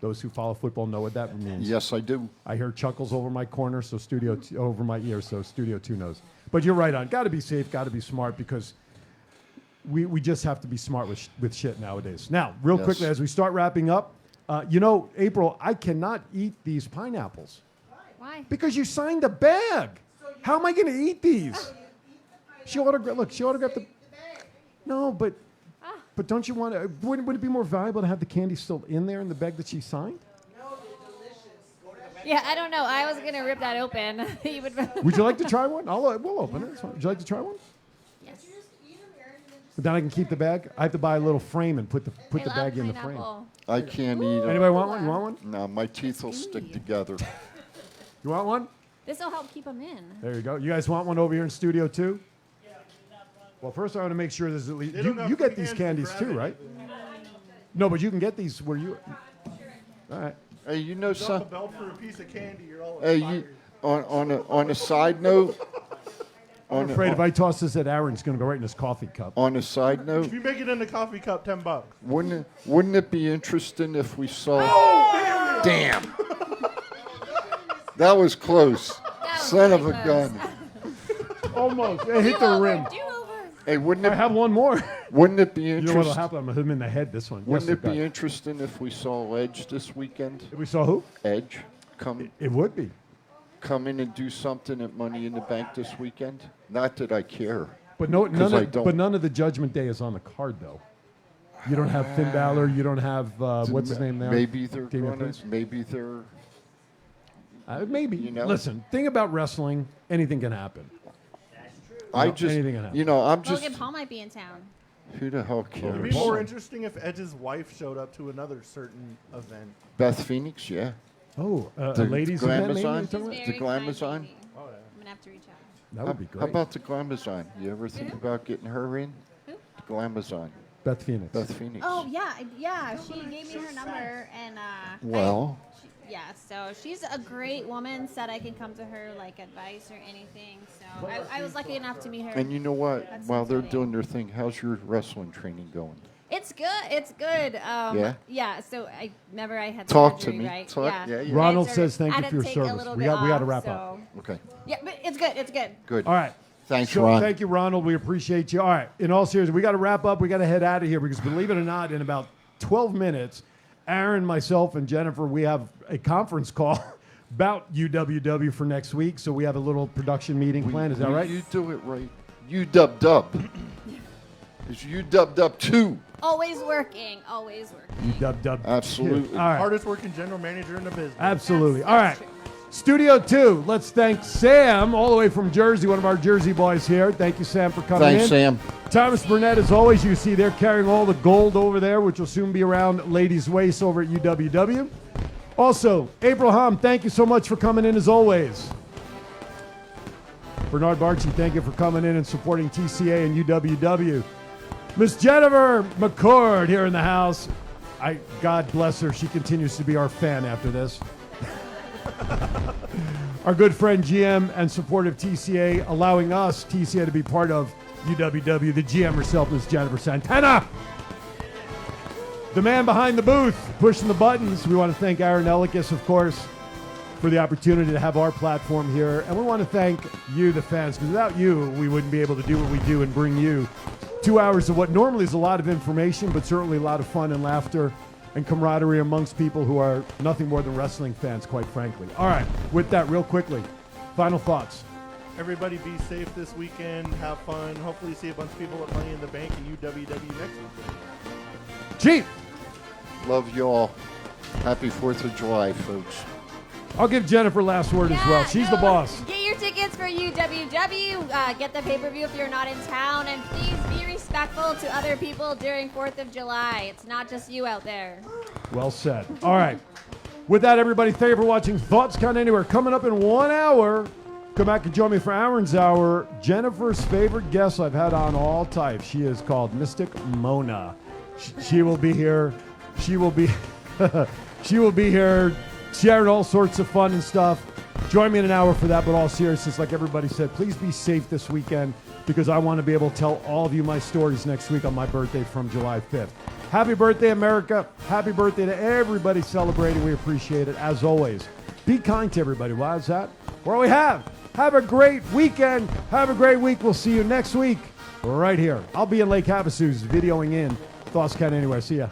Those who follow football know what that means. Yes, I do. I hear chuckles over my corner, so over my ear, so Studio 2 knows. But you're right on. Got to be safe, got to be smart, because we just have to be smart with shit nowadays. Now, real Yes. quickly, as we start wrapping up, you know, April, I cannot eat these pineapples. Why? Because you signed a bag. How am I going to eat these? She autographed the. No, but don't you want to? Would it be more valuable to have the candy still in there in the bag that she signed? Yeah, I don't know. I was gonna rip that open. You would. Would you like to try one? We'll open it. It's fine. Would you like to try one? Yes. But then I can keep the bag. I have to buy a little frame and put the I bag love in the frame. pineapple. I can't eat them. Anybody want one? You want one? No, my teeth will stick together. You want one? This will help keep them in. There you go. You guys want one over here in Studio 2? Well, first I want to make sure there's at least you get these candies too, right? No, but you can get these where you. All right. Hey, you know Drop a something? belt for a piece of candy. You're all Hey, inspired. on a side note. I'm afraid if I toss this at Aaron, it's going to go right in his coffee cup. On a side note, If you make it in the coffee cup, $10. wouldn't it be interesting if we saw? Oh, damn! That was close. Son of a really gun. Almost. It hit the rim. Hey, wouldn't I it? have one more. Wouldn't it be You know what'll interesting? happen? I'm going to hit him in the head, this one. Wouldn't Yes, it be okay. interesting if we saw Edge this weekend? If we saw who? Edge come It would be. come in and do something at Money in the Bank this weekend? Not that I care. But no, 'Cause I don't. none of the Judgment Day is on the card, though. You don't have Finn Balor. You don't have what's his name now? Maybe they're Damian gonna. Priest? Maybe they're. Maybe. You know? Listen, thing about wrestling, anything can happen. Anything can happen. I'm just. Logan Paul might be in town. Who the hell It'd cares? be more interesting if Edge's wife showed up to another certain event. Beth Phoenix, yeah. Oh, the ladies' event, maybe? Glamazon? You're talking The Glamazon? I'm gonna have to reach out. That would be How great. about the Glamazon? You ever think about getting her in? Who? The Glamazon. Beth Phoenix. Beth Phoenix. Oh yeah. She gave me her number, and Well. so she's a great woman. Said I can come to her like advice or anything. So I was lucky enough to meet her. And you know what? That's While they're funny. doing their thing, how's your wrestling training going? It's good. It's good. Yeah? So I had Talk to surgery, me. right? Talk- Yeah. yeah. Ronald I had says thank I you had for your to take a service. little We bit got to off, wrap up. so- Okay. Yeah, but it's good. It's good. Good. All right. Thanks, So, Ron. Thank you, Ronald. We appreciate you. All right. In all seriousness, we got to wrap up. We got to head out of here because, believe it or not, in about 12 minutes, Aaron, myself, and Jennifer, we have a conference call about UWW for next week. So we have a little production meeting planned. Is that right? You do it right. UWW. It's UWW 2. Always working. Always working. UWW. Absolutely. All right. Hardest working general manager in the business. Absolutely. All right. Studio 2. Let's thank Sam, all the way from Jersey, one of our Jersey boys here. Thank you, Sam, for coming in. Thanks, Sam. Thomas Burnett, as always, you see they're carrying all the gold over there, which will soon be around ladies' waist over at UWW. Also, April Hom, thank you so much for coming in, as always. Bernard Barchi, thank you for coming in and supporting TCA and UWW. Miss Jennifer McCord here in the house. God bless her. She continues to be our fan after this. Our good friend GM and support of TCA, allowing us, TCA, to be part of UWW. The GM herself is Jennifer Santana. The man behind the booth, pushing the buttons. We want to thank Aaron Elikis, of course, for the opportunity to have our platform here. And we want to thank you, the fans, because without you, we wouldn't be able to do what we do and bring you 2 hours of what normally is a lot of information, but certainly a lot of fun and laughter and camaraderie amongst people who are nothing more than wrestling fans, quite frankly. All right, with that, real quickly, final thoughts. Everybody be safe this weekend. Have fun. Hopefully see a bunch of people at Money in the Bank and UWW next weekend. Chief. Love you all. Happy 4th of July, folks. I'll give Jennifer last word as well. She's the boss. Get your tickets for UWW. Get the pay-per-view if you're not in town. And please be respectful to other people during 4th of July. It's not just you out there. Well said. All right. With that, everybody, thank you for watching Thoughts Count Anywhere. Coming up in 1 hour, come back and join me for Aaron's Hour. Jennifer's favorite guest I've had on all types. She is called Mystic Mona. She will be here. She will be here sharing all sorts of fun and stuff. Join me in an hour for that, but all seriousness, like everybody said, please be safe this weekend because I want to be able to tell all of you my stories next week on my birthday from July 5th. Happy birthday, America. Happy birthday to everybody celebrating. We appreciate it, as always. Be kind to everybody. Why is that? Well, we have. Have a great weekend. Have a great week. We'll see you next week right here. I'll be in Lake Havasus videoing in Thoughts Count Anywhere. See ya.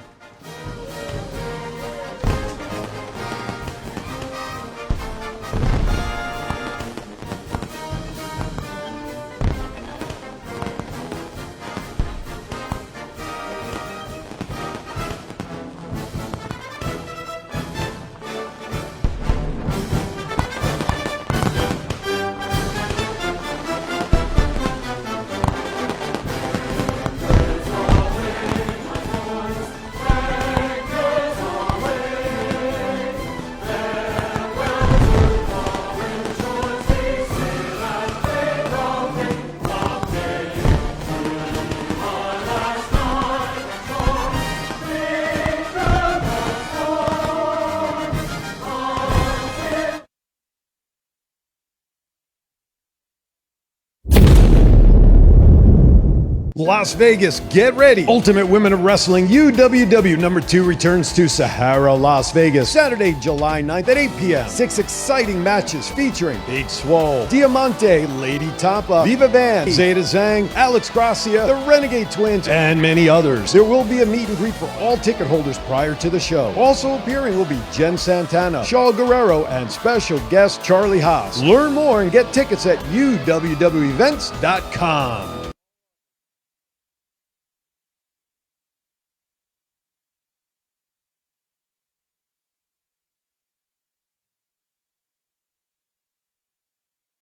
Las Vegas, get ready. Ultimate Women of Wrestling UWW #2 returns to Sahara, Las Vegas, Saturday, July 9th at 8 p.m. 6 exciting matches featuring Big Swole, Diamante, Lady Tapa, Viva Van, Zeta Zhang, Alex Gracia, the Renegade Twins, and many others. There will be a meet and greet for all ticket holders prior to the show. Also appearing will be Jenni Santana, Shaw Guerrero, and special guest Charlie Haas. Learn more and get tickets at UWWevents.com.